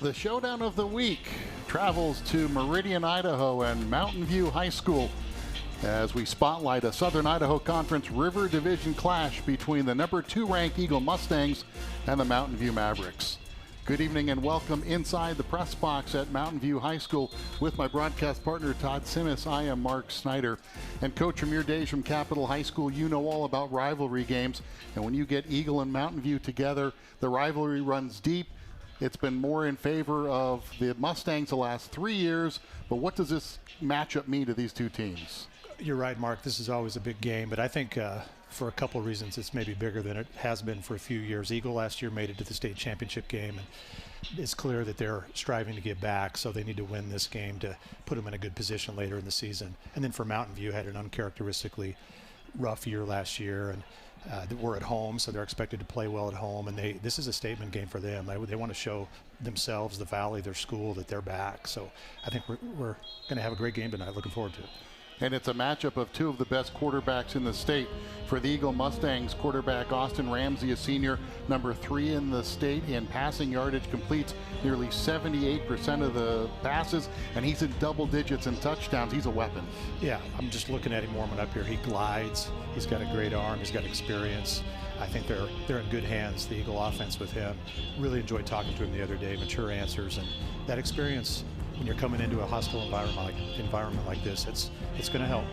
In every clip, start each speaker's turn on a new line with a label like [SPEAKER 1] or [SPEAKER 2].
[SPEAKER 1] The Showdown of the Week travels to Meridian, Idaho and Mountain View High School as we spotlight a Southern Idaho Conference River Division clash between the #2 ranked Eagle Mustangs and the Mountain View Mavericks. Good evening and welcome inside the press box at Mountain View High School with my broadcast partner Todd Simmis. I am Mark Snyder. And Coach Amir Days from Capital High School, you know all about rivalry games. And when you get Eagle and Mountain View together, the rivalry runs deep. It's been more in favor of the Mustangs the last 3 years. But what does this matchup mean to these two teams?
[SPEAKER 2] You're right, Mark. This is always a big game, but I think for a couple of reasons it's maybe bigger than it has been for a few years. Eagle last year made it to the state championship game, and it's clear that they're striving to get back, so they need to win this game to put them in a good position later in the season. And then for Mountain View, had an uncharacteristically rough year last year, and we're at home, so they're expected to play well at home, and this is a statement game for them. They want to show themselves, the Valley, their school, that they're back. So I think we're going to have a great game tonight. Looking forward to it.
[SPEAKER 1] And it's a matchup of two of the best quarterbacks in the state. For the Eagle Mustangs, quarterback Austin Ramsey, a senior, #3 in the state in passing yardage, completes nearly 78% of the passes, and he's in double digits in touchdowns. He's a weapon.
[SPEAKER 2] Yeah, I'm just looking at him warming up here. He glides. He's got a great arm. He's got experience. I think they're in good hands, the Eagle offense, with him. Really enjoyed talking to him the other day. Mature answers, and that experience, when you're coming into a hostile environment like this, it's going to help.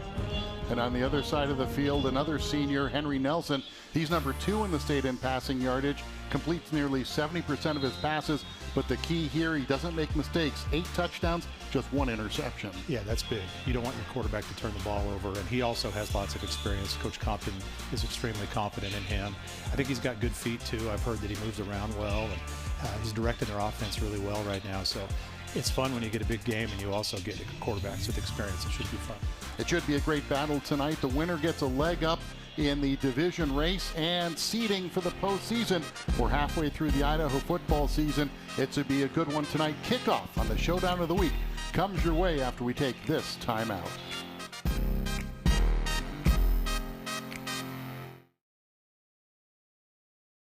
[SPEAKER 1] And on the other side of the field, another senior, Henry Nelson. He's #2 in the state in passing yardage, completes nearly 70% of his passes. But the key here, he doesn't make mistakes. 8 touchdowns, just 1 interception.
[SPEAKER 2] Yeah, that's big. You don't want your quarterback to turn the ball over, and he also has lots of experience. Coach Compton is extremely confident in him. I think he's got good feet too. I've heard that he moves around well, and he's directing their offense really well right now. So it's fun when you get a big game and you also get quarterbacks with experience. It should be fun.
[SPEAKER 1] It should be a great battle tonight. The winner gets a leg up in the division race and seeding for the postseason. We're halfway through the Idaho football season. It should be a good one tonight. Kickoff on the Showdown of the Week comes your way after we take this timeout.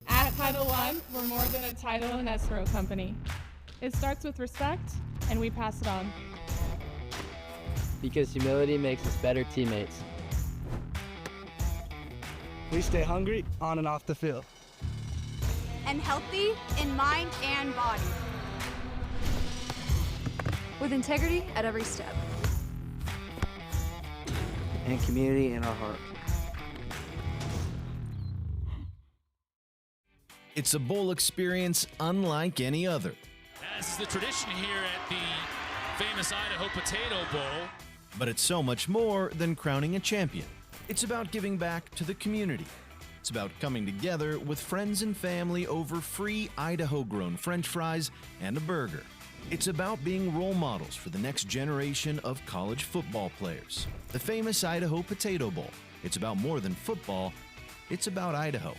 [SPEAKER 3] At Title One, we're more than a title and escrow company. It starts with respect, and we pass it on.
[SPEAKER 4] Because humility makes us better teammates.
[SPEAKER 5] We stay hungry on and off the field.
[SPEAKER 6] And healthy in mind and body.
[SPEAKER 7] With integrity at every step.
[SPEAKER 4] And community in our heart.
[SPEAKER 8] It's a bowl experience unlike any other.
[SPEAKER 9] As is the tradition here at the famous Idaho Potato Bowl.
[SPEAKER 8] But it's so much more than crowning a champion. It's about giving back to the community. It's about coming together with friends and family over free Idaho-grown French fries and a burger. It's about being role models for the next generation of college football players. The famous Idaho Potato Bowl. It's about more than football. It's about Idaho.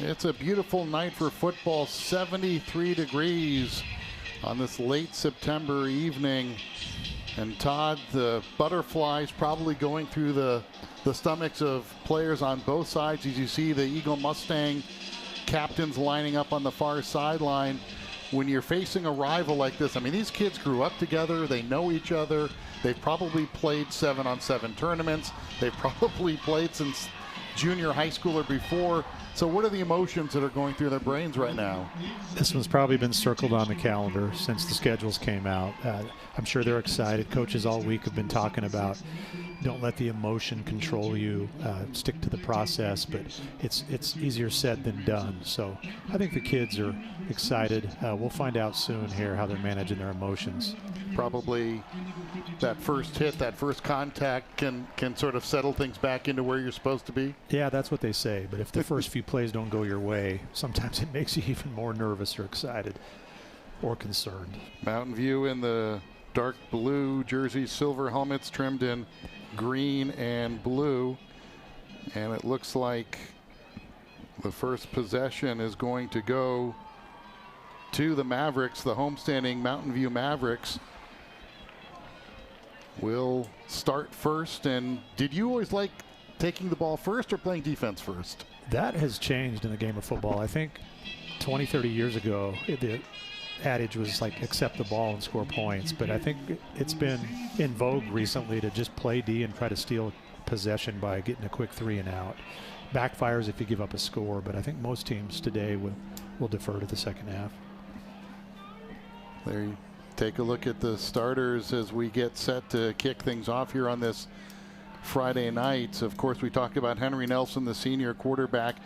[SPEAKER 1] It's a beautiful night for football, 73 degrees on this late September evening. And Todd, the butterflies probably going through the stomachs of players on both sides as you see the Eagle Mustang captains lining up on the far sideline. When you're facing a rival like this, I mean, these kids grew up together, they know each other, they've probably played 7-on-7 tournaments, they've probably played since junior high school or before. So what are the emotions that are going through their brains right now?
[SPEAKER 2] This one's probably been circled on the calendar since the schedules came out. I'm sure they're excited. Coaches all week have been talking about don't let the emotion control you, stick to the process, but it's easier said than done. So I think the kids are excited. We'll find out soon here how they're managing their emotions.
[SPEAKER 1] Probably that first hit, that first contact can sort of settle things back into where you're supposed to be.
[SPEAKER 2] Yeah, that's what they say. But if the first few plays don't go your way, sometimes it makes you even more nervous or excited or concerned.
[SPEAKER 1] Mountain View in the dark blue jerseys, silver helmets trimmed in green and blue. And it looks like the first possession is going to go to the Mavericks. The homestanding Mountain View Mavericks will start first. And did you always like taking the ball first or playing defense first?
[SPEAKER 2] That has changed in the game of football. I think 20, 30 years ago, the adage was like accept the ball and score points. But I think it's been in vogue recently to just play D and try to steal possession by getting a quick 3 and out. Backfires if you give up a score, but I think most teams today will defer to the second half.
[SPEAKER 1] There you take a look at the starters as we get set to kick things off here on this Friday night. Of course, we talked about Henry Nelson, the senior quarterback,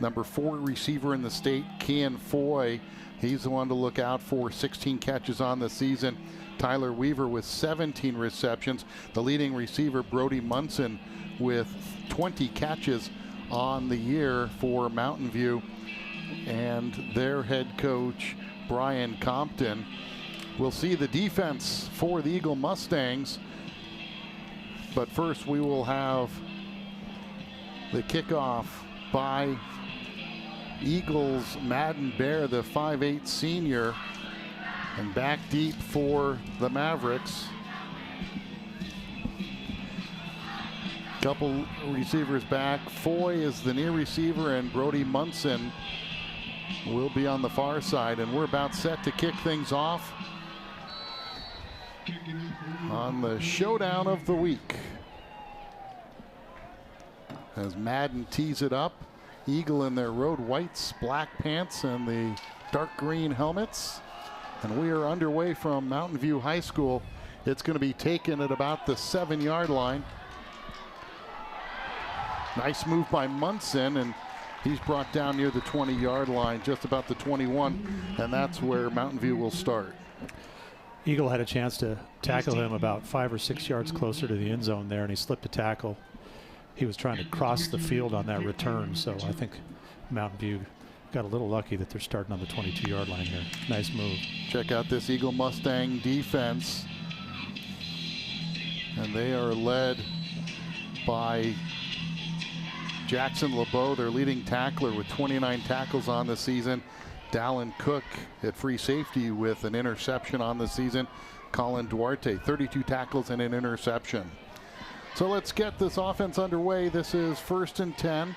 [SPEAKER 1] number 4 receiver in the state, Kian Foy. He's the one to look out for, 16 catches on the season. Tyler Weaver with 17 receptions. The leading receiver, Brody Munson, with 20 catches on the year for Mountain View. And their head coach, Brian Compton. We'll see the defense for the Eagle Mustangs. But first, we will have the kickoff by Eagles Madden Bear, the 5'8" senior, and back deep for the Mavericks. Couple receivers back. Foy is the near receiver, and Brody Munson will be on the far side. And we're about set to kick things off on the showdown of the week. As Madden tees it up, Eagle in their road whites, black pants, and the dark green helmets. And we are underway from Mountain View High School. It's going to be taken at about the 7-yard line. Nice move by Munson, and he's brought down near the 20-yard line, just about the 21, and that's where Mountain View will start.
[SPEAKER 2] Eagle had a chance to tackle him about 5 or 6 yards closer to the end zone there, and he slipped a tackle. He was trying to cross the field on that return, so I think Mountain View got a little lucky that they're starting on the 22-yard line here. Nice move.
[SPEAKER 1] Check out this Eagle Mustang defense. And they are led by Jackson LeBeau, their leading tackler, with 29 tackles on the season. Dallin Cook at free safety with an interception on the season. Colin Duarte, 32 tackles and an interception. So let's get this offense underway. This is 1st and 10.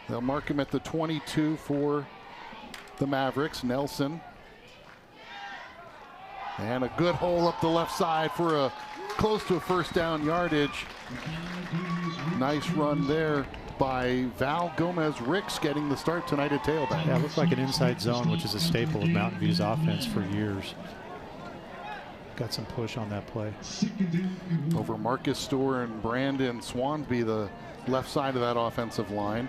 [SPEAKER 1] They'll mark him at the 22 for the Mavericks. Nelson. And a good hole up the left side for a close to a first down yardage. Nice run there by Val Gomez-Ricks, getting the start tonight at tailback.
[SPEAKER 2] Yeah, it looks like an inside zone, which is a staple of Mountain View's offense for years. Got some push on that play.
[SPEAKER 1] Over Marcus Storr and Brandon Swansby, the left side of that offensive line.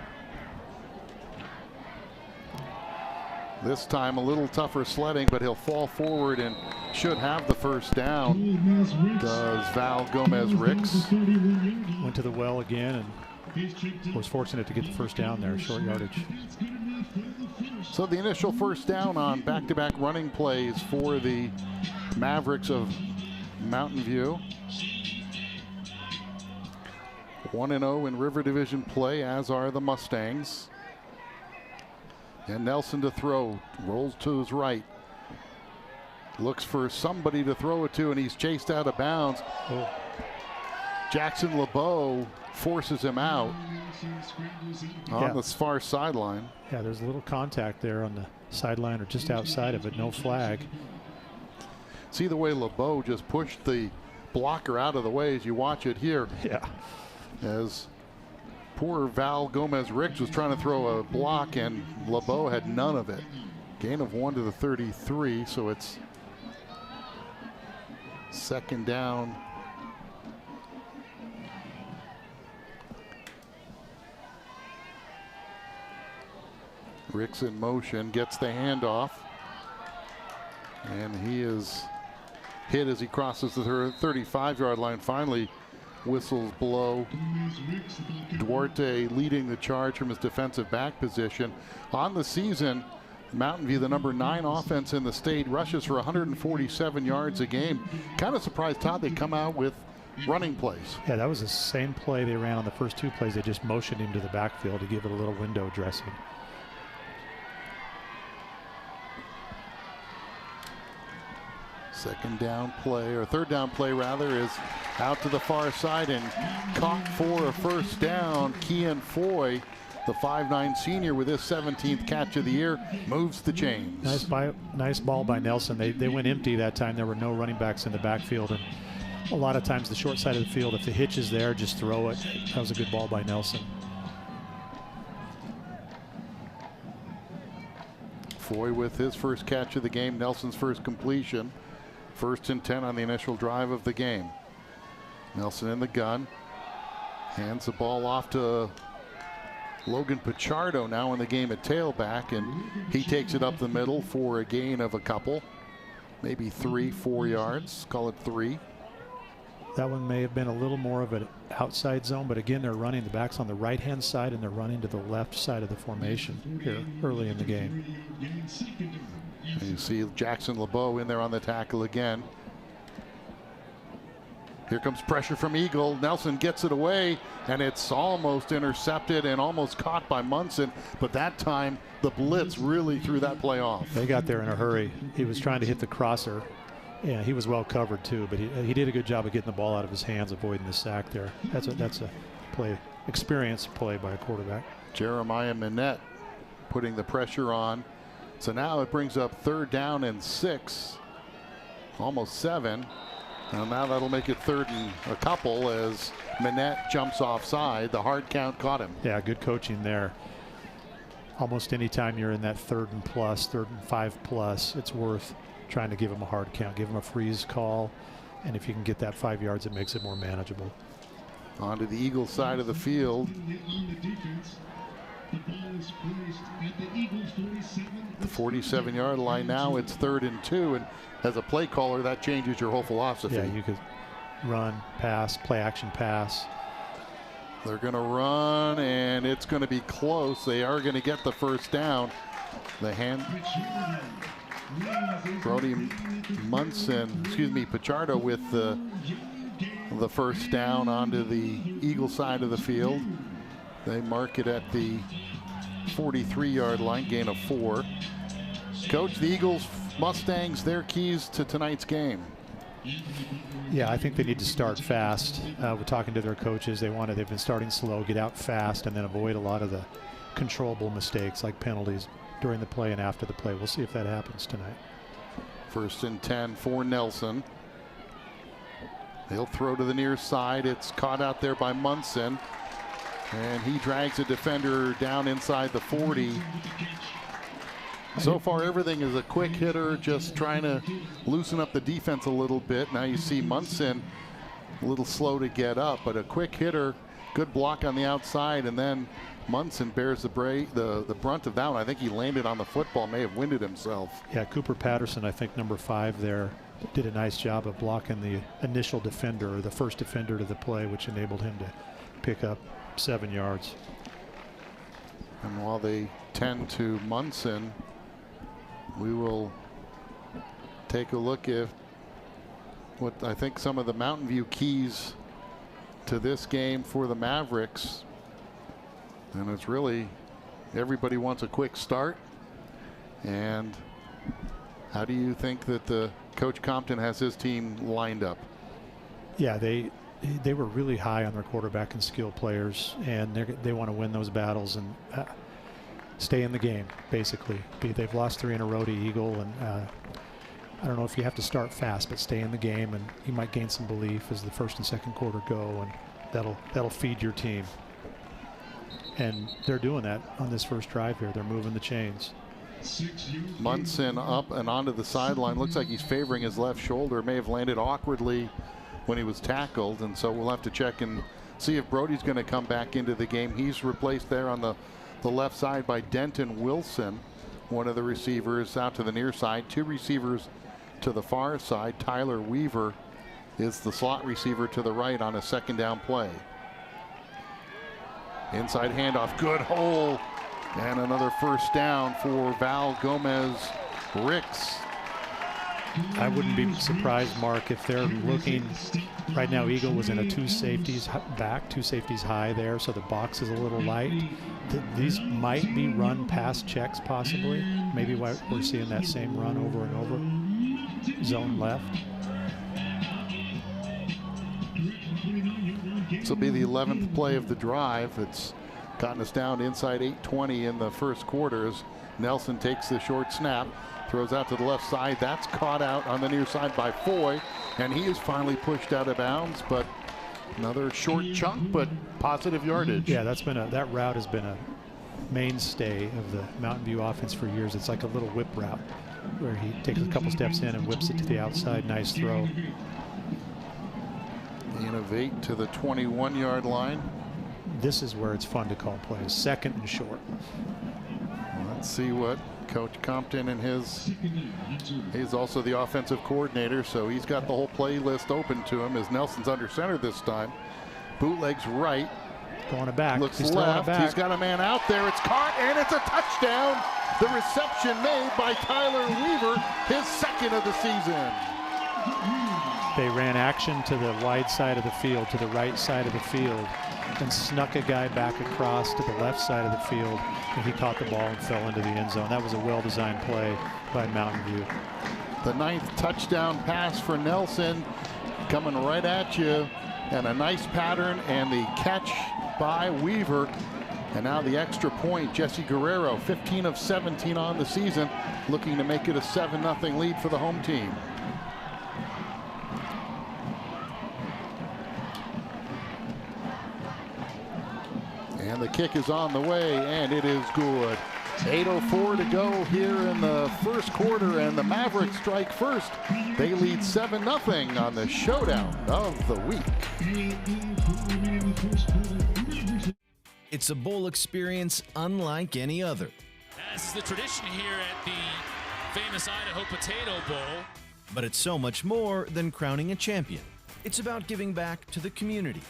[SPEAKER 1] This time a little tougher sledding, but he'll fall forward and should have the first down. Does Val Gomez-Ricks.
[SPEAKER 2] Went to the well again and was fortunate to get the first down there, short yardage.
[SPEAKER 1] So the initial first down on back-to-back running plays for the Mavericks of Mountain View. 1-0 in River Division play, as are the Mustangs. And Nelson to throw, rolls to his right. Looks for somebody to throw it to, and he's chased out of bounds.
[SPEAKER 2] Oh.
[SPEAKER 1] Jackson LeBeau forces him out on the far sideline.
[SPEAKER 2] Yeah, there's a little contact there on the sideline or just outside of it, no flag.
[SPEAKER 1] See the way LeBeau just pushed the blocker out of the way as you watch it here.
[SPEAKER 2] Yeah.
[SPEAKER 1] As poor Val Gomez-Ricks was trying to throw a block, and LeBeau had none of it. Gain of 1 to the 33, so it's second down. Ricks in motion, gets the handoff, and he is hit as he crosses the 35-yard line. Finally whistles blow. Duarte leading the charge from his defensive back position. On the season, Mountain View, the number 9 offense in the state, rushes for 147 yards a game. Kind of surprised, Todd, they come out with running plays.
[SPEAKER 2] Yeah, that was the same play they ran on the first 2 plays. They just motioned him to the backfield to give it a little window dressing.
[SPEAKER 1] Second down play, or third down play rather, is out to the far side and caught for a first down. Kean Foy, the 5'9" senior, with his 17th catch of the year, moves the chains.
[SPEAKER 2] Nice ball by Nelson. They went empty that time. There were no running backs in the backfield, and a lot of times the short side of the field, if the hitch is there, just throw it. That was a good ball by Nelson.
[SPEAKER 1] Foy with his first catch of the game, Nelson's first completion. 1st and 10 on the initial drive of the game. Nelson in the gun, hands the ball off to Logan Pichardo now in the game at tailback, and he takes it up the middle for a gain of a couple, maybe 3-4 yards, call it 3.
[SPEAKER 2] That one may have been a little more of an outside zone, but again, they're running the backs on the right-hand side, and they're running to the left side of the formation here early in the game.
[SPEAKER 1] And you see Jackson LeBeau in there on the tackle again. Here comes pressure from Eagle. Nelson gets it away, and it's almost intercepted and almost caught by Munson, but that time the blitz really threw that play off.
[SPEAKER 2] They got there in a hurry. He was trying to hit the crosser. Yeah, he was well covered too, but he did a good job of getting the ball out of his hands, avoiding the sack there. That's a experienced play by a quarterback.
[SPEAKER 1] Jeremiah Minette putting the pressure on. So now it brings up 3rd down and 6, almost 7. And now that'll make it 3rd and a couple as Minette jumps offside. The hard count caught him.
[SPEAKER 2] Yeah, good coaching there. Almost any time you're in that 3rd and plus, 3rd and 5+, it's worth trying to give him a hard count, give him a freeze call, and if you can get that 5 yards, it makes it more manageable.
[SPEAKER 1] Onto the Eagles side of the field. The 47-yard line now, it's 3rd and 2, and as a play caller, that changes your whole philosophy.
[SPEAKER 2] Yeah, you could run, pass, play action pass.
[SPEAKER 1] They're going to run, and it's going to be close. They are going to get the first down. Brody Munson, Pichardo with the first down onto the Eagle side of the field. They mark it at the 43-yard line, gain of 4. Coach, the Eagles Mustangs, their keys to tonight's game.
[SPEAKER 2] Yeah, I think they need to start fast. We're talking to their coaches. They've been starting slow, get out fast, and then avoid a lot of the controllable mistakes like penalties during the play and after the play. We'll see if that happens tonight.
[SPEAKER 1] 1st and 10 for Nelson. He'll throw to the near side. It's caught out there by Munson, and he drags a defender down inside the 40. So far, everything is a quick hitter, just trying to loosen up the defense a little bit. Now you see Munson a little slow to get up, but a quick hitter, good block on the outside, and then Munson bears the brunt of that one. I think he landed on the football, may have winded himself.
[SPEAKER 2] Yeah, Cooper Patterson, I think number 5 there, did a nice job of blocking the initial defender, or the first defender to the play, which enabled him to pick up 7 yards.
[SPEAKER 1] And while they tend to Munson, we will take a look at what I think some of the Mountain View keys to this game for the Mavericks. And it's really, everybody wants a quick start. And how do you think that Coach Compton has his team lined up?
[SPEAKER 2] Yeah, they were really high on their quarterback and skill players, and they want to win those battles and stay in the game, basically. They've lost 3 in a row to Eagle, and I don't know if you have to start fast, but stay in the game, and you might gain some belief as the first and second quarter go, and that'll feed your team. And they're doing that on this first drive here. They're moving the chains.
[SPEAKER 1] Munson up and onto the sideline. Looks like he's favoring his left shoulder. May have landed awkwardly when he was tackled, and so we'll have to check and see if Brody's going to come back into the game. He's replaced there on the left side by Denton Wilson, one of the receivers out to the near side. 2 receivers to the far side. Tyler Weaver is the slot receiver to the right on a 2nd down play. Inside handoff, good hole, and another first down for Val Gomez-Ricks.
[SPEAKER 2] I wouldn't be surprised, Mark, if they're looking right now. Eagle was in a 2 safeties back, 2 safeties high there, so the box is a little light. These might be run pass checks, possibly. Maybe why we're seeing that same run over and over. zone left.
[SPEAKER 1] This will be the 11th play of the drive. It's gotten us down to inside 8:20 in the first quarter as Nelson takes the short snap, throws out to the left side. That's caught out on the near side by Foy, and he is finally pushed out of bounds, but another short chunk, but positive yardage.
[SPEAKER 2] Yeah, that route has been a mainstay of the Mountain View offense for years. It's like a little whip route where he takes a couple steps in and whips it to the outside. Nice throw.
[SPEAKER 1] Innovate to the 21-yard line.
[SPEAKER 2] This is where it's fun to call plays. Second and short.
[SPEAKER 1] Let's see what Coach Compton and he's also the offensive coordinator, so he's got the whole play list open to him as Nelson's under center this time. Bootlegs right.
[SPEAKER 2] Going to back.
[SPEAKER 1] Looks left. He's got a man out there. It's caught, and it's a touchdown. The reception made by Tyler Weaver, his second of the season.
[SPEAKER 2] They ran action to the wide side of the field, to the right side of the field, and snuck a guy back across to the left side of the field, and he caught the ball and fell into the end zone. That was a well-designed play by Mountain View.
[SPEAKER 1] The 9th touchdown pass for Nelson, coming right at you, and a nice pattern, and the catch by Weaver. And now the extra point. Jesse Guerrero, 15 of 17 on the season, looking to make it a 7-0 lead for the home team. And the kick is on the way, and it is good. 8:04 to go here in the first quarter, and the Mavericks strike first. They lead 7-0 on the showdown of the week.
[SPEAKER 8] It's a bowl experience unlike any other.
[SPEAKER 9] As is the tradition here at the famous Idaho Potato Bowl.
[SPEAKER 8] But it's so much more than crowning a champion. It's about giving back to the community.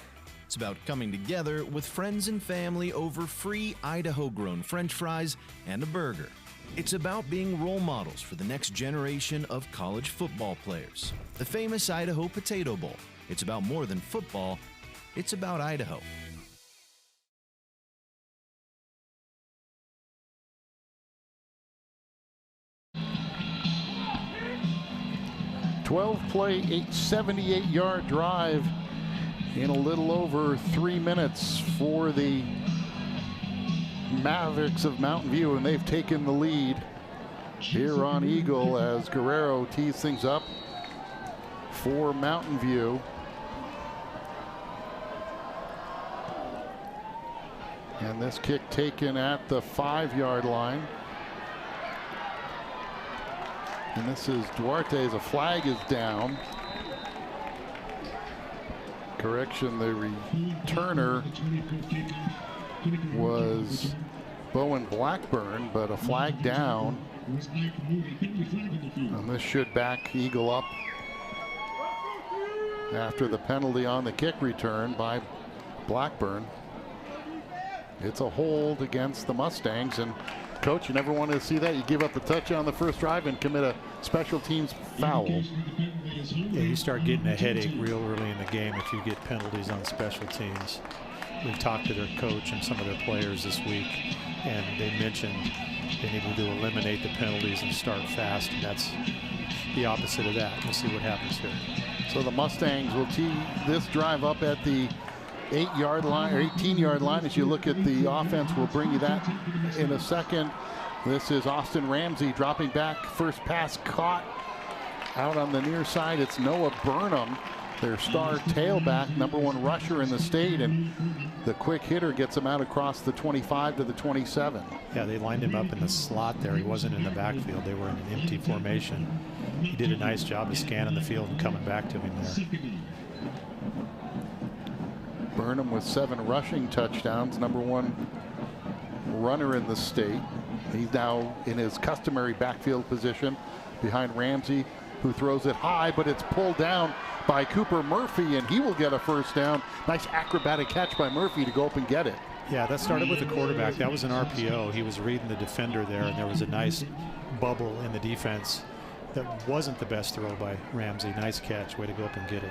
[SPEAKER 8] It's about coming together with friends and family over free Idaho-grown French fries and a burger. It's about being role models for the next generation of college football players. The famous Idaho Potato Bowl. It's about more than football. It's about Idaho.
[SPEAKER 1] 12-play, 78-yard drive in a little over 3 minutes for the Mavericks of Mountain View, and they've taken the lead here on Eagle as Guerrero tees things up for Mountain View. And this kick taken at the 5-yard line. And this is Duarte's. A flag is down. Correction, the returner was Bowen Blackburn, but a flag down. And this should back Eagle up after the penalty on the kick return by Blackburn. It's a hold against the Mustangs, and Coach, you never wanted to see that. You give up the touchdown on the first drive and commit a special teams foul.
[SPEAKER 2] Yeah, you start getting a headache real early in the game if you get penalties on special teams. We've talked to their coach and some of their players this week, and they mentioned they needed to eliminate the penalties and start fast, and that's the opposite of that. We'll see what happens here.
[SPEAKER 1] So the Mustangs will tee this drive up at the 8-yard line or 18-yard line. As you look at the offense, we'll bring you that in a second. This is Austin Ramsey dropping back. First pass caught out on the near side. It's Noah Burnham, their star tailback, #1 rusher in the state, and the quick hitter gets him out across the 25 to the 27.
[SPEAKER 2] Yeah, they lined him up in the slot there. He wasn't in the backfield. They were in an empty formation. He did a nice job of scanning the field and coming back to him there.
[SPEAKER 1] Burnham with 7 rushing touchdowns, #1 runner in the state. He's now in his customary backfield position behind Ramsey, who throws it high, but it's pulled down by Cooper Murphy, and he will get a first down. Nice acrobatic catch by Murphy to go up and get it.
[SPEAKER 2] Yeah, that started with the quarterback. That was an RPO. He was reading the defender there, and there was a nice bubble in the defense. That wasn't the best throw by Ramsey. Nice catch. Way to go up and get it.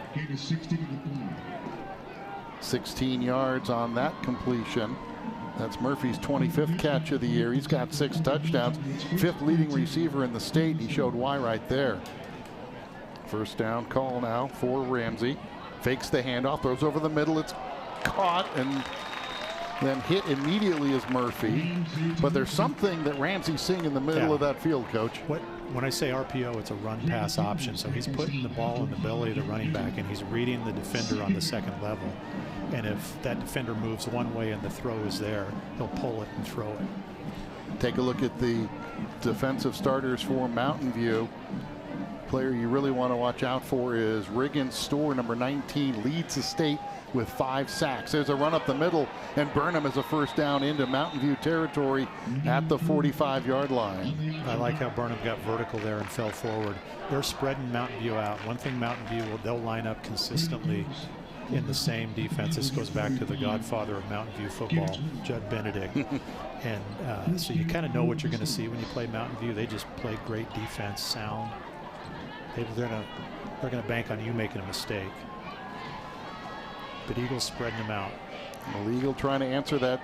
[SPEAKER 1] 16 yards on that completion. That's Murphy's 25th catch of the year. He's got 6 touchdowns, 5th leading receiver in the state. He showed why right there. First down call now for Ramsey. Fakes the handoff, throws over the middle. It's caught and then hit immediately is Murphy. But there's something that Ramsey's seeing in the middle of that field, Coach.
[SPEAKER 2] When I say RPO, it's a run-pass option. So he's putting the ball in the belly of the running back, and he's reading the defender on the second level. And if that defender moves one way and the throw is there, he'll pull it and throw it.
[SPEAKER 1] Take a look at the defensive starters for Mountain View. Player you really want to watch out for is Riggins Store, number 19, leads the state with 5 sacks. There's a run up the middle, and Burnham is a first down into Mountain View territory at the 45-yard line.
[SPEAKER 2] I like how Burnham got vertical there and fell forward. They're spreading Mountain View out. One thing Mountain View they'll line up consistently in the same defense. This goes back to the godfather of Mountain View football, Judd Benedict. And so you kind of know what you're going to see when you play Mountain View. They just play great defense, sound. They're going to bank on you making a mistake. But Eagles spreading them out.
[SPEAKER 1] Well, Eagle trying to answer that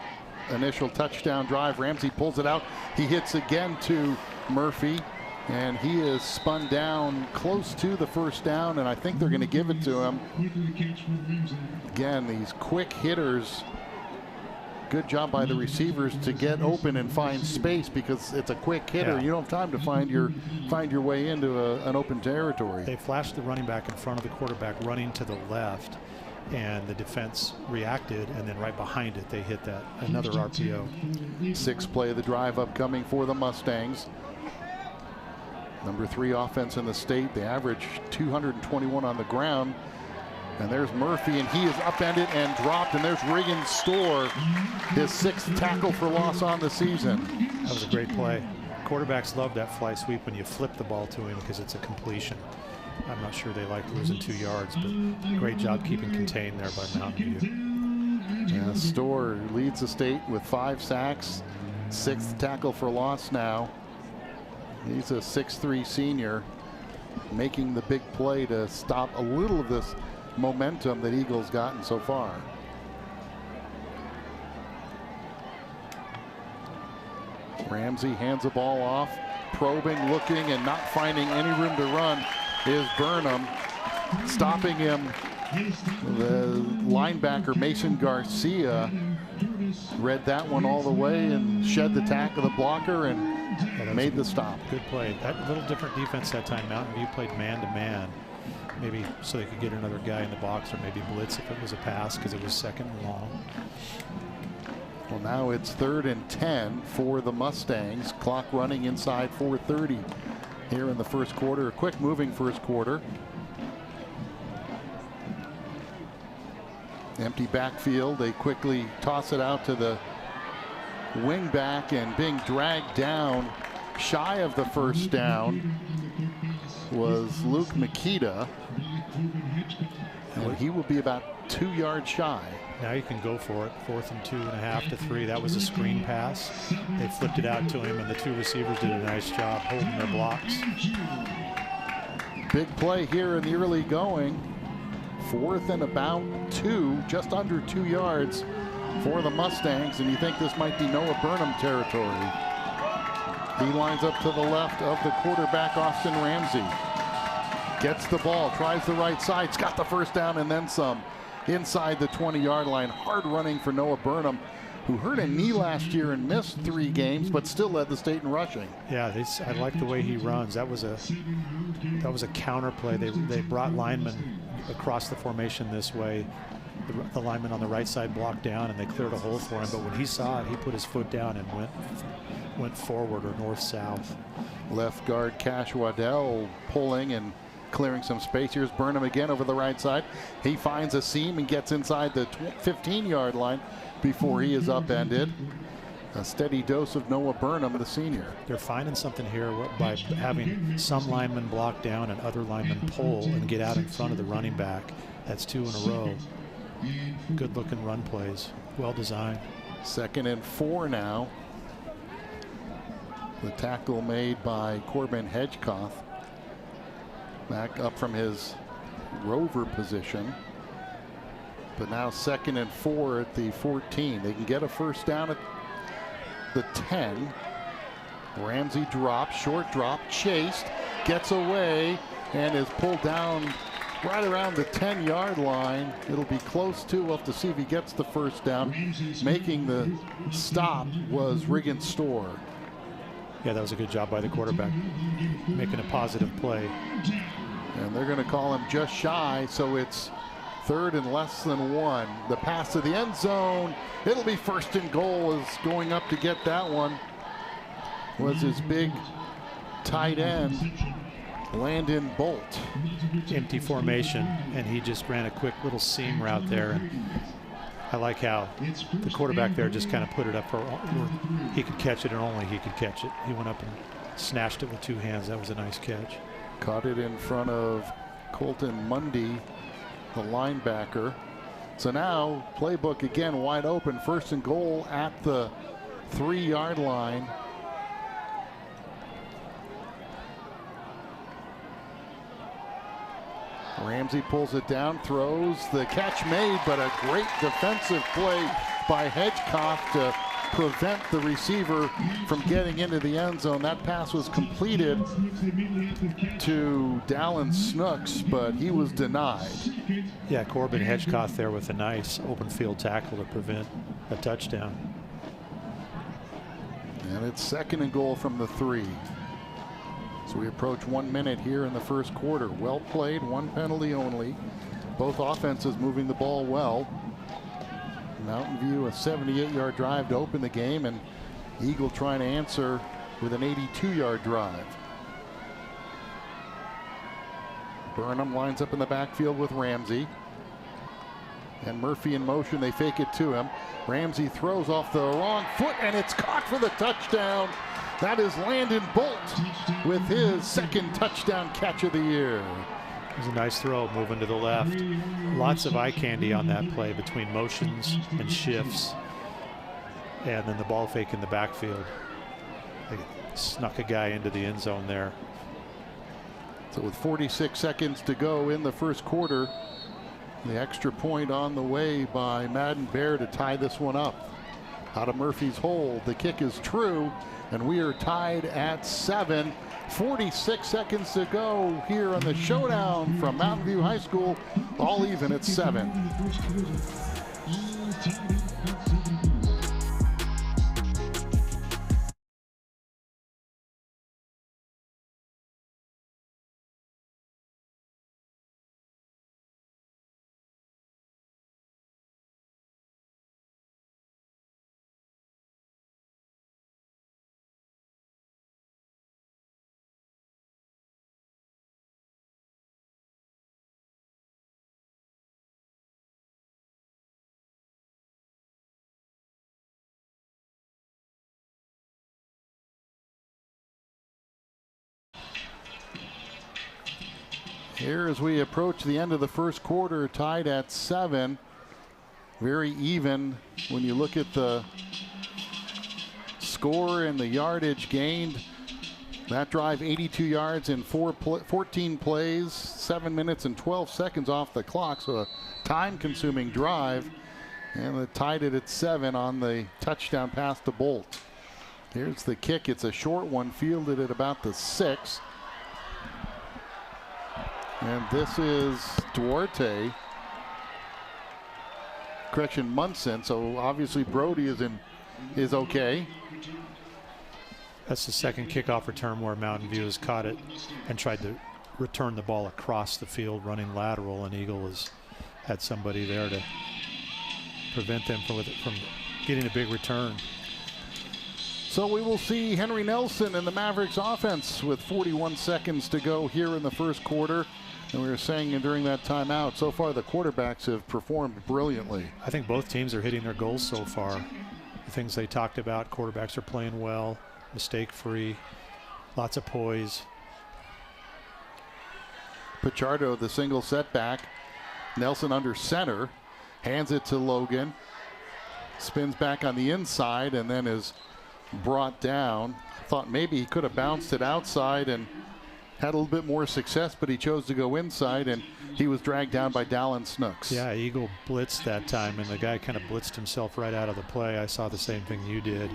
[SPEAKER 1] initial touchdown drive. Ramsey pulls it out. He hits again to Murphy, and he is spun down close to the first down, and I think they're going to give it to him. Again, these quick hitters. Good job by the receivers to get open and find space, because it's a quick hitter. You don't have time to find your way into an open territory.
[SPEAKER 2] They flashed the running back in front of the quarterback running to the left, and the defense reacted, and then right behind it they hit another RPO.
[SPEAKER 1] 6 play of the drive upcoming for the Mustangs. Number 3 offense in the state. They average 221 on the ground. And there's Murphy, and he is upended and dropped. And there's Riggins Store, his 6th tackle for loss on the season.
[SPEAKER 2] That was a great play. Quarterbacks love that fly sweep when you flip the ball to him, because it's a completion. I'm not sure they like losing 2 yards, but great job keeping contained there by Mountain View.
[SPEAKER 1] Yeah, Store leads the state with 5 sacks, 6th tackle for loss now. He's a 6'3" senior, making the big play to stop a little of this momentum that Eagles gotten so far. Ramsey hands the ball off, probing, looking, and not finding any room to run is Burnham. Stopping him, the linebacker Mason Garcia read that one all the way and shed the tackle of the blocker and made the stop.
[SPEAKER 2] Good play. That little different defense that time. Mountain View played man-to-man. Maybe so they could get another guy in the box, or maybe blitz if it was a pass, because it was 2nd and long.
[SPEAKER 1] Well, now it's 3rd and 10 for the Mustangs. Clock running inside 4:30 here in the first quarter. A quick moving first quarter. Empty backfield. They quickly toss it out to the wing back, and being dragged down shy of the first down was Luke Makita, and he will be about 2 yards shy.
[SPEAKER 2] Now you can go for it. 4th and 2.5 to 3. That was a screen pass. They flipped it out to him, and the 2 receivers did a nice job holding their blocks.
[SPEAKER 1] Big play here in the early going. 4th and about 2, just under 2 yards for the Mustangs, and you think this might be Noah Burnham territory. He lines up to the left of the quarterback, Austin Ramsey. Gets the ball, tries the right side, he's got the first down and then some. Inside the 20-yard line, hard running for Noah Burnham, who hurt a knee last year and missed 3 games, but still led the state in rushing.
[SPEAKER 2] Yeah, I like the way he runs. That was a counter play. They brought linemen across the formation this way. The lineman on the right side blocked down, and they cleared a hole for him. But when he saw it, he put his foot down and went forward, or north-south.
[SPEAKER 1] Left guard Cash Waddell pulling and clearing some space. Here's Burnham again over the right side. He finds a seam and gets inside the 15-yard line before he is upended. A steady dose of Noah Burnham, the senior.
[SPEAKER 2] They're finding something here by having some linemen block down and other linemen pull and get out in front of the running back. That's 2 in a row. Good looking run plays. Well designed.
[SPEAKER 1] 2nd and 4 now. The tackle made by Corbin Hedgecoth. Back up from his rover position. But now 2nd and 4 at the 14. They can get a first down at the 10. Ramsey drops, short drop, chased, gets away, and is pulled down right around the 10-yard line. It'll be close to. We'll have to see if he gets the first down. Making the stop was Riggin Store.
[SPEAKER 2] Yeah, that was a good job by the quarterback, making a positive play.
[SPEAKER 1] And they're going to call him just shy, so it's 3rd and less than 1. The pass to the end zone. It'll be 1st and goal. Is going up to get that one was his big tight end, Landon Bolt.
[SPEAKER 2] Empty formation, and he just ran a quick little seam route there. And I like how the quarterback there just kind of put it up for where he could catch it, and only he could catch it. He went up and snatched it with 2 hands. That was a nice catch.
[SPEAKER 1] Caught it in front of Colton Mundy, the linebacker. So now playbook again wide open. 1st and goal at the 3-yard line. Ramsey pulls it down, throws, the catch made, but a great defensive play by Hedgecock to prevent the receiver from getting into the end zone. That pass was completed to Dallin Snooks, but he was denied.
[SPEAKER 2] Yeah, Corbin Hedgecock there with a nice open field tackle to prevent a touchdown.
[SPEAKER 1] And it's 2nd and goal from the 3. So we approach 1 minute here in the first quarter. Well played, 1 penalty only. Both offenses moving the ball well. Mountain View a 78-yard drive to open the game, and Eagle trying to answer with an 82-yard drive. Burnham lines up in the backfield with Ramsey. And Murphy in motion, they fake it to him. Ramsey throws off the wrong foot, and it's caught for the touchdown. That is Landon Bolt with his 2nd touchdown catch of the year.
[SPEAKER 2] It was a nice throw, moving to the left. Lots of eye candy on that play between motions and shifts. And then the ball fake in the backfield. They snuck a guy into the end zone there.
[SPEAKER 1] So with 46 seconds to go in the first quarter, the extra point on the way by Madden Bear to tie this one up. Out of Murphy's hole, the kick is true, and we are tied at 7. 46 seconds to go here on the Showdown from Mountain View High School, all even at 7. Here as we approach the end of the first quarter, tied at 7. Very even when you look at the score and the yardage gained. That drive 82 yards in 14 plays, 7 minutes and 12 seconds off the clock. So a time-consuming drive. And it tied it at 7 on the touchdown pass to Bolt. Here's the kick. It's a short one, fielded at about the 6. And this is Duarte. Correction, Munson. So obviously Brody is okay.
[SPEAKER 2] That's the 2nd kickoff return where Mountain View has caught it and tried to return the ball across the field running lateral, and Eagle has had somebody there to prevent them from getting a big return.
[SPEAKER 1] So we will see Henry Nelson and the Mavericks offense with 41 seconds to go here in the first quarter. And we were saying during that timeout, so far the quarterbacks have performed brilliantly.
[SPEAKER 2] I think both teams are hitting their goals so far. The things they talked about, quarterbacks are playing well, mistake-free, lots of poise.
[SPEAKER 1] Pichardo, the single setback. Nelson under center, hands it to Logan. Spins back on the inside and then is brought down. Thought maybe he could have bounced it outside and had a little bit more success, but he chose to go inside, and he was dragged down by Dallin Snooks.
[SPEAKER 2] Yeah, Eagle blitzed that time, and the guy kind of blitzed himself right out of the play. I saw the same thing you did.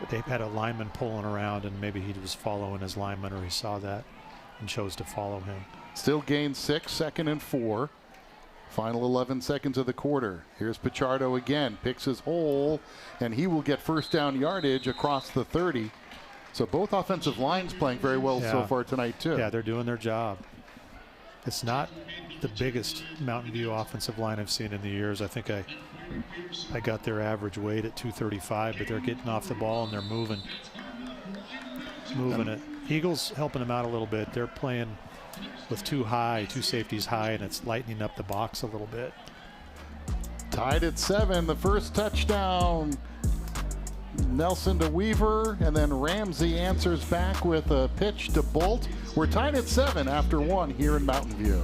[SPEAKER 2] They had a lineman pulling around, and maybe he was following his lineman, or he saw that. and chose to follow him.
[SPEAKER 1] Still gains 6, 2nd and 4. Final 11 seconds of the quarter. Here's Pichardo again, picks his hole, and he will get first down yardage across the 30. So both offensive lines playing very well so far tonight too.
[SPEAKER 2] Yeah, they're doing their job. It's not the biggest Mountain View offensive line I've seen in the years. I think I got their average weight at 235, but they're getting off the ball and they're moving it. Eagles helping them out a little bit. They're playing with two safeties high, and it's lightening up the box a little bit.
[SPEAKER 1] Tied at 7, the first touchdown. Nelson to Weaver, and then Ramsey answers back with a pitch to Bolt. We're tied at 7 after 1 here in Mountain View.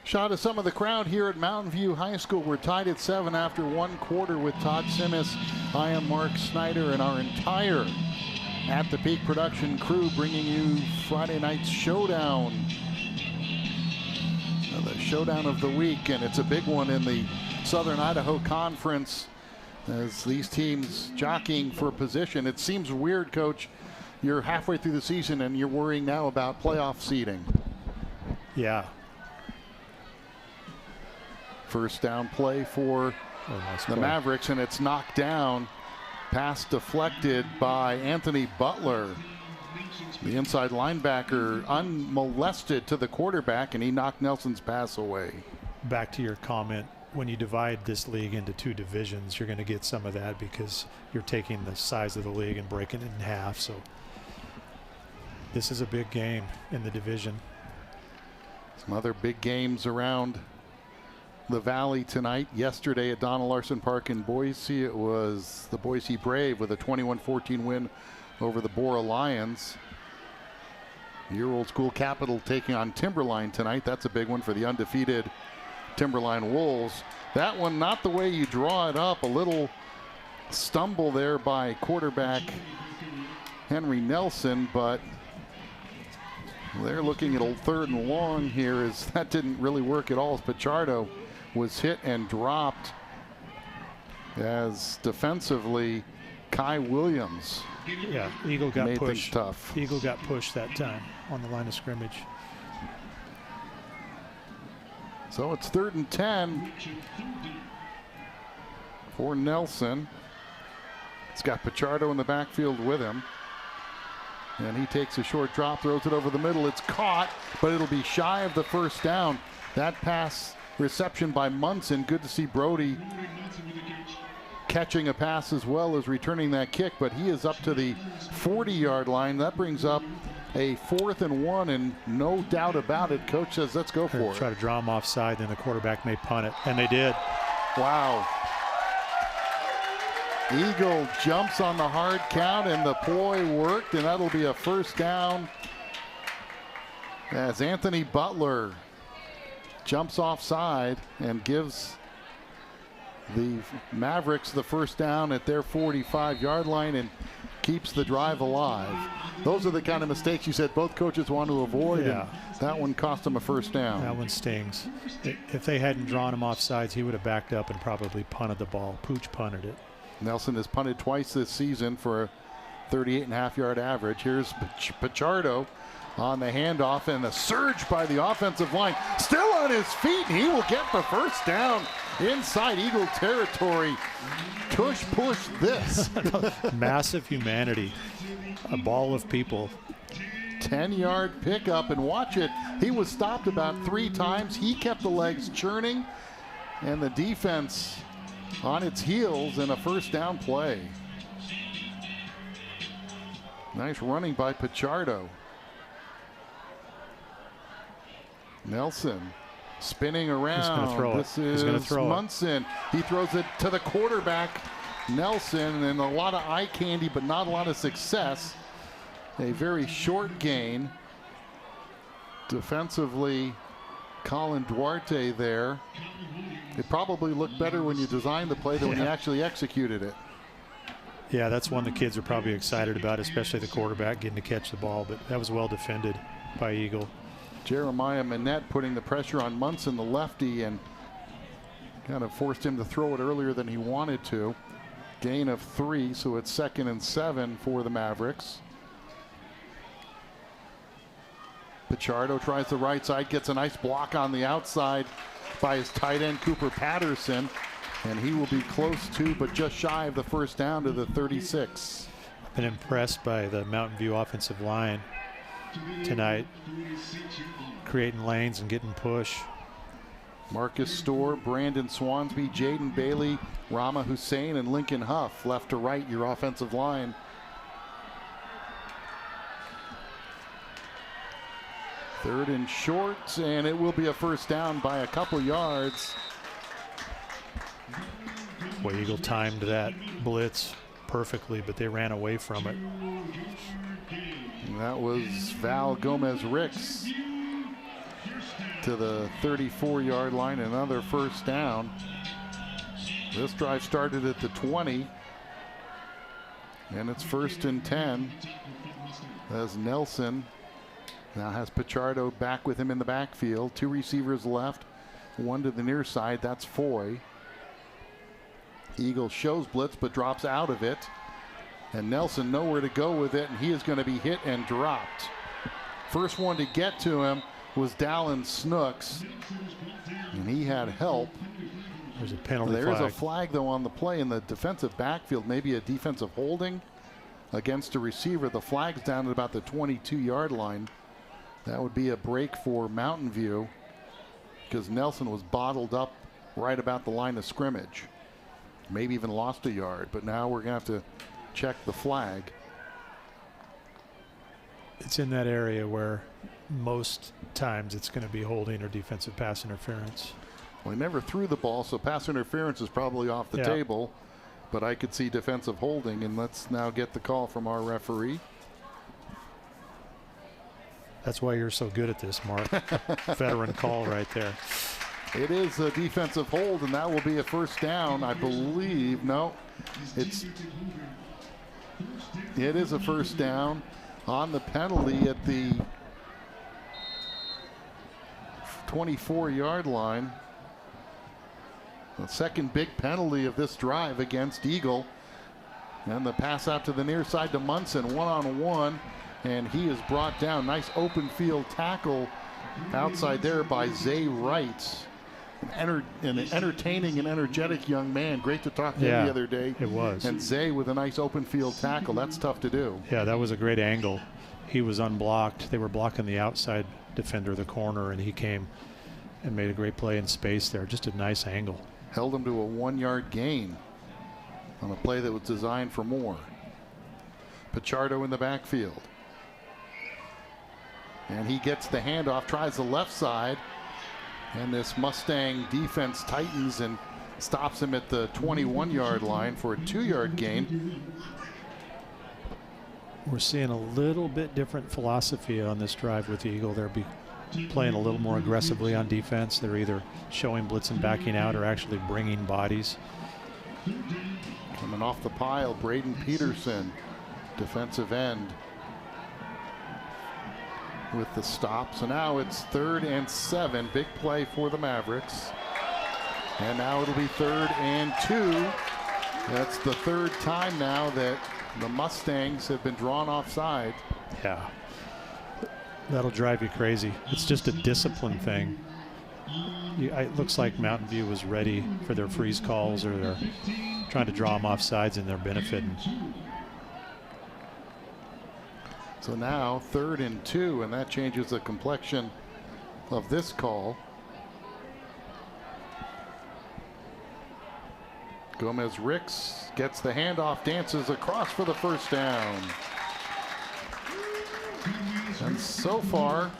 [SPEAKER 1] Shot of some of the crowd here at Mountain View High School. We're tied at 7 after 1 quarter with Todd Simmis. I am Mark Snyder, and our entire At the Peak production crew bringing you Friday night's Showdown. The Showdown of the week, and it's a big one in the Southern Idaho Conference as these teams jockeying for position. It seems weird, Coach. You're halfway through the season and you're worrying now about playoff seeding.
[SPEAKER 2] Yeah.
[SPEAKER 1] First down play for the Mavericks, and it's knocked down. Pass deflected by Anthony Butler. The inside linebacker unmolested to the quarterback, and he knocked Nelson's pass away.
[SPEAKER 2] Back to your comment, when you divide this league into 2 divisions, you're going to get some of that because you're taking the size of the league and breaking it in half. So this is a big game in the division.
[SPEAKER 1] Some other big games around the Valley tonight. Yesterday at Donald Larson Park in Boise, it was the Boise Brave with a 21-14 win over the Bora Lions. Your old school Capital taking on Timberline tonight. That's a big one for the undefeated Timberline Wolves. That one not the way you draw it up. A little stumble there by quarterback Henry Nelson, but they're looking at a 3rd and long here as that didn't really work at all. As Pichardo was hit and dropped as defensively Kai Williams.
[SPEAKER 2] Yeah, Eagle got
[SPEAKER 1] made
[SPEAKER 2] pushed.
[SPEAKER 1] Things tough.
[SPEAKER 2] Eagle got pushed that time on the line of scrimmage.
[SPEAKER 1] So it's 3rd and 10 for Nelson. It's got Pichardo in the backfield with him. And he takes a short drop, throws it over the middle. It's caught, but it'll be shy of the first down. That pass reception by Munson. Good to see Brody catching a pass as well as returning that kick, but he is up to the 40-yard line. That brings up a 4th and 1, and no doubt about it, Coach says let's go for it.
[SPEAKER 2] Try to draw him offside, then the quarterback may punt it, and they did.
[SPEAKER 1] Wow. Eagle jumps on the hard count, and the ploy worked, and that'll be a first down as Anthony Butler jumps offside and gives the Mavericks the first down at their 45-yard line and keeps the drive alive. Those are the kind of mistakes you said both coaches want to avoid, and that one cost them a first down.
[SPEAKER 2] That one stings. If they hadn't drawn him offsides, he would have backed up and probably punted the ball. Pooch punted it.
[SPEAKER 1] Nelson has punted twice this season for a 38.5-yard average. Here's Pichardo on the handoff, and a surge by the offensive line. Still on his feet, and he will get the first down inside Eagle territory. Tush push this.
[SPEAKER 2] Massive humanity. A ball of people.
[SPEAKER 1] 10-yard pickup, and watch it. He was stopped about 3 times. He kept the legs churning, and the defense on its heels in a first down play. Nice running by Pichardo. Nelson spinning around. This is Munson. He throws it to the quarterback, Nelson, and a lot of eye candy, but not a lot of success. A very short gain. Defensively, Colin Duarte there. It probably looked better when you designed the play than when you actually executed it.
[SPEAKER 2] Yeah, that's one the kids are probably excited about, especially the quarterback getting to catch the ball, but that was well defended by Eagle.
[SPEAKER 1] Jeremiah Manette putting the pressure on Munson, the lefty, and kind of forced him to throw it earlier than he wanted to. Gain of 3, so it's 2nd and 7 for the Mavericks. Pichardo tries the right side, gets a nice block on the outside by his tight end Cooper Patterson, and he will be close to, but just shy of the first down to the 36.
[SPEAKER 2] Been impressed by the Mountain View offensive line tonight, creating lanes and getting push.
[SPEAKER 1] Marcus Storr, Brandon Swansby, Jaden Bailey, Rama Hussein, and Lincoln Huff, left to right, your offensive line. Third and short, and it will be a first down by a couple yards.
[SPEAKER 2] Boy, Eagle timed that blitz perfectly, but they ran away from it.
[SPEAKER 1] And that was Val Gomez-Ricks to the 34-yard line, another first down. This drive started at the 20, and it's 1st and 10 as Nelson now has Pichardo back with him in the backfield. 2 receivers left, 1 to the near side. That's Foy. Eagle shows blitz but drops out of it. And Nelson nowhere to go with it, and he is going to be hit and dropped. First one to get to him was Dallin Snooks, and he had help.
[SPEAKER 2] There's a penalty flag.
[SPEAKER 1] There's a flag, though, on the play in the defensive backfield, maybe a defensive holding against a receiver. The flag's down at about the 22-yard line. That would be a break for Mountain View because Nelson was bottled up right about the line of scrimmage. Maybe even lost a yard, but now we're going to have to check the flag.
[SPEAKER 2] It's in that area where most times it's going to be holding or defensive pass interference.
[SPEAKER 1] Well, he never threw the ball, so pass interference is probably off the table, but I could see defensive holding, and let's now get the call from our referee.
[SPEAKER 2] That's why you're so good at this, Mark. Veteran call right there.
[SPEAKER 1] It is a defensive hold, and that will be a first down, I believe. No, it is a first down on the penalty at the 24-yard line. The second big penalty of this drive against Eagle. And the pass out to the near side to Munson, one-on-one, and he is brought down. Nice open field tackle outside there by Zay Wright. An entertaining and energetic young man. Great to talk to him the other day.
[SPEAKER 2] It was.
[SPEAKER 1] And Zay with a nice open field tackle. That's tough to do.
[SPEAKER 2] Yeah, that was a great angle. He was unblocked. They were blocking the outside defender, the corner, and he came and made a great play in space there. Just a nice angle.
[SPEAKER 1] Held him to a 1-yard gain on a play that was designed for more. Pichardo in the backfield. And he gets the handoff, tries the left side. And this Mustang defense tightens and stops him at the 21-yard line for a 2-yard gain.
[SPEAKER 2] We're seeing a little bit different philosophy on this drive with the Eagle. They're playing a little more aggressively on defense. They're either showing blitz and backing out or actually bringing bodies.
[SPEAKER 1] Coming off the pile, Braden Peterson, defensive end, with the stop. So now it's 3rd and 7. Big play for the Mavericks. And now it'll be 3rd and 2. That's the 3rd time now that the Mustangs have been drawn offside.
[SPEAKER 2] Yeah. That'll drive you crazy. It's just a discipline thing. It looks like Mountain View was ready for their freeze calls, or they're trying to draw them off sides and they're benefiting.
[SPEAKER 1] So now 3rd and 2, and that changes the complexion of this call. Gomez-Ricks gets the handoff, dances across for the first down. And so far,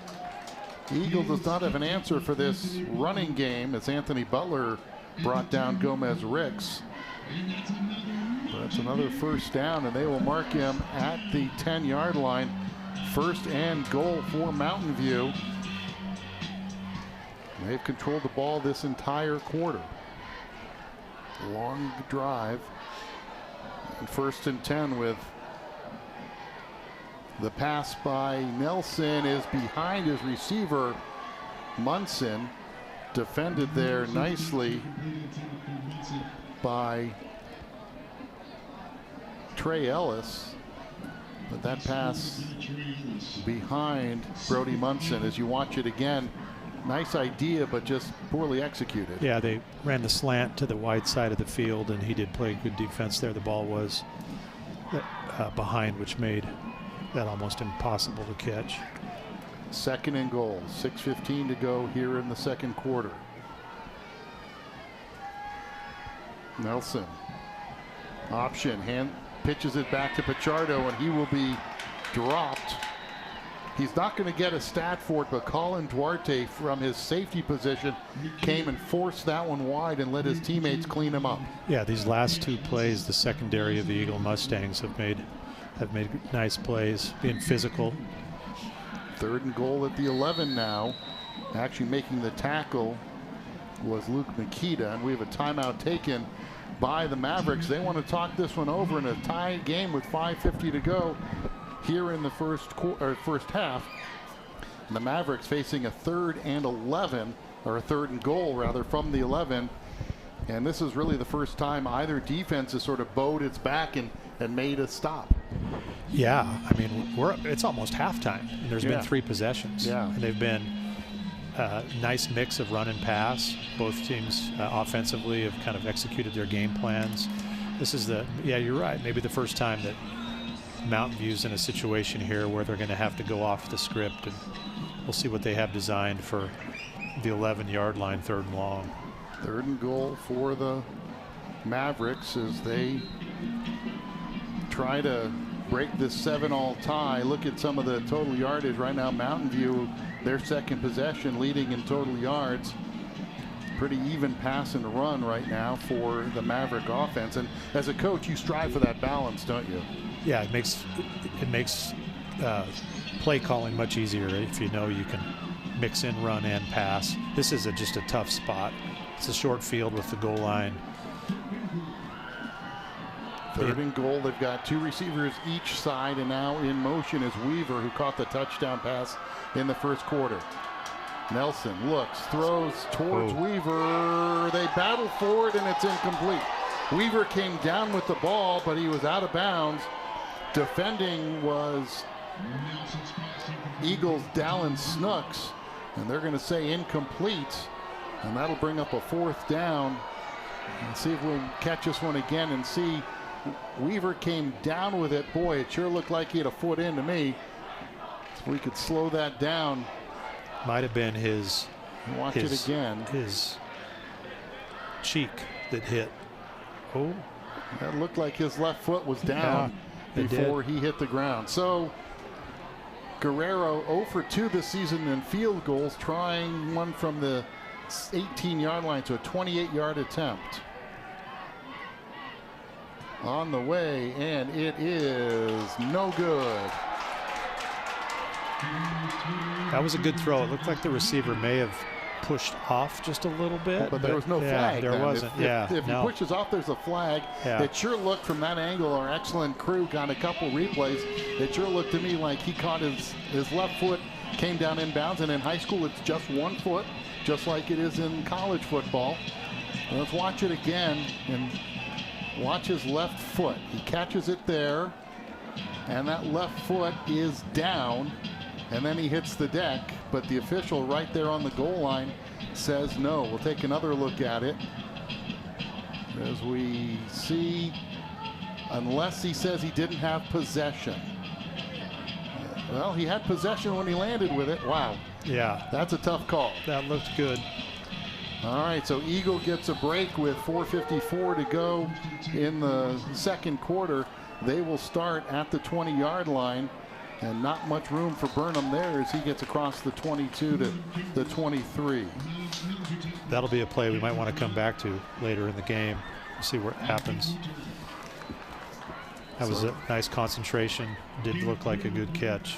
[SPEAKER 1] Eagle does not have an answer for this running game as Anthony Butler brought down Gomez Ricks. But it's another first down, and they will mark him at the 10-yard line. First and goal for Mountain View. They've controlled the ball this entire quarter. Long drive. And first and 10 with the pass by Nelson is behind his receiver, Munson. Defended there nicely by Trey Ellis. But that pass behind Brody Munson, as you watch it again, nice idea, but just poorly executed.
[SPEAKER 2] Yeah, they ran the slant to the wide side of the field, and he did play good defense there. The ball was behind, which made that almost impossible to catch.
[SPEAKER 1] Second and goal, 6:15 to go here in the second quarter. Nelson, option, hand pitches it back to Pichardo, and he will be dropped. He's not going to get a stat for it, but Colin Duarte from his safety position came and forced that one wide and let his teammates clean him up.
[SPEAKER 2] Yeah, these last two plays, the secondary of the Eagle Mustangs have made nice plays, being physical.
[SPEAKER 1] Third and goal at the 11 now. Actually making the tackle was Luke Makita, and we have a timeout taken by the Mavericks. They want to talk this one over in a tie game with 5:50 to go here in the first half. And the Mavericks facing a 3rd and 11, or a 3rd and goal rather, from the 11. And this is really the first time either defense has sort of bowed its back and made a stop.
[SPEAKER 2] Yeah, I mean, it's almost halftime, and there's been 3 possessions.
[SPEAKER 1] Yeah.
[SPEAKER 2] And they've been a nice mix of run and pass. Both teams offensively have kind of executed their game plans. This is you're right, maybe the first time that Mountain View's in a situation here where they're going to have to go off the script, and we'll see what they have designed for the 11-yard line, 3rd and long.
[SPEAKER 1] 3rd and goal for the Mavericks as they try to break this 7-all tie. Look at some of the total yardage right now. Mountain View, their second possession, leading in total yards. Pretty even pass and run right now for the Maverick offense. And as a coach, you strive for that balance, don't you?
[SPEAKER 2] Yeah, it makes play calling much easier if you know you can mix in run and pass. This is just a tough spot. It's a short field with the goal line.
[SPEAKER 1] 3rd and goal. They've got 2 receivers each side, and now in motion is Weaver, who caught the touchdown pass in the first quarter. Nelson looks, throws towards Weaver. They battle for it, and it's incomplete. Weaver came down with the ball, but he was out of bounds. Defending was Eagles' Dallin Snooks, and they're going to say incomplete, and that'll bring up a 4th down. And see if we'll catch this one again and see. Weaver came down with it. Boy, it sure looked like he had a foot in to me. If we could slow that down.
[SPEAKER 2] Might have been his cheek that hit. Oh,
[SPEAKER 1] that looked like his left foot was down before he hit the ground. So Guerrero 0 for 2 this season in field goals, trying one from the 18-yard line to a 28-yard attempt. On the way, and it is no good.
[SPEAKER 2] That was a good throw. It looked like the receiver may have pushed off just a little bit.
[SPEAKER 1] But there was no flag.
[SPEAKER 2] There wasn't.
[SPEAKER 1] If he pushes off, there's a flag.
[SPEAKER 2] Yeah.
[SPEAKER 1] It sure looked from that angle, our excellent crew got a couple replays. It sure looked to me like he caught his left foot, came down inbounds, and in high school it's just 1 foot, just like it is in college football. Let's watch it again and watch his left foot. He catches it there, and that left foot is down, and then he hits the deck, but the official right there on the goal line says no. We'll take another look at it. As we see, unless he says he didn't have possession. Well, he had possession when he landed with it. Wow.
[SPEAKER 2] Yeah.
[SPEAKER 1] That's a tough call.
[SPEAKER 2] That looked good.
[SPEAKER 1] All right, so Eagle gets a break with 4:54 to go in the second quarter. They will start at the 20-yard line. And not much room for Burnham there as he gets across the 22 to the 23.
[SPEAKER 2] That'll be a play we might want to come back to later in the game, see what happens. That was a nice concentration. Did look like a good catch.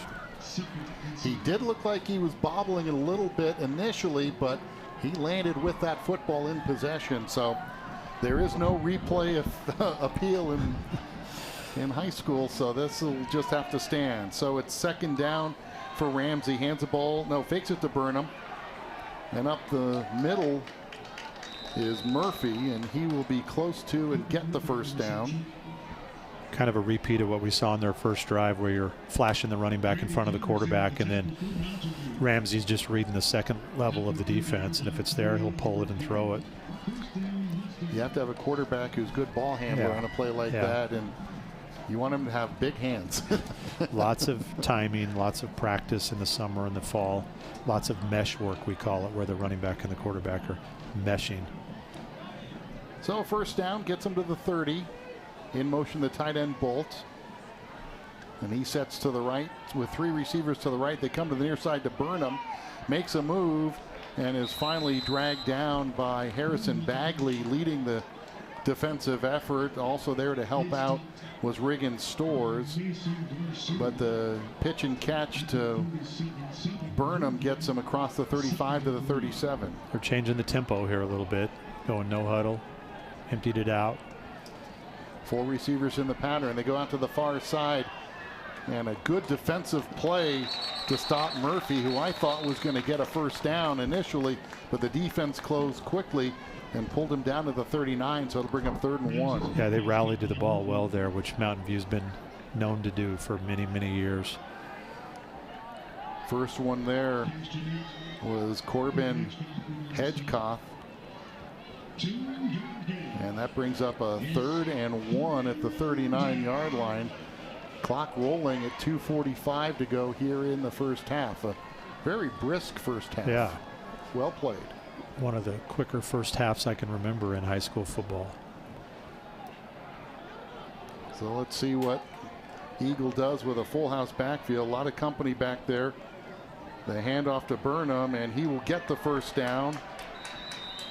[SPEAKER 1] He did look like he was bobbling a little bit initially, but he landed with that football in possession. So there is no replay appeal in high school, so this will just have to stand. So it's second down for Ramsey. Hands the ball, no, fakes it to Burnham. And up the middle is Murphy, and he will be close to and get the first down.
[SPEAKER 2] Kind of a repeat of what we saw in their first drive, where you're flashing the running back in front of the quarterback, and then Ramsey's just reading the second level of the defense, and if it's there, he'll pull it and throw it.
[SPEAKER 1] You have to have a quarterback who's good ball handler on a play like that, and you want him to have big hands.
[SPEAKER 2] Lots of timing, lots of practice in the summer and the fall, lots of mesh work, we call it, where the running back and the quarterback are meshing.
[SPEAKER 1] So first down gets him to the 30. In motion, the tight end Bolt. And he sets to the right with three receivers to the right. They come to the near side to Burnham. Makes a move and is finally dragged down by Harrison Bagley, leading the defensive effort. Also there to help out was Riggin Stores. But the pitch and catch to Burnham gets him across the 35 to the 37.
[SPEAKER 2] They're changing the tempo here a little bit. Going no huddle. Emptied it out.
[SPEAKER 1] Four receivers in the pattern. They go out to the far side. And a good defensive play to stop Murphy, who I thought was going to get a first down initially, but the defense closed quickly and pulled him down to the 39, so it'll bring up 3rd and 1.
[SPEAKER 2] Yeah, they rallied to the ball well there, which Mountain View's been known to do for many, many years.
[SPEAKER 1] First one there was Corbin Hedgecoff. And that brings up a 3rd and 1 at the 39-yard line. Clock rolling at 2:45 to go here in the first half. A very brisk first half.
[SPEAKER 2] Yeah.
[SPEAKER 1] Well played.
[SPEAKER 2] One of the quicker first halves I can remember in high school football.
[SPEAKER 1] So let's see what Eagle does with a full house backfield. A lot of company back there. The handoff to Burnham, and he will get the first down.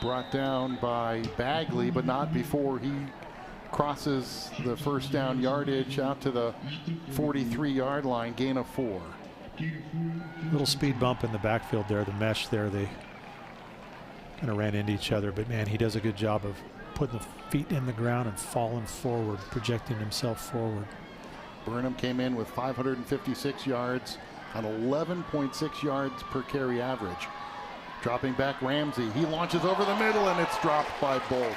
[SPEAKER 1] Brought down by Bagley, but not before he crosses the first down yardage out to the 43-yard line, gain of 4.
[SPEAKER 2] Little speed bump in the backfield there, the mesh there, they kind of ran into each other, but man, he does a good job of putting the feet in the ground and falling forward, projecting himself forward.
[SPEAKER 1] Burnham came in with 556 yards on 11.6 yards per carry average. Dropping back Ramsey, he launches over the middle and it's dropped by Bolt.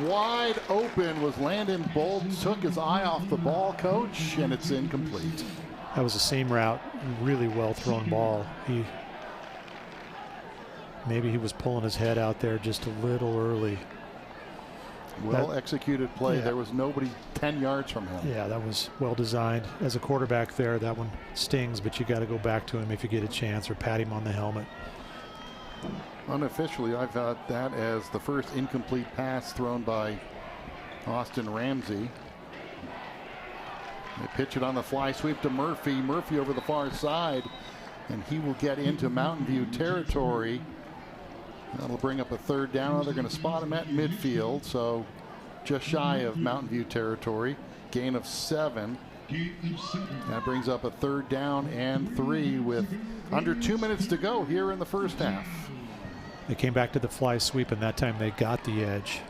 [SPEAKER 1] Wide open was Landon Bolt, took his eye off the ball, coach, and it's incomplete.
[SPEAKER 2] That was a seam route, really well thrown ball. Maybe he was pulling his head out there just a little early.
[SPEAKER 1] Well executed play. There was nobody 10 yards from him.
[SPEAKER 2] Yeah, that was well designed. As a quarterback there, that one stings, but you got to go back to him if you get a chance or pat him on the helmet.
[SPEAKER 1] Unofficially, I've got that as the first incomplete pass thrown by Austin Ramsey. They pitch it on the fly sweep to Murphy. Murphy over the far side, and he will get into Mountain View territory. That'll bring up a 3rd down. They're going to spot him at midfield, so just shy of Mountain View territory. Gain of 7. That brings up a 3rd down and 3 with under 2 minutes to go here in the first half.
[SPEAKER 2] They came back to the fly sweep, and that time they got the edge.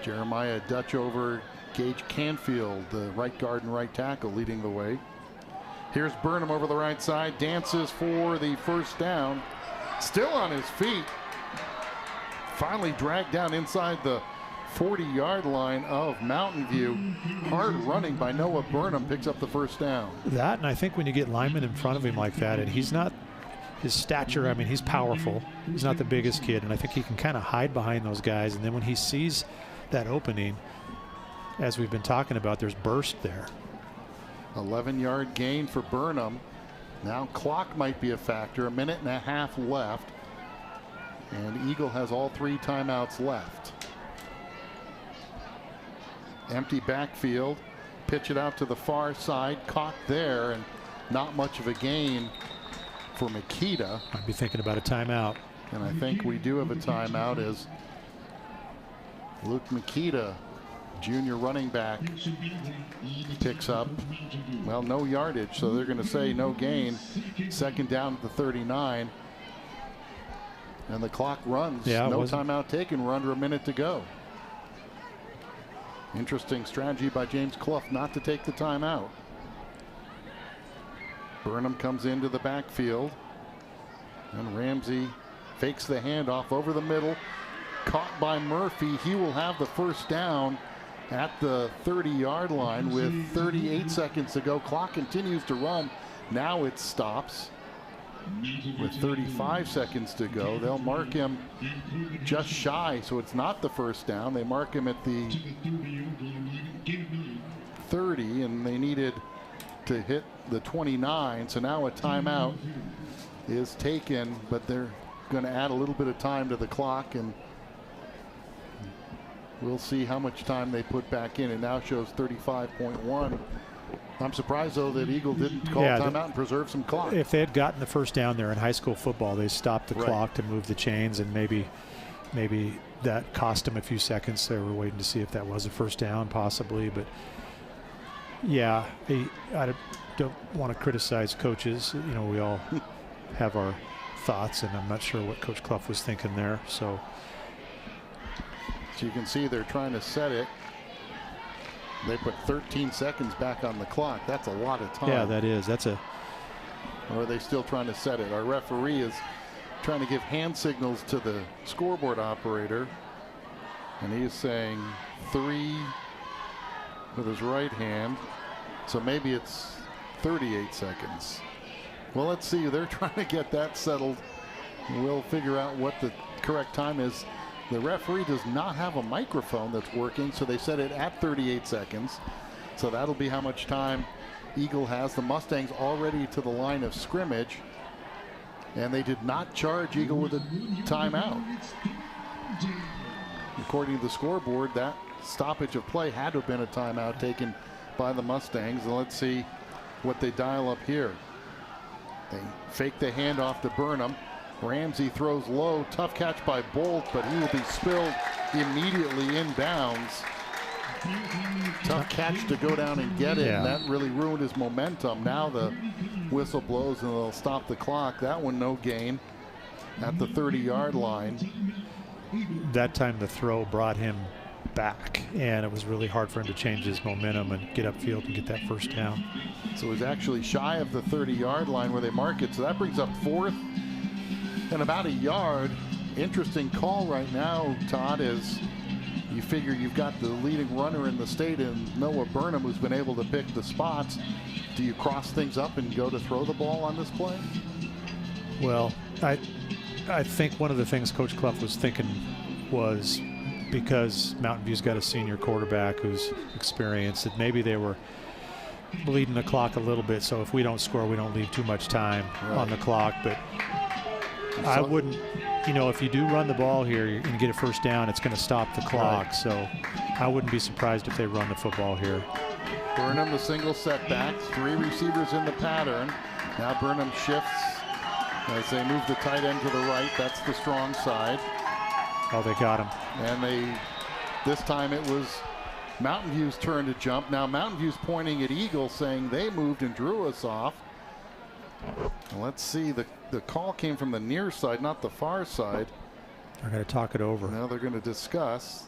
[SPEAKER 1] Jeremiah Dutch over Gage Canfield, the right guard and right tackle, leading the way. Here's Burnham over the right side, dances for the first down. Still on his feet. Finally dragged down inside the 40-yard line of Mountain View. Hard running by Noah Burnham picks up the first down.
[SPEAKER 2] That, and I think when you get linemen in front of him like that, and he's not, his stature, I mean, he's powerful. He's not the biggest kid, and I think he can kind of hide behind those guys. And then when he sees that opening, as we've been talking about, there's burst there.
[SPEAKER 1] 11-yard gain for Burnham. Now clock might be a factor. 1.5 minutes left. And Eagle has all 3 timeouts left. Empty backfield. pitch it out to the far side, caught there, and not much of a gain for Makita.
[SPEAKER 2] I'd be thinking about a timeout.
[SPEAKER 1] And I think we do have a timeout as Luke Makita, junior running back, picks up, well, no yardage, so they're going to say no gain. Second down at the 39. And the clock runs.
[SPEAKER 2] Yeah,
[SPEAKER 1] no timeout taken. We're under a minute to go. Interesting strategy by James Clough not to take the timeout. Burnham comes into the backfield. And Ramsey fakes the handoff over the middle. Caught by Murphy. He will have the first down at the 30-yard line with 38 seconds to go. Clock continues to run. Now it stops with 35 seconds to go. They'll mark him just shy, so it's not the first down. They mark him at the 30, and they needed to hit the 29. So now a timeout is taken, but they're going to add a little bit of time to the clock, and we'll see how much time they put back in. It now shows 35.1. I'm surprised, though, that Eagle didn't call timeout and preserve some clock.
[SPEAKER 2] If they had gotten the first down there in high school football, they stopped the clock to move the chains, and maybe that cost them a few seconds. They were waiting to see if that was a first down, possibly. But yeah, I don't want to criticize coaches. You know, we all have our thoughts, and I'm not sure what Coach Clough was thinking there. So
[SPEAKER 1] you can see they're trying to set it. They put 13 seconds back on the clock. That's a lot of time.
[SPEAKER 2] Yeah, that is. Or
[SPEAKER 1] are they still trying to set it? Our referee is trying to give hand signals to the scoreboard operator, and he is saying 3 with his right hand. So maybe it's 38 seconds. Well, let's see. They're trying to get that settled. We'll figure out what the correct time is. The referee does not have a microphone that's working, so they set it at 38 seconds. So that'll be how much time Eagle has. The Mustangs already to the line of scrimmage, and they did not charge Eagle with a timeout. According to the scoreboard, that stoppage of play had to have been a timeout taken by the Mustangs. And let's see what they dial up here. They fake the handoff to Burnham. Ramsey throws low, tough catch by Bolt, but he will be spilled immediately inbounds. Tough catch to go down and get it, and that really ruined his momentum. Now the whistle blows and they'll stop the clock. That one no gain at the 30-yard line.
[SPEAKER 2] That time the throw brought him back, and it was really hard for him to change his momentum and get upfield and get that first down.
[SPEAKER 1] So it was actually shy of the 30-yard line where they mark it. So that brings up 4th and about a yard. Interesting call right now, Todd, is you figure you've got the leading runner in the state in Noah Burnham, who's been able to pick the spots. Do you cross things up and go to throw the ball on this play?
[SPEAKER 2] Well, I think one of the things Coach Clough was thinking was, because Mountain View's got a senior quarterback who's experienced, that maybe they were bleeding the clock a little bit, so if we don't score, we don't leave too much time on the clock. But I wouldn't, you know, if you do run the ball here and get a first down, it's going to stop the clock. So I wouldn't be surprised if they run the football here.
[SPEAKER 1] Burnham, the single setback, 3 receivers in the pattern. Now Burnham shifts as they move the tight end to the right. That's the strong side.
[SPEAKER 2] Oh, they got him.
[SPEAKER 1] And this time it was Mountain View's turn to jump. Now Mountain View's pointing at Eagle, saying they moved and drew us off. Let's see, the call came from the near side, not the far side.
[SPEAKER 2] They're going to talk it over.
[SPEAKER 1] Now they're going to discuss.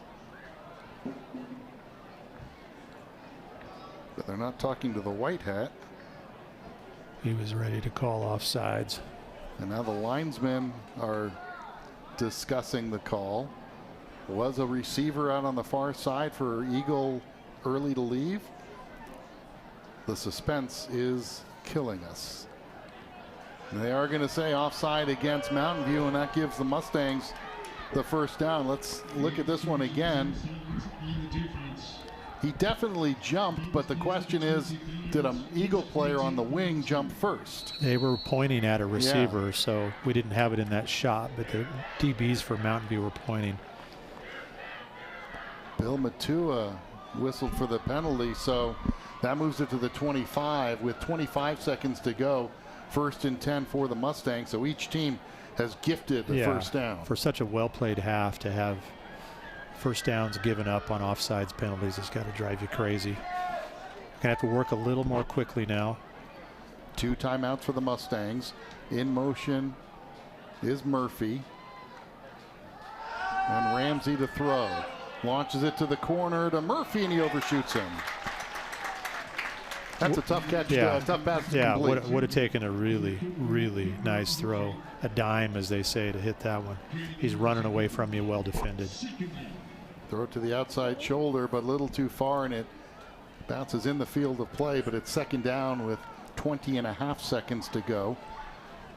[SPEAKER 1] But they're not talking to the white hat.
[SPEAKER 2] He was ready to call offsides.
[SPEAKER 1] And now the linesmen are discussing the call. Was a receiver out on the far side for Eagle early to leave? The suspense is killing us. They are going to say offside against Mountain View, and that gives the Mustangs the first down. Let's look at this one again. He definitely jumped, but the question is, did an Eagle player on the wing jump first?
[SPEAKER 2] They were pointing at a receiver, so we didn't have it in that shot, but the DBs for Mountain View were pointing.
[SPEAKER 1] Bill Matua whistled for the penalty, so That moves it to the 25 with 25 seconds to go. 1st and 10 for the Mustangs. So each team has gifted the first down.
[SPEAKER 2] For such a well-played half to have first downs given up on offsides penalties, it's got to drive you crazy. Gonna have to work a little more quickly now.
[SPEAKER 1] 2 timeouts for the Mustangs. In motion is Murphy. And Ramsey to throw. Launches it to the corner to Murphy, and he overshoots him. That's a tough catch, tough pass to complete.
[SPEAKER 2] Would have taken a really, really nice throw. A dime, as they say, to hit that one. He's running away from you, well defended.
[SPEAKER 1] Throw it to the outside shoulder, but a little too far, and it bounces in the field of play, but it's 2nd down with 20.5 seconds to go.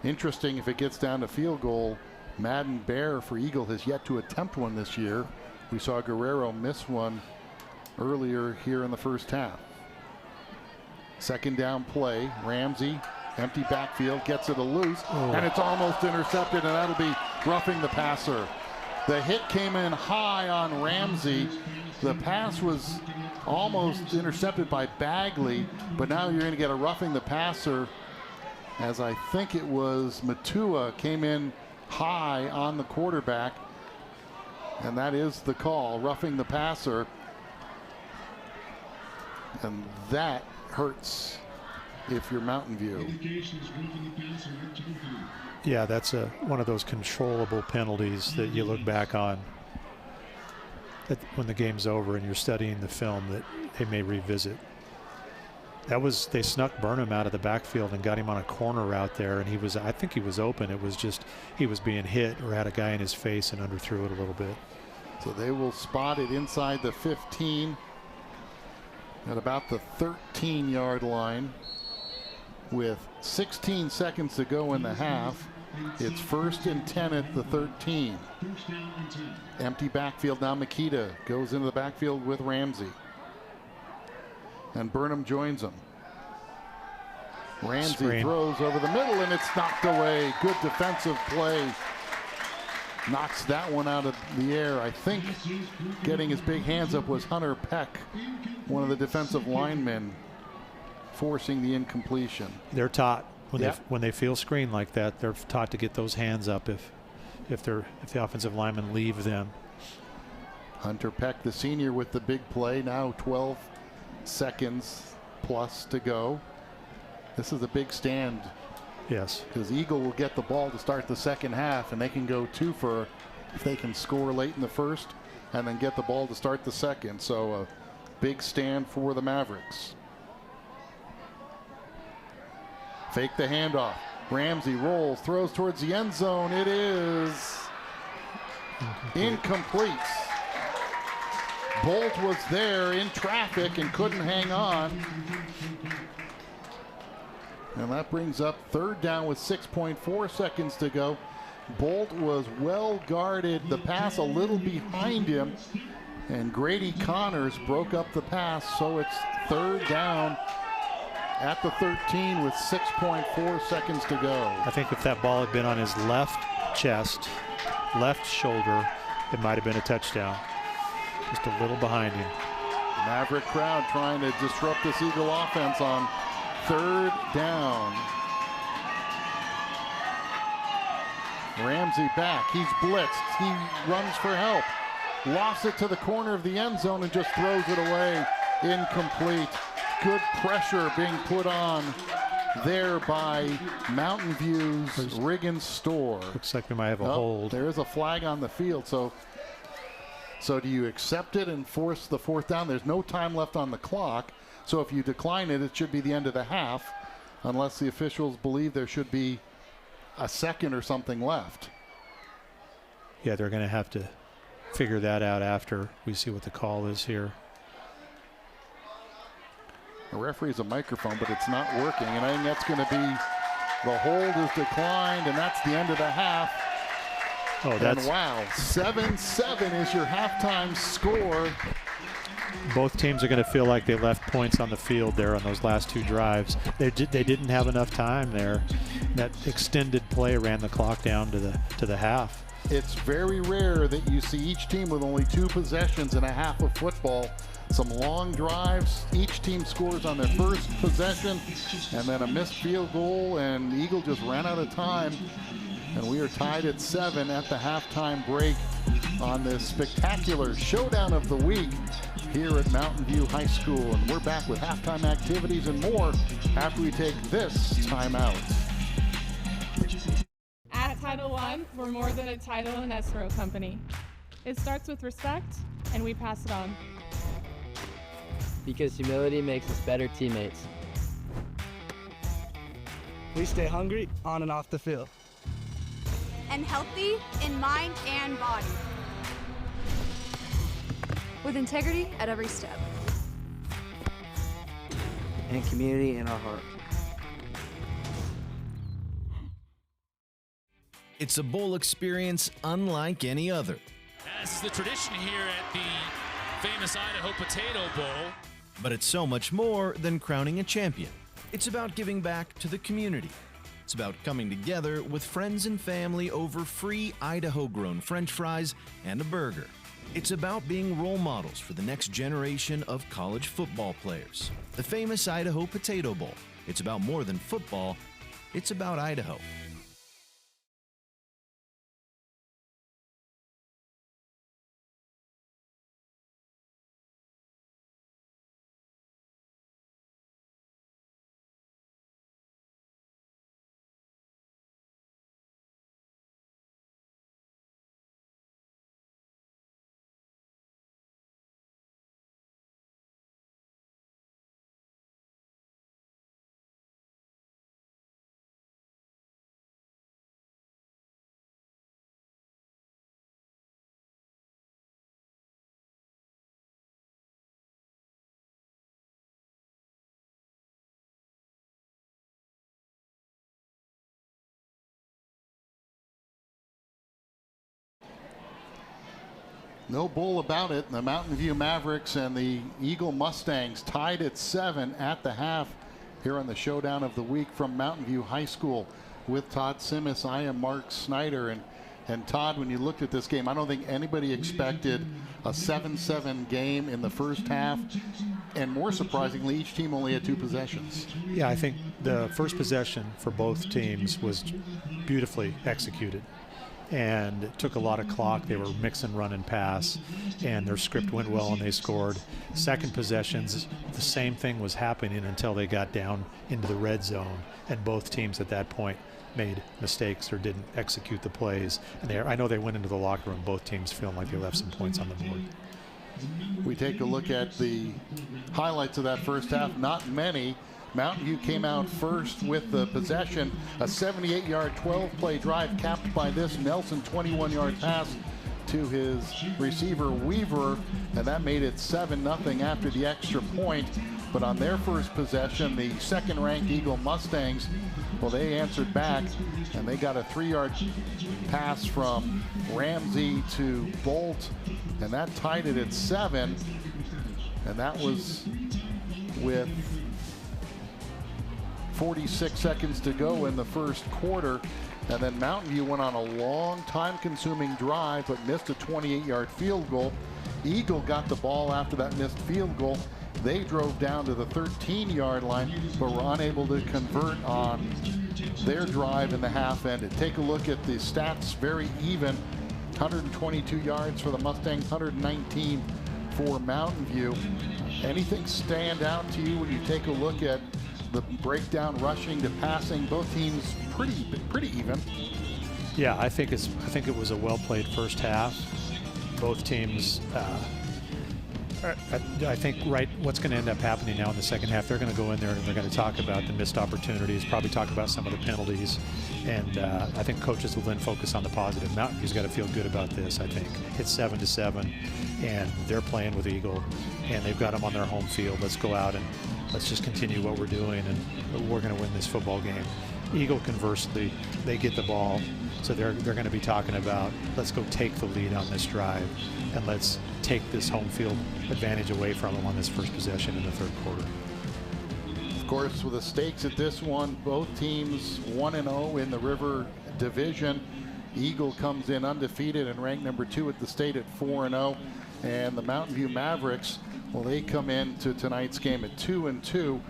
[SPEAKER 1] Interesting, if it gets down to field goal, Madden Bear for Eagle has yet to attempt one this year. We saw Guerrero miss one earlier here in the first half. 2nd down play, Ramsey, empty backfield, gets it loose, and it's almost intercepted, and that'll be roughing the passer. The hit came in high on Ramsey. The pass was almost intercepted by Bagley, but now you're going to get a roughing the passer, as I think it was Matua came in high on the quarterback, and that is the call, roughing the passer. And that hurts if you're Mountain View.
[SPEAKER 2] Yeah, that's one of those controllable penalties that you look back on when the game's over and you're studying the film that they may revisit. They snuck Burnham out of the backfield and got him on a corner route there, and I think he was open. It was just he was being hit or had a guy in his face and underthrew it a little bit.
[SPEAKER 1] So they will spot it inside the 15 at about the 13-yard line with 16 seconds to go in the half. It's 1st and 10 at the 13. Empty backfield now. Makita goes into the backfield with Ramsey, and Burnham joins him. Ramsey throws over the middle, and it's knocked away. Good defensive play. Knocks that one out of the air. I think getting his big hands up was Hunter Peck, one of the defensive linemen, forcing the incompletion.
[SPEAKER 2] They're taught when they feel screen like that, they're taught to get those hands up if the offensive linemen leave them.
[SPEAKER 1] Hunter Peck, the senior, with the big play. Now 12 seconds plus to go. This is a big stand.
[SPEAKER 2] Yes.
[SPEAKER 1] Because Eagle will get the ball to start the second half, and they can go 2 for if they can score late in the first and then get the ball to start the second. So a big stand for the Mavericks. Fake the handoff. Ramsey rolls, throws towards the end zone. It is incomplete. Bolt was there in traffic and couldn't hang on. And that brings up 3rd down with 6.4 seconds to go. Bolt was well guarded. The pass a little behind him. And Grady Connors broke up the pass. So it's 3rd down at the 13 with 6.4 seconds to go.
[SPEAKER 2] I think if that ball had been on his left chest, left shoulder, it might have been a touchdown. Just a little behind him.
[SPEAKER 1] Maverick crowd trying to disrupt this Eagle offense on 3rd down. Ramsey back. He's blitzed. He runs for help. Lofts it to the corner of the end zone and just throws it away. Incomplete. Good pressure being put on there by Mountain View's Riggins Store.
[SPEAKER 2] Looks like we might have a hold.
[SPEAKER 1] There is a flag on the field. So do you accept it and force the 4th down? There's no time left on the clock. So if you decline it, it should be the end of the half, unless the officials believe there should be a second or something left.
[SPEAKER 2] Yeah, they're going to have to figure that out after we see what the call is here.
[SPEAKER 1] The referee has a microphone, but it's not working, and I think that's going to be the hold is declined, and that's the end of the half.
[SPEAKER 2] Oh, that's...
[SPEAKER 1] And wow, 7-7 is your halftime score.
[SPEAKER 2] Both teams are going to feel like they left points on the field there on those last 2 drives. They didn't have enough time there. That extended play ran the clock down to the half.
[SPEAKER 1] It's very rare that you see each team with only 2 possessions and a half of football. Some long drives. Each team scores on their first possession, and then a missed field goal, and Eagle just ran out of time. And we are tied at 7 at the halftime break on this spectacular showdown of the week here at Mountain View High School. And we're back with halftime activities and more after we take this timeout.
[SPEAKER 3] At Title One, we're more than a title and escrow company. It starts with respect, and we pass it on.
[SPEAKER 4] Because humility makes us better teammates.
[SPEAKER 5] We stay hungry on and off the field.
[SPEAKER 6] And healthy in mind and body.
[SPEAKER 7] With integrity at every step.
[SPEAKER 4] And community in our heart.
[SPEAKER 8] It's a bowl experience unlike any other.
[SPEAKER 9] As is the tradition here at the famous Idaho Potato Bowl.
[SPEAKER 8] But it's so much more than crowning a champion. It's about giving back to the community. It's about coming together with friends and family over free Idaho-grown French fries and a burger. It's about being role models for the next generation of college football players. The famous Idaho Potato Bowl. It's about more than football. It's about Idaho.
[SPEAKER 1] No bull about it. The Mountain View Mavericks and the Eagle Mustangs tied at 7 at the half here on the showdown of the week from Mountain View High School with Todd Simmis. I am Mark Snyder. And Todd, when you looked at this game, I don't think anybody expected a 7-7 game in the first half. And more surprisingly, each team only had 2 possessions.
[SPEAKER 2] Yeah, I think the first possession for both teams was beautifully executed. And it took a lot of clock. They were mix and run and pass, and their script went well and they scored. Second possessions, the same thing was happening until they got down into the red zone, and both teams at that point made mistakes or didn't execute the plays. And I know they went into the locker room, both teams feeling like they left some points on the board.
[SPEAKER 1] We take a look at the highlights of that first half. Not many. Mountain View came out first with the possession. A 78-yard 12-play drive capped by this Nelson 21-yard pass to his receiver Weaver, and that made it 7-0 after the extra point. But on their first possession, the second-ranked Eagle Mustangs, well, they answered back, and they got a 3-yard pass from Ramsey to Bolt, and that tied it at 7. And that was with 46 seconds to go in the first quarter. And then Mountain View went on a long, time-consuming drive, but missed a 28-yard field goal. Eagle got the ball after that missed field goal. They drove down to the 13-yard line, but were unable to convert on their drive in the half end. And take a look at the stats, very even. 122 yards for the Mustangs, 119 for Mountain View. Anything stand out to you when you take a look at the breakdown, rushing to passing? Both teams pretty even.
[SPEAKER 2] Yeah, I think it was a well-played first half. Both teams, I think what's going to end up happening now in the second half, they're going to go in there and they're going to talk about the missed opportunities, probably talk about some of the penalties, and I think coaches will then focus on the positive. Mountain View's got to feel good about this. I think it's 7-7, and they're playing with Eagle, and they've got them on their home field. Let's go out and let's just continue what we're doing, and we're going to win this football game. Eagle, conversely, they get the ball, so they're going to be talking about, let's go take the lead on this drive, and let's take this home field advantage away from them on this first possession in the third quarter.
[SPEAKER 1] Of course, with the stakes at this one, both teams 1-0 in the River Division. Eagle comes in undefeated and ranked number 2 at the state at 4-0. And the Mountain View Mavericks, well, they come into tonight's game at 2-2,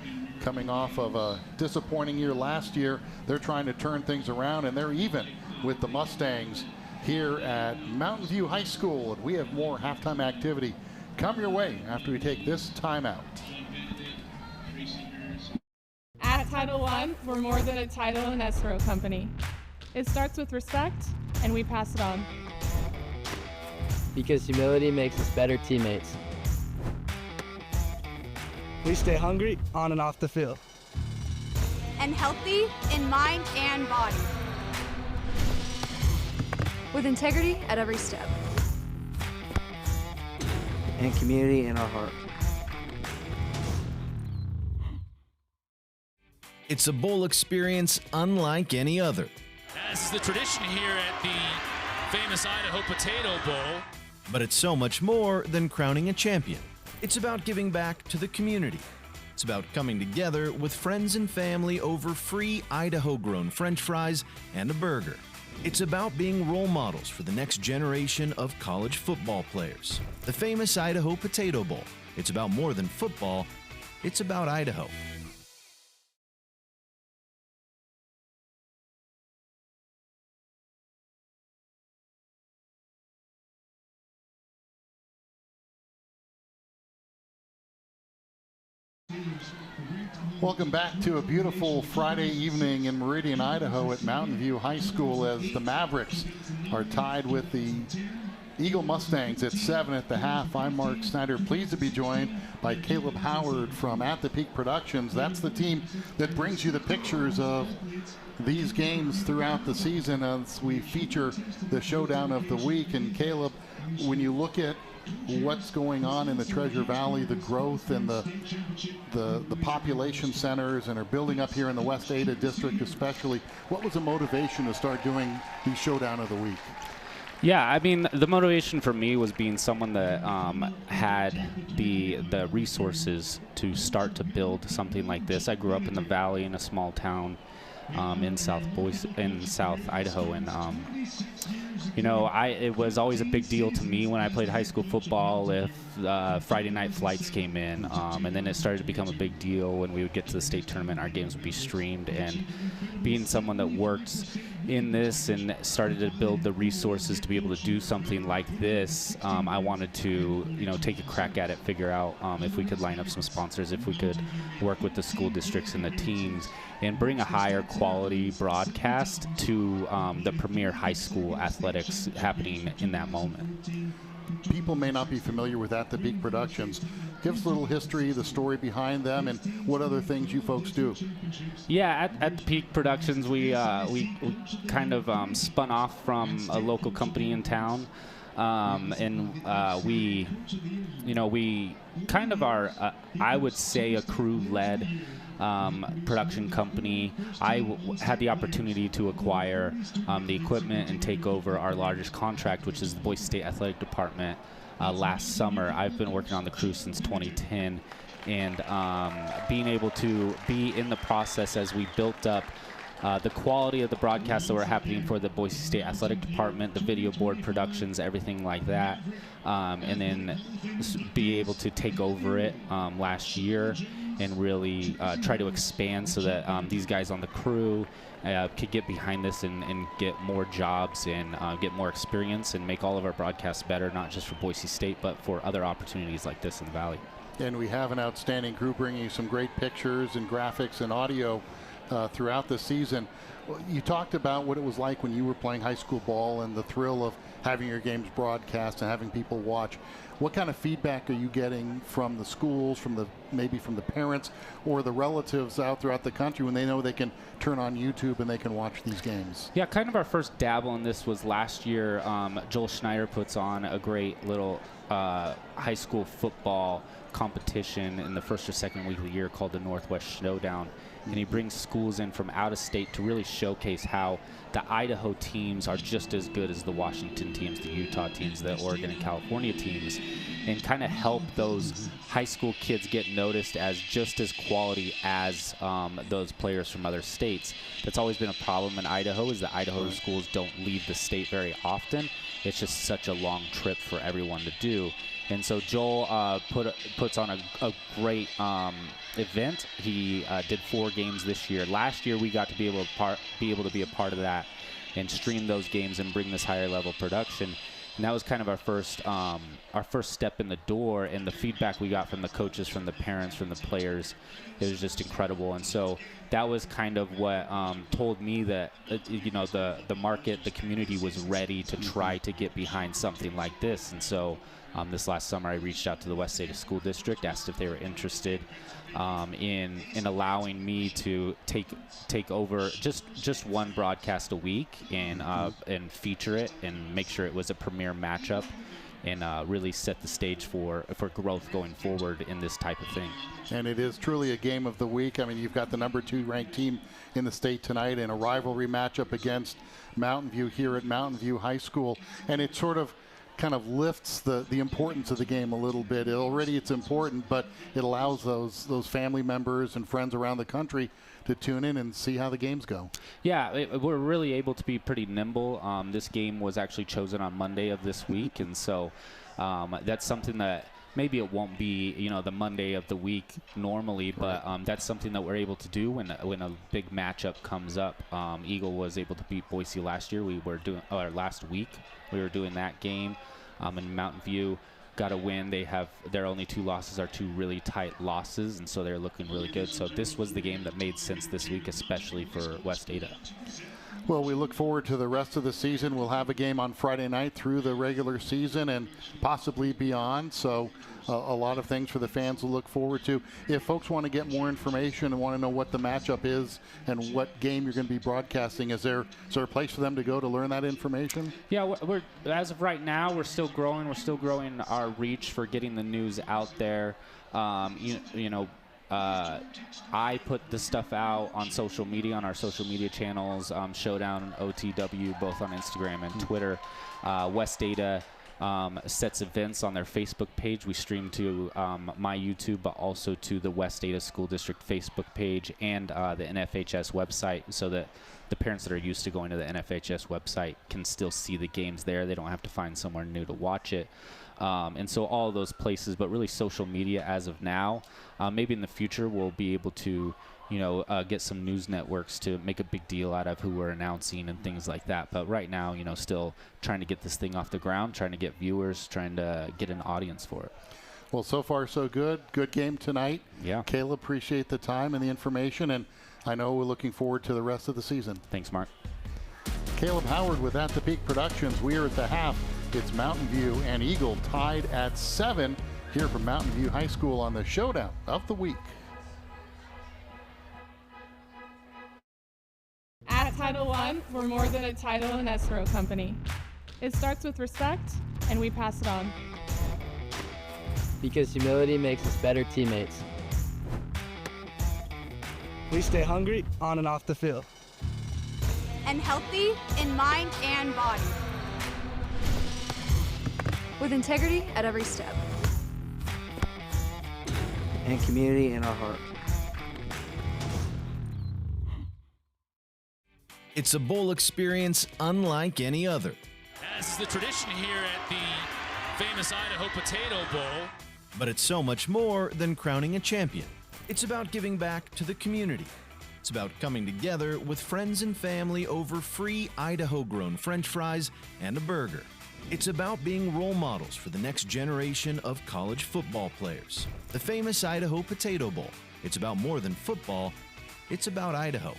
[SPEAKER 1] coming off of a disappointing year last year. They're trying to turn things around, and they're even with the Mustangs here at Mountain View High School. And we have more halftime activity come your way after we take this timeout.
[SPEAKER 3] At Title One, we're more than a title and escrow company. It starts with respect, and we pass it on.
[SPEAKER 4] Because humility makes us better teammates.
[SPEAKER 5] We stay hungry on and off the field.
[SPEAKER 6] And healthy in mind and body.
[SPEAKER 7] With integrity at every step.
[SPEAKER 4] And community in our heart.
[SPEAKER 8] It's a bowl experience unlike any other.
[SPEAKER 9] As is the tradition here at the famous Idaho Potato Bowl.
[SPEAKER 8] But it's so much more than crowning a champion. It's about giving back to the community. It's about coming together with friends and family over free Idaho-grown French fries and a burger. It's about being role models for the next generation of college football players. The famous Idaho Potato Bowl. It's about more than football. It's about Idaho.
[SPEAKER 1] Welcome back to a beautiful Friday evening in Meridian, Idaho at Mountain View High School as the Mavericks are tied with the Eagle Mustangs at 7 at the half. I'm Mark Snyder, pleased to be joined by Caleb Howard from At the Peak Productions. That's the team that brings you the pictures of these games throughout the season as we feature the Showdown of the week. And Caleb, when you look at what's going on in the Treasure Valley, the growth and the population centers and are building up here in the West Ada district especially, what was the motivation to start doing the Showdown of the week?
[SPEAKER 10] Yeah, I mean, the motivation for me was being someone that had the resources to start to build something like this. I grew up in the valley in a small town in South Idaho, and you know, it was always a big deal to me when I played high school football if Friday night flights came in, and then it started to become a big deal when we would get to the state tournament. Our games would be streamed, and being someone that worked in this and started to build the resources to be able to do something like this, I wanted to, you know, take a crack at it, figure out if we could line up some sponsors, if we could work with the school districts and the teams and bring a higher quality broadcast to the premier high school athletics happening in that moment.
[SPEAKER 1] People may not be familiar with At the Peak Productions. Give us a little history, the story behind them, and what other things you folks do.
[SPEAKER 10] Yeah, at the Peak Productions, we kind of spun off from a local company in town, and we kind of are, I would say, a crew-led production company. I had the opportunity to acquire the equipment and take over our largest contract, which is the Boise State Athletic Department, last summer. I've been working on the crew since 2010, and being able to be in the process as we built up the quality of the broadcasts that were happening for the Boise State Athletic Department, the video board productions, everything like that, and then be able to take over it last year and really try to expand so that these guys on the crew could get behind this and get more jobs and get more experience and make all of our broadcasts better, not just for Boise State, but for other opportunities like this in the Valley.
[SPEAKER 1] And we have an outstanding crew bringing you some great pictures and graphics and audio throughout the season. You talked about what it was like when you were playing high school ball and the thrill of having your games broadcast and having people watch. What kind of feedback are you getting from the schools, maybe from the parents or the relatives out throughout the country when they know they can turn on YouTube and they can watch these games?
[SPEAKER 10] Yeah, kind of our first dabble in this was last year. Joel Schneider puts on a great little high school football competition in the first or second week of the year called the Northwest Showdown. And he brings schools in from out of state to really showcase how the Idaho teams are just as good as the Washington teams, the Utah teams, the Oregon and California teams, and kind of help those high school kids get noticed as just as quality as those players from other states. That's always been a problem in Idaho, is that Idaho schools don't leave the state very often. It's just such a long trip for everyone to do. And so Joel puts on a great event. He did 4 games this year. Last year we got to be able to be a part of that and stream those games and bring this higher level production. And that was kind of our first step in the door, and the feedback we got from the coaches, from the parents, from the players, it was just incredible. And so that was kind of what told me that the market, the community was ready to try to get behind something like this. And so this last summer I reached out to the West Ada School District, asked if they were interested in allowing me to take over just one broadcast a week and feature it and make sure it was a premier matchup and really set the stage for growth going forward in this type of thing.
[SPEAKER 1] And it is truly a game of the week. I mean, you've got the number 2 ranked team in the state tonight in a rivalry matchup against Mountain View here at Mountain View High School, and it sort of kind of lifts the importance of the game a little bit. It's important, but it allows those family members and friends around the country to tune in and see how the games go.
[SPEAKER 10] Yeah, we're really able to be pretty nimble. This game was actually chosen on Monday of this week, and so that's something that maybe it won't be, the Monday of the week normally, but that's something that we're able to do when a big matchup comes up. Eagle was able to beat Boise last year. Last week we were doing that game, and Mountain View got a win. Their only 2 losses are 2 really tight losses, and so they're looking really good. So this was the game that made sense this week, especially for West Ada.
[SPEAKER 1] Well, we look forward to the rest of the season. We'll have a game on Friday night through the regular season and possibly beyond. So a lot of things for the fans to look forward to. If folks want to get more information and want to know what the matchup is and what game you're going to be broadcasting, is there a place for them to go to learn that information?
[SPEAKER 10] Yeah, we're as of right now, we're still growing. We're still growing our reach for getting the news out there. I put the stuff out on social media, on our social media channels, Showdown, OTW, both on Instagram and Twitter. West Ada sets events on their Facebook page. We stream to my YouTube, but also to the West Ada School District Facebook page and the NFHS website, so that the parents that are used to going to the NFHS website can still see the games there. They don't have to find somewhere new to watch it. And so all those places, but really social media as of now. Maybe in the future we'll be able to, get some news networks to make a big deal out of who we're announcing and things like that. But right now, still trying to get this thing off the ground, trying to get viewers, trying to get an audience for it.
[SPEAKER 1] Well, so far so good. Good game tonight.
[SPEAKER 10] Yeah.
[SPEAKER 1] Caleb, appreciate the time and the information, and I know we're looking forward to the rest of the season.
[SPEAKER 10] Thanks, Mark.
[SPEAKER 1] Caleb Howard with At the Peak Productions. We are at the half. It's Mountain View and Eagle tied at 7 here from Mountain View High School on the Showdown of the Week.
[SPEAKER 3] At Title I, we're more than a title and escrow company. It starts with respect, and we pass it on.
[SPEAKER 4] Because humility makes us better teammates.
[SPEAKER 5] We stay hungry on and off the field.
[SPEAKER 6] And healthy in mind and body.
[SPEAKER 7] With integrity at every step.
[SPEAKER 4] And community in our heart.
[SPEAKER 8] It's a bowl experience unlike any other.
[SPEAKER 9] As is the tradition here at the famous Idaho Potato Bowl.
[SPEAKER 8] But it's so much more than crowning a champion. It's about giving back to the community. It's about coming together with friends and family over free Idaho-grown French fries and a burger. It's about being role models for the next generation of college football players. The famous Idaho Potato Bowl. It's about more than football. It's about Idaho.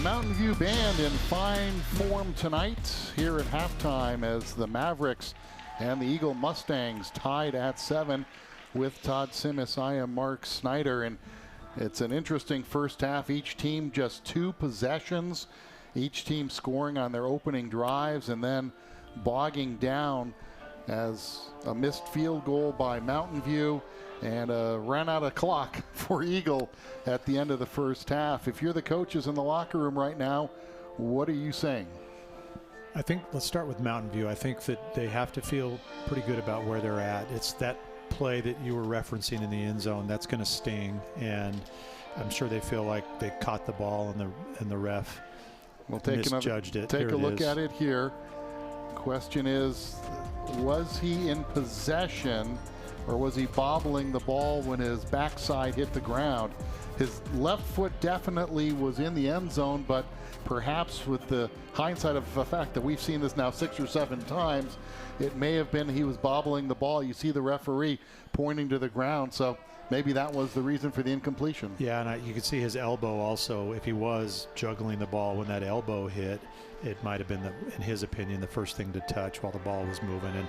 [SPEAKER 1] Mountain View Band in fine form tonight here at halftime as the Mavericks and the Eagle Mustangs tied at 7 with Todd Simis. I am Mark Snyder, and it's an interesting first half. Each team just 2 possessions, each team scoring on their opening drives and then bogging down as a missed field goal by Mountain View and ran out of clock for Eagle at the end of the first half. If you're the coaches in the locker room right now, what are you saying?
[SPEAKER 2] I think let's start with Mountain View. I think that they have to feel pretty good about where they're at. It's that play that you were referencing in the end zone that's going to sting, and I'm sure they feel like they caught the ball and the ref misjudged it.
[SPEAKER 1] Take a look at it here. Question is, was he in possession or was he bobbling the ball when his backside hit the ground? His left foot definitely was in the end zone, but perhaps with the hindsight of the fact that we've seen this now 6 or 7 times, it may have been he was bobbling the ball. You see the referee pointing to the ground, so maybe that was the reason for the incompletion.
[SPEAKER 2] Yeah, and you could see his elbow also. If he was juggling the ball when that elbow hit, it might have been, in his opinion, the first thing to touch while the ball was moving. And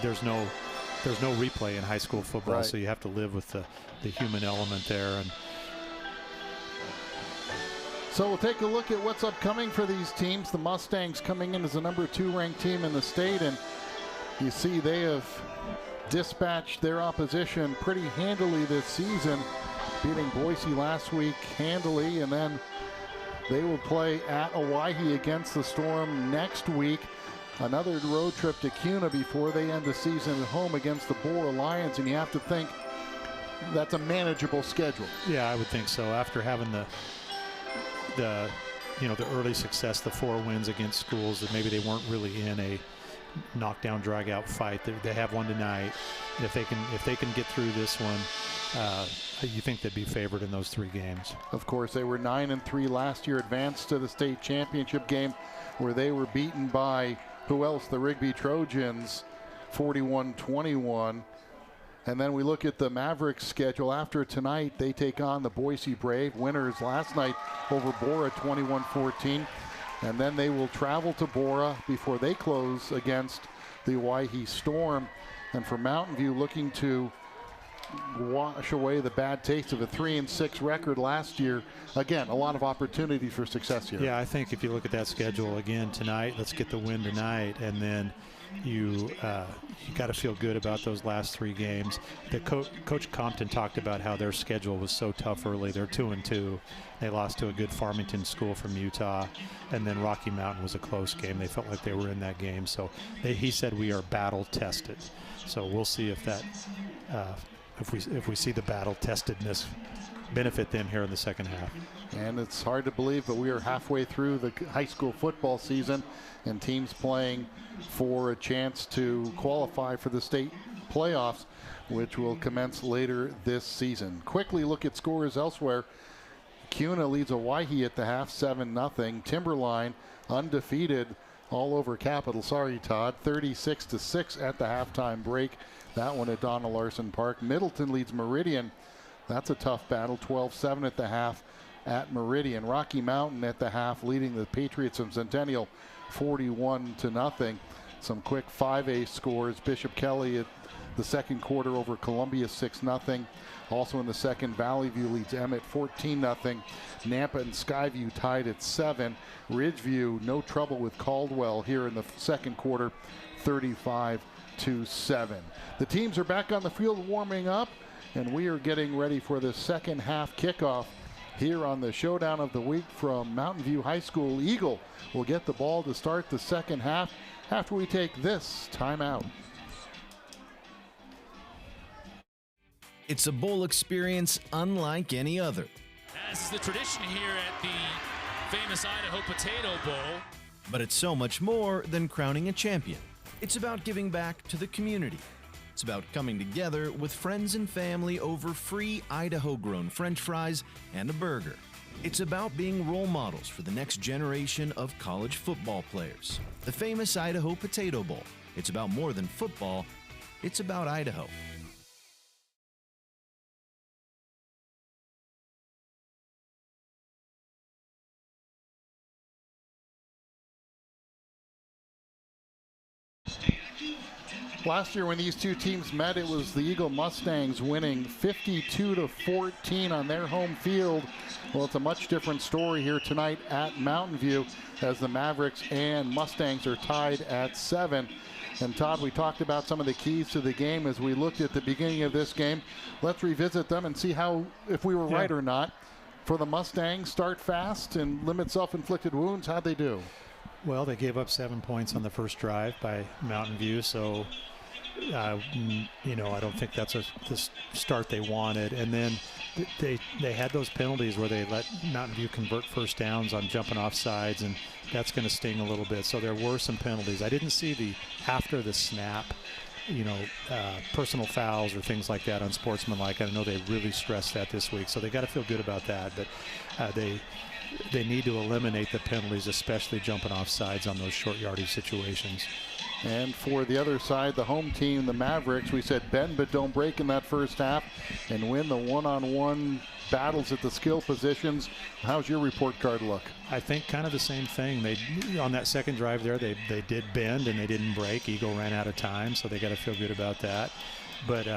[SPEAKER 2] there's no replay in high school football, right. So you have to live with the human element there. And
[SPEAKER 1] so we'll take a look at what's upcoming for these teams. The Mustangs coming in as the number 2 ranked team in the state, and you see they have dispatched their opposition pretty handily this season, beating Boise last week handily, and then they will play at Owyhee against the Storm next week. Another road trip to Kuna before they end the season at home against the Bora Lions, and you have to think that's a manageable schedule.
[SPEAKER 2] Yeah, I would think so. After having the early success, the 4 wins against schools that maybe they weren't really in a knockdown, drag out fight. They have one tonight. And if they can get through this one, you think they'd be favored in those 3 games.
[SPEAKER 1] Of course, they were 9-3 last year, advanced to the state championship game where they were beaten by, who else? The Rigby Trojans, 41-21. And then we look at the Mavericks schedule. After tonight, they take on the Boise Brave, winners last night over Bora, 21-14. And then they will travel to Bora before they close against the Owyhee Storm. And for Mountain View, looking to wash away the bad taste of a 3-6 record last year. Again, a lot of opportunity for success here.
[SPEAKER 2] Yeah, I think if you look at that schedule again tonight, let's get the win tonight, and then you got to feel good about those last 3 games. Coach Compton talked about how their schedule was so tough early. They're 2-2. They lost to a good Farmington school from Utah, and then Rocky Mountain was a close game. They felt like they were in that game. So he said we are battle tested. So we'll see if that if we see the battle testedness benefit them here in the second half.
[SPEAKER 1] And it's hard to believe, but we are halfway through the high school football season and teams playing for a chance to qualify for the state playoffs, which will commence later this season. Quickly look at scores elsewhere. Kuna leads Owyhee at the half, 7-0. Timberline undefeated all over Capital. Sorry, Todd. 36-6 at the halftime break. That one at Donna Larson Park. Middleton leads Meridian. That's a tough battle. 12-7 at the half at Meridian. Rocky Mountain at the half leading the Patriots of Centennial 41-0. Some quick 5A scores. Bishop Kelly at the second quarter over Columbia 6-0. Also in the second, Valley View leads Emmett 14-0. Nampa and Skyview tied at 7. Ridgeview no trouble with Caldwell here in the second quarter, 35-7. The teams are back on the field warming up, and we are getting ready for the second half kickoff here on the Showdown of the Week from Mountain View High School. Eagle will get the ball to start the second half after we take this timeout.
[SPEAKER 8] It's a bowl experience unlike any other.
[SPEAKER 9] As is the tradition here at the famous Idaho Potato Bowl.
[SPEAKER 8] But it's so much more than crowning a champion. It's about giving back to the community. It's about coming together with friends and family over free Idaho-grown French fries and a burger. It's about being role models for the next generation of college football players. The famous Idaho Potato Bowl. It's about more than football. It's about Idaho.
[SPEAKER 1] Last year when these two teams met, it was the Eagle Mustangs winning 52-14 on their home field. Well, it's a much different story here tonight at Mountain View as the Mavericks and Mustangs are tied at 7. And Todd, we talked about some of the keys to the game as we looked at the beginning of this game. Let's revisit them and see how, if we were right or not. For the Mustangs, start fast and limit self-inflicted wounds. How'd they do?
[SPEAKER 2] Well, they gave up 7 points on the first drive by Mountain View, so you know, I don't think that's the start they wanted. And then they had those penalties where they let Mountain View convert first downs on jumping off sides, and that's going to sting a little bit. So there were some penalties. I didn't see the after the snap, you know, personal fouls or things like that unsportsmanlike. I know they really stressed that this week, so they got to feel good about that. But they need to eliminate the penalties, especially jumping off sides on those short yardage situations.
[SPEAKER 1] And for the other side, the home team, the Mavericks, we said bend but don't break in that first half and win the one-on-one battles at the skill positions. How's your report card look?
[SPEAKER 2] I think kind of the same thing. They on that second drive there, they did bend and they didn't break. Eagle ran out of time, so they got to feel good about that. But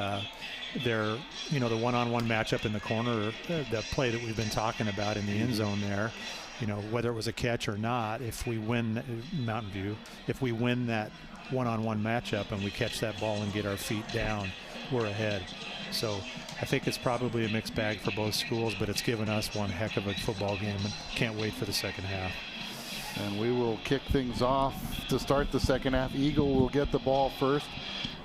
[SPEAKER 2] they're, you know, the one-on-one matchup in the corner, the play that we've been talking about in the end zone there, you know, whether it was a catch or not, if we win Mountain View, if we win that one-on-one matchup and we catch that ball and get our feet down, we're ahead. So I think it's probably a mixed bag for both schools, but it's given us one heck of a football game and can't wait for the second half.
[SPEAKER 1] And we will kick things off to start the second half. Eagle will get the ball first.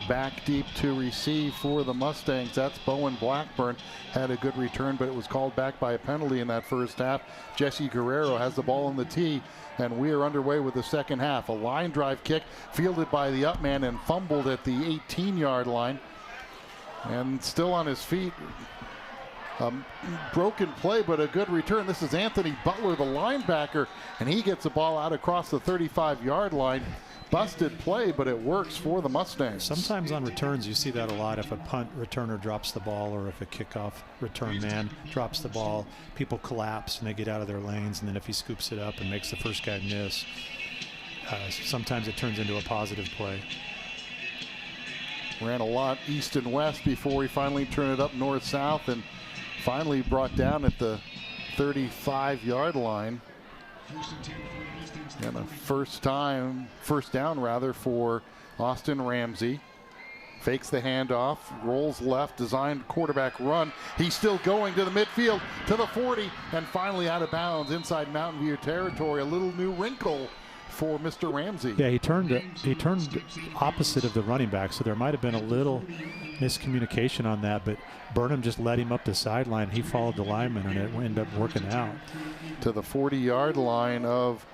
[SPEAKER 1] Back deep to receive for the Mustangs. That's Bowen Blackburn. Had a good return, but it was called back by a penalty in that first half. Jesse Guerrero has the ball in the tee, and we are underway with the second half. A line drive kick fielded by the up man and fumbled at the 18-yard line. And still on his feet. Broken play, but a good return. This is Anthony Butler, the linebacker, and he gets the ball out across the 35-yard line. Busted play, but it works for the Mustangs.
[SPEAKER 2] Sometimes on returns you see that a lot. If a punt returner drops the ball or if a kickoff return man drops the ball, people collapse and they get out of their lanes, and then if he scoops it up and makes the first guy miss, sometimes it turns into a positive play.
[SPEAKER 1] Ran a lot east and west before we finally turn it up north-south and finally brought down at the 35-yard line. And a first down for Austin Ramsey. Fakes the handoff, rolls left, designed quarterback run. He's still going to the midfield, to the 40, and finally out of bounds inside Mountain View territory. A little new wrinkle for Mr. Ramsey.
[SPEAKER 2] Yeah, he turned opposite of the running back, so there might have been a little miscommunication on that, but Burnham just led him up the sideline. He followed the lineman, and it ended up working out.
[SPEAKER 1] To the 40-yard line of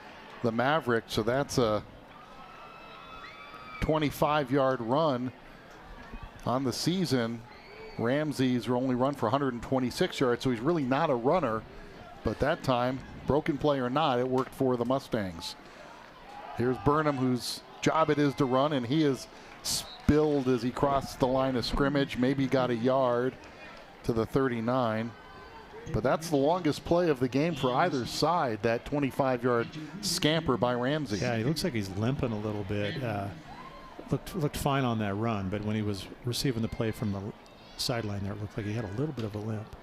[SPEAKER 1] the Mavericks, so that's a 25-yard run on the season. Ramsey's only run for 126 yards, so he's really not a runner, but that time, broken play or not, it worked for the Mustangs. Here's Burnham, whose job it is to run, and he is spilled as he crossed the line of scrimmage, maybe got a yard to the 39. But that's the longest play of the game for either side, that 25-yard scamper by Ramsey.
[SPEAKER 2] Yeah, he looks like he's limping a little bit. Looked fine on that run, but when he was receiving the play from the sideline there, it looked like he had a little bit of a limp.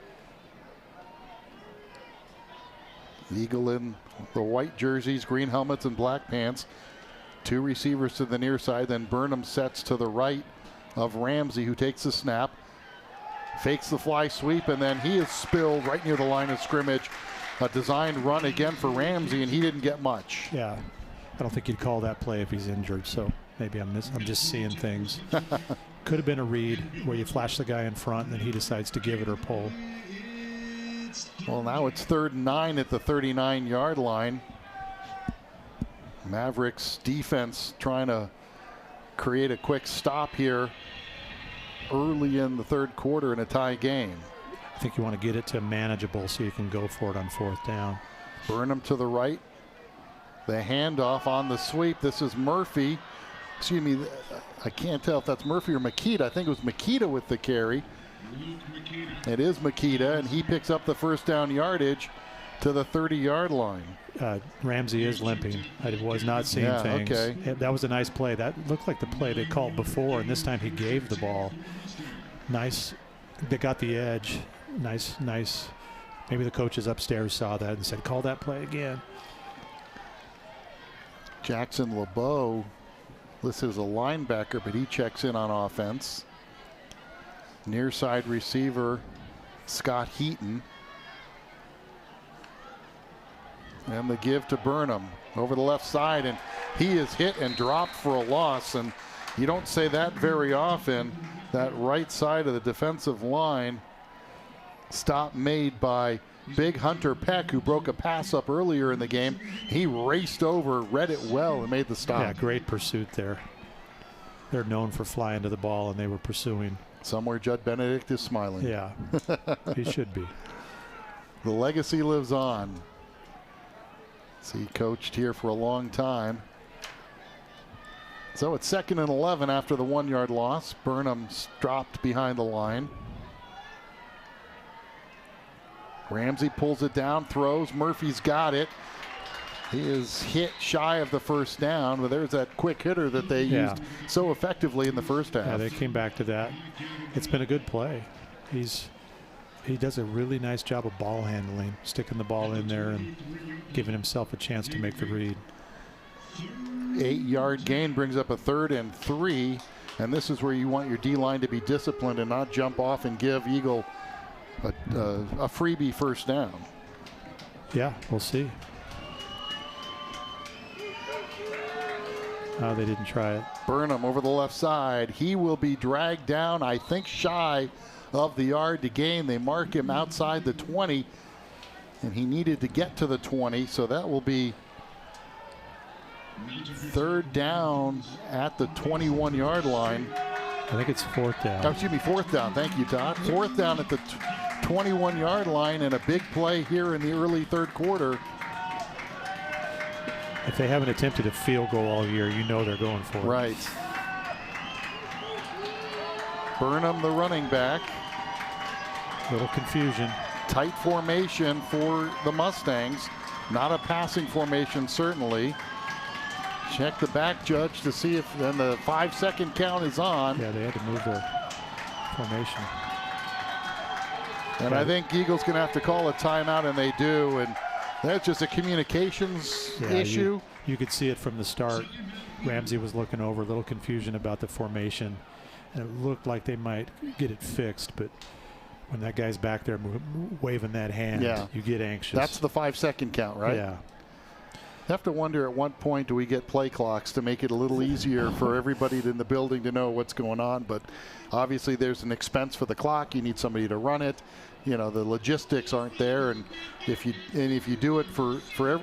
[SPEAKER 1] Eagle in the white jerseys, green helmets, and black pants. Two receivers to the near side, then Burnham sets to the right of Ramsey, who takes the snap. Fakes the fly sweep, and then he is spilled right near the line of scrimmage. A designed run again for Ramsey, and he didn't get much.
[SPEAKER 2] Yeah, I don't think you'd call that play if he's injured, so maybe I'm just seeing things. Could have been a read where you flash the guy in front, and then he decides to give it or pull.
[SPEAKER 1] Well, now it's 3rd and 9 at the 39-yard line. Mavericks defense trying to create a quick stop here early in the third quarter in a tie game.
[SPEAKER 2] I think you want to get it to manageable so you can go for it on 4th down.
[SPEAKER 1] Burnham to the right. The handoff on the sweep. This is Murphy. Excuse me, I can't tell if that's Murphy or Makita. I think it was Makita with the carry. It is Makita, and he picks up the first down yardage. to the 30-yard line.
[SPEAKER 2] Ramsey is limping. I was not seeing things.
[SPEAKER 1] Okay.
[SPEAKER 2] That was a nice play. That looked like the play they called before, and this time he gave the ball. Nice. They got the edge. Nice. Maybe the coaches upstairs saw that and said, call that play again.
[SPEAKER 1] Jackson LeBeau listed as a linebacker, but he checks in on offense. Near side receiver, Scott Heaton. And the give to Burnham over the left side, and he is hit and dropped for a loss, and you don't say that very often. That right side of the defensive line stop made by big Hunter Peck, who broke a pass up earlier in the game. He raced over, read it well, and made the stop.
[SPEAKER 2] Yeah, great pursuit there. They're known for flying to the ball, and they were pursuing.
[SPEAKER 1] Somewhere Judd Benedict is smiling.
[SPEAKER 2] Yeah, he should be.
[SPEAKER 1] The legacy lives on. He coached here for a long time. So it's 2nd and 11 after the 1-yard loss. Burnham's dropped behind the line. Ramsey pulls it down, throws. Murphy's got it. He is hit shy of the first down, but there's that quick hitter that they used so effectively in the first half.
[SPEAKER 2] Yeah, they came back to that. It's been a good play. He does a really nice job of ball handling, sticking the ball in there and giving himself a chance to make the read.
[SPEAKER 1] 8-yard gain brings up a 3rd and 3, and this is where you want your D-line to be disciplined and not jump off and give Eagle a freebie first down.
[SPEAKER 2] Yeah, we'll see. Oh, they didn't try it.
[SPEAKER 1] Burnham over the left side. He will be dragged down, I think, shy of the yard to gain. They mark him outside the 20, and he needed to get to the 20, so that will be 3rd down at the 21-yard line.
[SPEAKER 2] I think it's 4th down.
[SPEAKER 1] Oh, excuse me, 4th down. Thank you, Todd. 4th down at the 21-yard line, and a big play here in the early 3rd quarter.
[SPEAKER 2] If they haven't attempted a field goal all year, you know they're going for it.
[SPEAKER 1] Right. Burnham, the running back.
[SPEAKER 2] Little confusion.
[SPEAKER 1] Tight formation for the Mustangs. Not a passing formation, certainly. Check the back judge to see if then the 5-second count is on.
[SPEAKER 2] Yeah, they had to move their formation.
[SPEAKER 1] And I think Eagle's going to have to call a timeout, and they do. And that's just a communications issue.
[SPEAKER 2] You could see it from the start. Ramsey was looking over, a little confusion about the formation. And it looked like they might get it fixed, but when that guy's back there waving that hand, you get anxious.
[SPEAKER 1] That's the 5-second count, right?
[SPEAKER 2] Yeah.
[SPEAKER 1] I have to wonder at what point do we get play clocks to make it a little easier for everybody in the building to know what's going on. But obviously there's an expense for the clock. You need somebody to run it. You know, the logistics aren't there, and if you do it for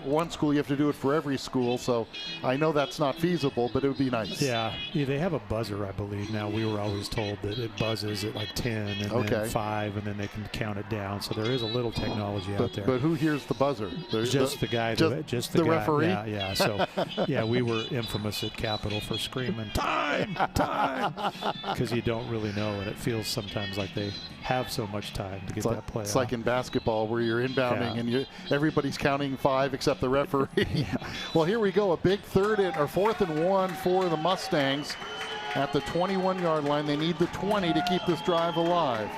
[SPEAKER 1] one school, you have to do it for every school. So I know that's not feasible, but it would be nice.
[SPEAKER 2] Yeah, they have a buzzer, I believe. Now, we were always told that it buzzes at like 10 and then 5, and then they can count it down. So there is a little technology out there.
[SPEAKER 1] But who hears the buzzer?
[SPEAKER 2] Just the guy. Just the guy.
[SPEAKER 1] Referee?
[SPEAKER 2] Yeah. So, yeah, we were infamous at Capitol for screaming, time, because you don't really know, and it feels sometimes like they have so much time to get that play.
[SPEAKER 1] It's like in basketball where you're inbounding and everybody's counting 5 except the referee. Well, here we go. A big 4th and 1 for the Mustangs at the 21-yard line. They need the 20 to keep this drive alive.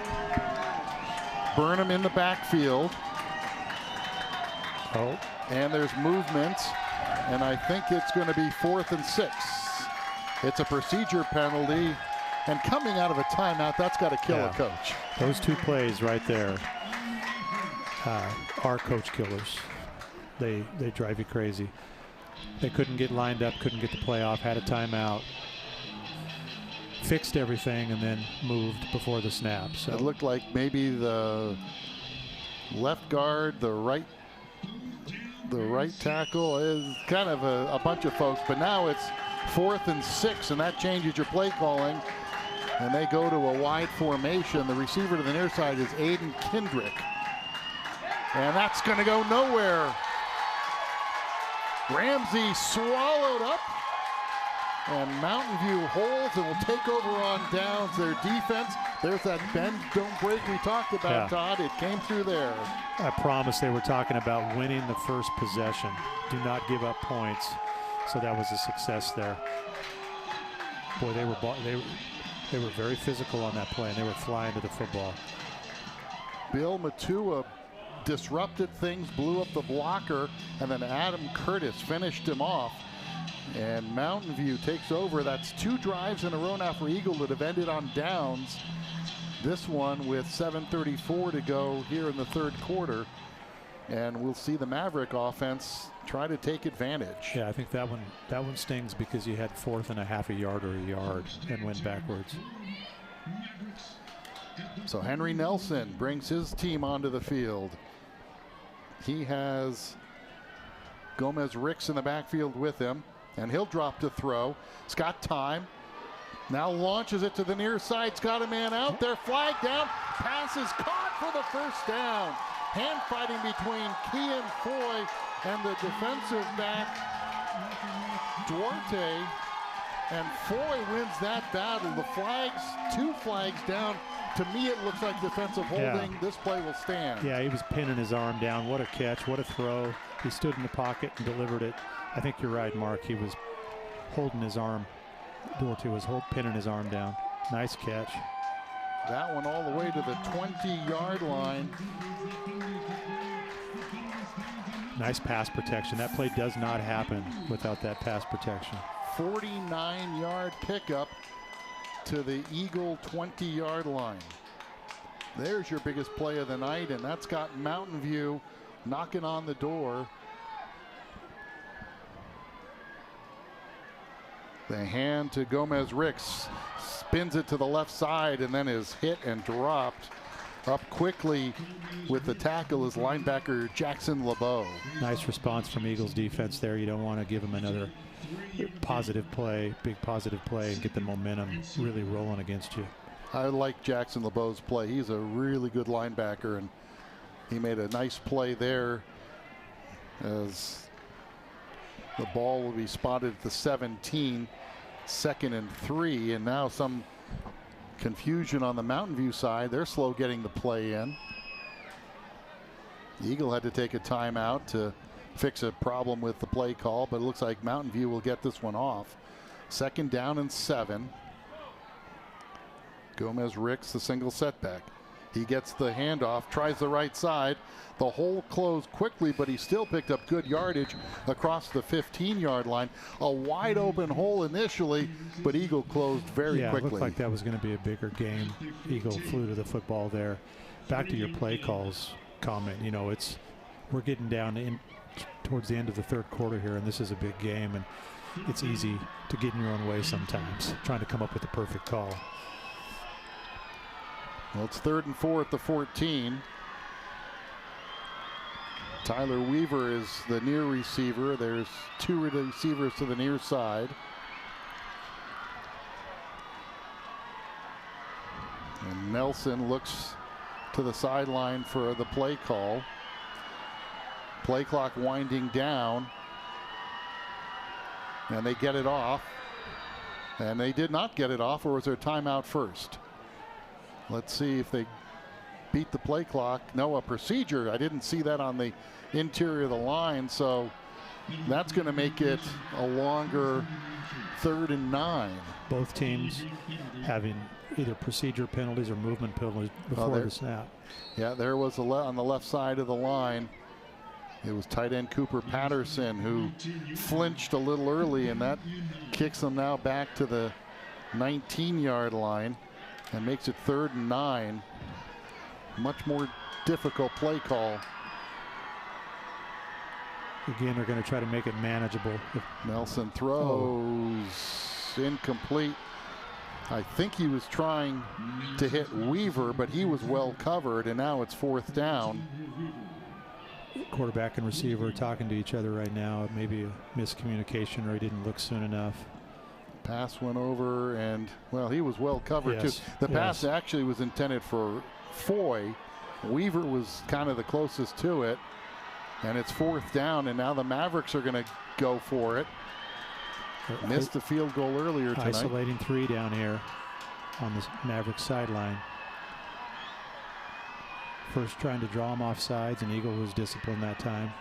[SPEAKER 1] Burnham in the backfield. And there's movement, and I think it's going to be 4th and 6. It's a procedure penalty. And coming out of a timeout, that's got to kill a coach.
[SPEAKER 2] Those 2 plays right there are coach killers. They drive you crazy. They couldn't get lined up, couldn't get the play off, had a timeout, fixed everything, and then moved before the snap. So
[SPEAKER 1] it looked like maybe the left guard, the right tackle is kind of a bunch of folks, but now it's 4th and 6, and that changes your play calling. And they go to a wide formation. The receiver to the near side is Aiden Kendrick. And that's going to go nowhere. Ramsey swallowed up. And Mountain View holds and will take over on downs. Their defense, there's that bend, don't break we talked about, Todd. It came through there.
[SPEAKER 2] I promise they were talking about winning the first possession. Do not give up points. So that was a success there. Boy, they were very physical on that play, and they were flying to the football.
[SPEAKER 1] Bill Matua disrupted things, blew up the blocker, and then Adam Curtis finished him off. And Mountain View takes over. That's 2 drives in a row now for Eagle that have ended on downs. This one with 7:34 to go here in the third quarter. And we'll see the Maverick offense try to take advantage.
[SPEAKER 2] Yeah, I think that one stings because you had 4th and a half a yard or a yard and went backwards.
[SPEAKER 1] So Henry Nelson brings his team onto the field. He has Gomez Ricks in the backfield with him, and he'll drop to throw. Scott Time now launches it to the near side. It's got a man out there, flag down, pass is caught for the first down. Hand fighting between Kean Foy and the defensive back Duarte, and Foy wins that battle. The flags, 2 flags down. To me, it looks like defensive holding. This play will stand.
[SPEAKER 2] Yeah, he was pinning his arm down. What a catch, what a throw. He stood in the pocket and delivered it. I think you're right, Mark. He was holding his arm. Duarte was pinning his arm down. Nice catch.
[SPEAKER 1] That one all the way to the 20-yard line.
[SPEAKER 2] Nice pass protection. That play does not happen without that pass protection.
[SPEAKER 1] 49-yard pickup to the Eagle 20-yard line. There's your biggest play of the night, and that's got Mountain View knocking on the door. The hand to Gomez Ricks, spins it to the left side, and then is hit and dropped. Up quickly with the tackle is linebacker Jackson LeBeau.
[SPEAKER 2] Nice response from Eagles defense there. You don't want to give them another positive play, big positive play, and get the momentum really rolling against you.
[SPEAKER 1] I like Jackson LeBeau's play. He's a really good linebacker, and he made a nice play there as the ball will be spotted at the 17, 2nd and 3, and now some confusion on the Mountain View side. They're slow getting the play in. The Eagle had to take a timeout to fix a problem with the play call, but it looks like Mountain View will get this one off. 2nd down and 7. Gomez Ricks, the single setback. He gets the handoff, tries the right side. The hole closed quickly, but he still picked up good yardage across the 15-yard line. A wide open hole initially, but Eagle closed very quickly.
[SPEAKER 2] It looked like that was going to be a bigger game. Eagle flew to the football there. Back to your play calls comment, you know, we're getting down towards the end of the third quarter here, and this is a big game, and it's easy to get in your own way sometimes, trying to come up with the perfect call.
[SPEAKER 1] Well, it's 3rd and 4 at the 14. Tyler Weaver is the near receiver. There's 2 receivers to the near side. And Nelson looks to the sideline for the play call. Play clock winding down. And they get it off. And they did not get it off, or was there timeout first? Let's see if they beat the play clock. No, a procedure. I didn't see that on the interior of the line, so that's going to make it a longer 3rd and 9.
[SPEAKER 2] Both teams having either procedure penalties or movement penalties before the snap.
[SPEAKER 1] Yeah, there was on the left side of the line. It was tight end Cooper Patterson who flinched a little early, and that kicks them now back to the 19-yard line. And makes it 3rd and 9. Much more difficult play call.
[SPEAKER 2] Again, they're going to try to make it manageable.
[SPEAKER 1] Nelson throws incomplete. I think he was trying to hit Weaver, but he was well covered, and now it's 4th down.
[SPEAKER 2] Quarterback and receiver are talking to each other right now. Maybe a miscommunication, or he didn't look soon enough.
[SPEAKER 1] Pass went over, and, well, he was well covered, too. The pass actually was intended for Foy. Weaver was kind of the closest to it, and it's 4th down, and now the Mavericks are going to go for it. Missed the field goal earlier tonight.
[SPEAKER 2] Isolating 3 down here on the Mavericks sideline. First trying to draw him off sides, and Eagle was disciplined that time.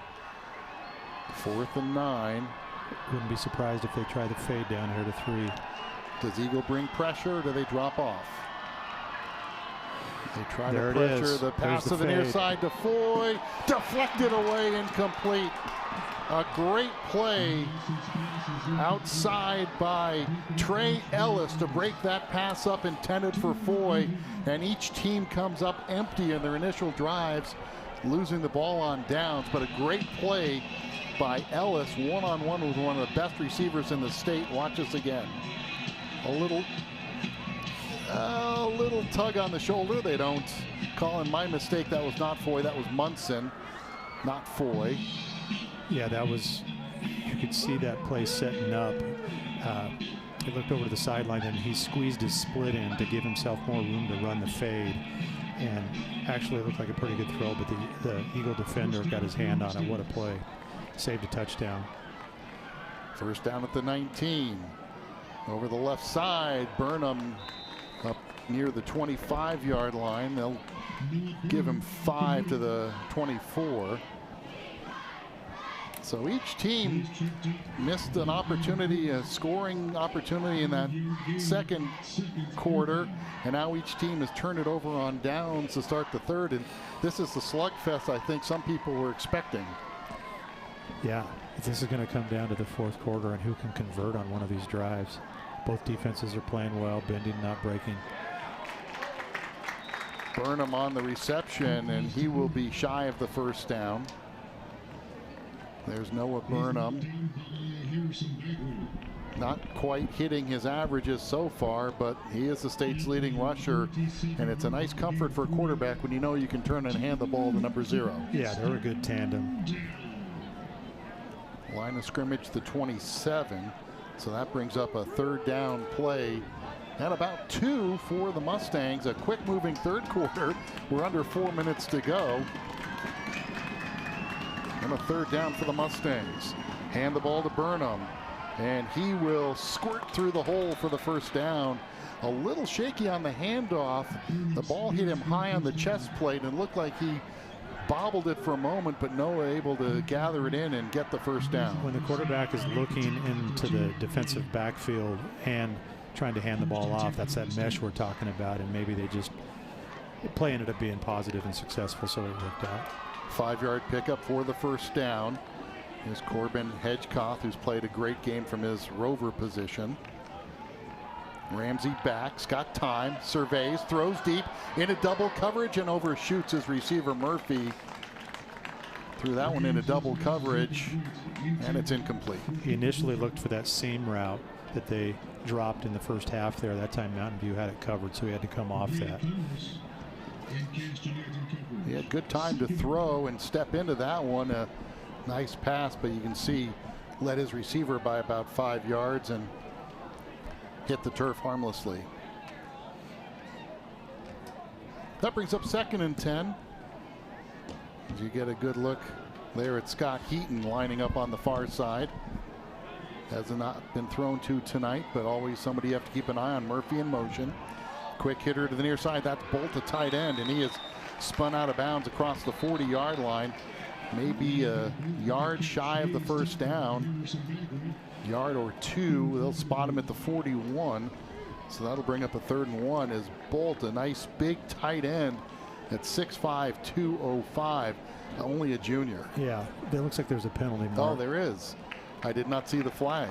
[SPEAKER 1] 4th and 9.
[SPEAKER 2] Wouldn't be surprised if they try the fade down here to 3.
[SPEAKER 1] Does Eagle bring pressure, or do they drop off? They try
[SPEAKER 2] there
[SPEAKER 1] to pressure the pass to the near side to Foy. Deflected away, incomplete. A great play outside by Trey Ellis to break that pass up intended for Foy. And each team comes up empty in their initial drives, losing the ball on downs. But a great play by Ellis, one-on-one with one of the best receivers in the state. Watch this again. A little tug on the shoulder. They don't call him. My mistake. That was not Foy. That was Munson, not Foy.
[SPEAKER 2] Yeah, that was, you could see that play setting up. He looked over to the sideline and he squeezed his split in to give himself more room to run the fade. And actually it looked like a pretty good throw, but the Eagle defender got his hand on it. What a play. Saved a touchdown.
[SPEAKER 1] First down at the 19. Over the left side, Burnham up near the 25-yard line. They'll give him 5 to the 24. So each team missed an opportunity, a scoring opportunity in that second quarter, and now each team has turned it over on downs to start the third, and this is the slugfest I think some people were expecting.
[SPEAKER 2] Yeah, this is going to come down to the fourth quarter and who can convert on one of these drives. Both defenses are playing well, bending, not breaking.
[SPEAKER 1] Burnham on the reception, and he will be shy of the first down. There's Noah Burnham. Not quite hitting his averages so far, but he is the state's leading rusher, and it's a nice comfort for a quarterback when you know you can turn and hand the ball to number 0.
[SPEAKER 2] Yeah, they're a good tandem.
[SPEAKER 1] Line of scrimmage the 27, so that brings up a third down play at about 2 for the Mustangs. A quick moving third quarter. We're under 4 minutes to go. And a third down for the Mustangs. Hand the ball to Burnham, and he will squirt through the hole for the first down. A little shaky on the handoff. The ball hit him high on the chest plate and looked like he bobbled it for a moment, but Noah able to gather it in and get the first down.
[SPEAKER 2] When the quarterback is looking into the defensive backfield and trying to hand the ball off, that's that mesh we're talking about, and maybe they just, the play ended up being positive and successful, so it worked out.
[SPEAKER 1] 5-yard pickup for the first down. Here's Corbin Hedgecoth, who's played a great game from his rover position. Ramsey backs, got time, surveys, throws deep into double coverage and overshoots his receiver Murphy. Threw that one into double coverage, and it's incomplete.
[SPEAKER 2] He initially looked for that seam route that they dropped in the first half there. That time Mountain View had it covered, so he had to come off that.
[SPEAKER 1] He had good time to throw and step into that one. A nice pass, but you can see led his receiver by about 5 yards and hit the turf harmlessly. That brings up 2nd and 10. As you get a good look there at Scott Heaton lining up on the far side. Has not been thrown to tonight, but always somebody you have to keep an eye on. Murphy in motion. Quick hitter to the near side. That's Bolt, a tight end, and he is spun out of bounds across the 40-yard line. Maybe a yard shy of the first down. Yard or 2. They'll spot him at the 41. So that'll bring up a 3rd and 1 as Bolt, a nice big tight end at 6'5", 205. Only a junior.
[SPEAKER 2] Yeah, it looks like there's a penalty mark.
[SPEAKER 1] Oh, there is. I did not see the flag.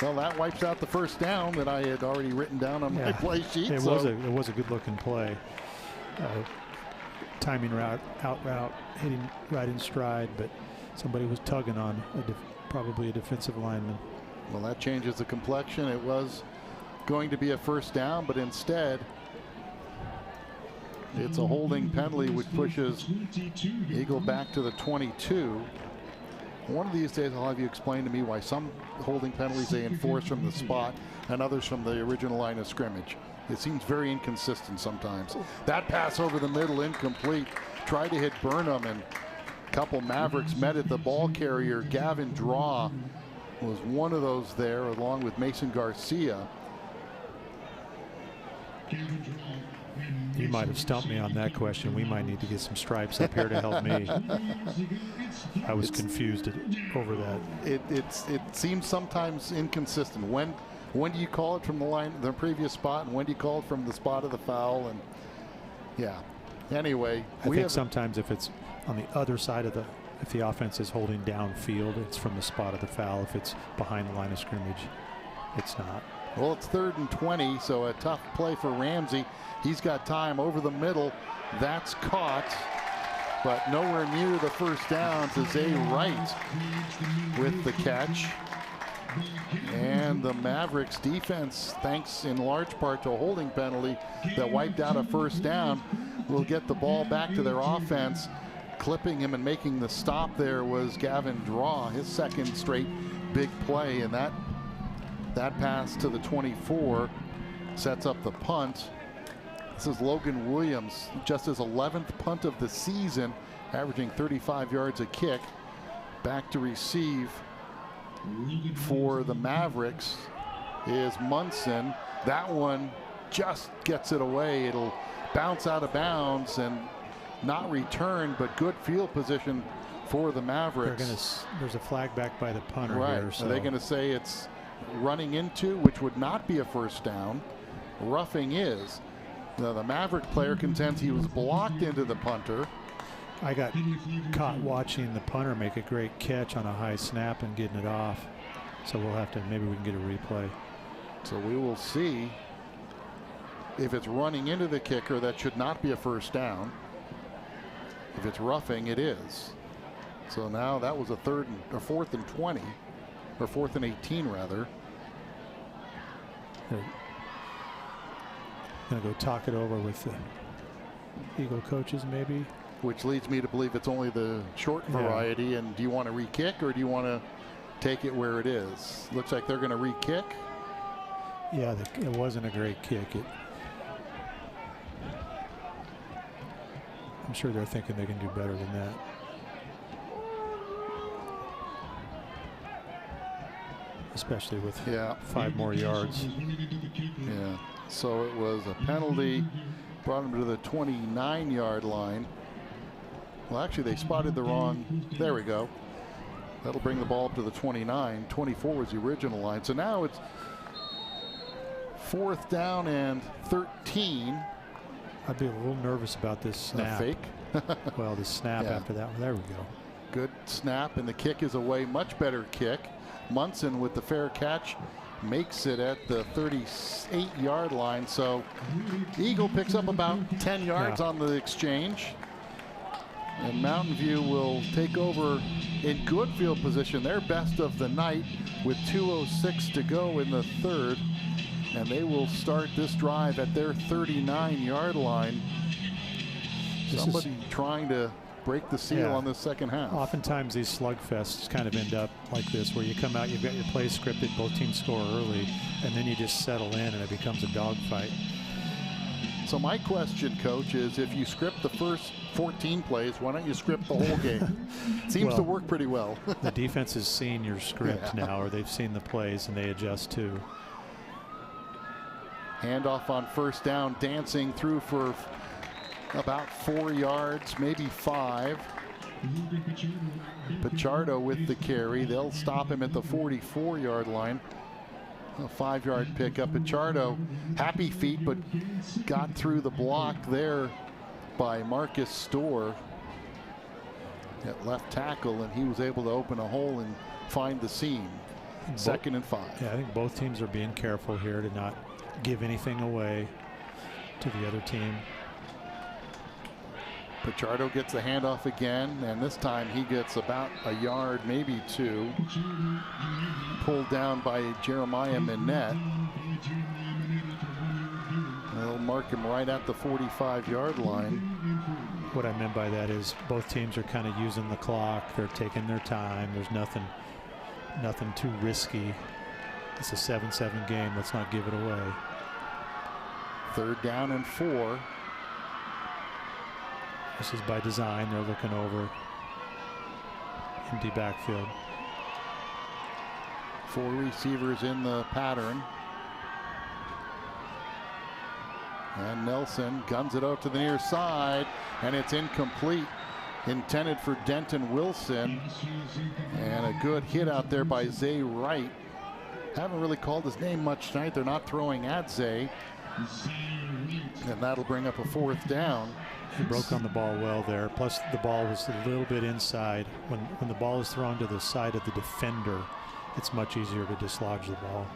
[SPEAKER 1] Well, that wipes out the first down that I had already written down on my play sheet.
[SPEAKER 2] It was a good looking play. Timing route, out route, hitting right in stride, but somebody was tugging on probably a defensive lineman.
[SPEAKER 1] Well, that changes the complexion. It was going to be a first down, but instead it's a holding penalty which pushes Eagle back to the 22. One of these days I'll have you explain to me why some holding penalties they enforce from the spot and others from the original line of scrimmage. It seems very inconsistent sometimes. That pass over the middle, incomplete. Tried to hit Burnham, and a couple Mavericks met at the ball carrier. Gavin Draw was one of those there, along with Mason Garcia.
[SPEAKER 2] You might have stumped me on that question. We might need to get some stripes up here to help me. I was confused over that.
[SPEAKER 1] It seems sometimes inconsistent. When do you call it from the previous spot, and when do you call it from the spot of the foul? And yeah. Anyway,
[SPEAKER 2] I think sometimes if it's on the other side of if the offense is holding downfield, it's from the spot of the foul. If it's behind the line of scrimmage, it's not.
[SPEAKER 1] Well, it's 3rd and 20, so a tough play for Ramsey. He's got time over the middle. That's caught, but nowhere near the first down to Zay Wright with the catch. And the Mavericks defense, thanks in large part to a holding penalty that wiped out a first down, will get the ball back to their offense. Clipping him and making the stop there was Gavin Draw, his 2nd straight big play, and that pass to the 24 sets up the punt. This is Logan Williams, just his 11th punt of the season, averaging 35 yards a kick. Back to receive for the Mavericks is Munson. That one just gets it away. It'll bounce out of bounds and not return, but good field position for the Mavericks.
[SPEAKER 2] There's a flag back by the punter
[SPEAKER 1] right
[SPEAKER 2] here. So.
[SPEAKER 1] Are they going to say it's running into, which would not be a first down? Roughing is. Now, the Maverick player contends he was blocked into the punter.
[SPEAKER 2] I got caught watching the punter make a great catch on a high snap and getting it off. So we'll have to, maybe we can get a replay.
[SPEAKER 1] So we will see if it's running into the kicker. That should not be a first down. If it's roughing, it is. So now that was a 4th and 20, or 4th and 18 rather.
[SPEAKER 2] Gonna go talk it over with the Eagle coaches maybe.
[SPEAKER 1] Which leads me to believe it's only the short variety. Yeah. And do you want to re-kick, or do you want to take it where it is? Looks like they're going to re-kick.
[SPEAKER 2] Yeah, it wasn't a great kick. I'm sure they're thinking they can do better than that. Especially with 5 more yards.
[SPEAKER 1] Yeah. So it was a penalty, brought him to the 29-yard line. Well, actually, they spotted the wrong. There we go. That'll bring the ball up to the 29. 24 was the original line. So now it's 4th down and 13.
[SPEAKER 2] I'd be a little nervous about this snap.
[SPEAKER 1] A fake?
[SPEAKER 2] Well, the snap after that one. There we go.
[SPEAKER 1] Good snap, and the kick is away. Much better kick. Munson with the fair catch makes it at the 38-yard line. So Eagle picks up about 10 yards on the exchange. And Mountain View will take over in good field position. Their best of the night with 2:06 to go in the 3rd. And they will start this drive at their 39-yard line. Somebody trying to break the seal on the second half.
[SPEAKER 2] Oftentimes these slugfests kind of end up like this, where you come out, you've got your play scripted, both teams score early, and then you just settle in and it becomes a dogfight.
[SPEAKER 1] So my question, Coach, is if you script the first 14 plays, why don't you script the whole game? Seems to work pretty well.
[SPEAKER 2] The defense has seen your script now, or they've seen the plays and they adjust too.
[SPEAKER 1] Handoff on first down, dancing through for about 4 yards, maybe 5. Pichardo with the carry. They'll stop him at the 44-yard line. A 5-yard pickup. Pichardo, happy feet, but got through the block there by Marcus Storr at left tackle, and he was able to open a hole and find the seam. 2nd and 5.
[SPEAKER 2] Yeah, I think both teams are being careful here to not give anything away to the other team.
[SPEAKER 1] Pichardo gets the handoff again, and this time he gets about a yard, maybe 2. Pulled down by Jeremiah Minette. They'll mark him right at the 45-yard line.
[SPEAKER 2] What I meant by that is both teams are kind of using the clock. They're taking their time. There's nothing too risky. It's a 7-7 game. Let's not give it away.
[SPEAKER 1] 3rd down and 4.
[SPEAKER 2] This is by design. They're looking over empty backfield.
[SPEAKER 1] 4 receivers in the pattern. And Nelson guns it out to the near side, and it's incomplete. Intended for Denton Wilson. And a good hit out there by Zay Wright. Haven't really called his name much tonight. They're not throwing at Zay. And that'll bring up a 4th down.
[SPEAKER 2] He broke on the ball well there. Plus the ball was a little bit inside. When the ball is thrown to the side of the defender, it's much easier to dislodge the ball.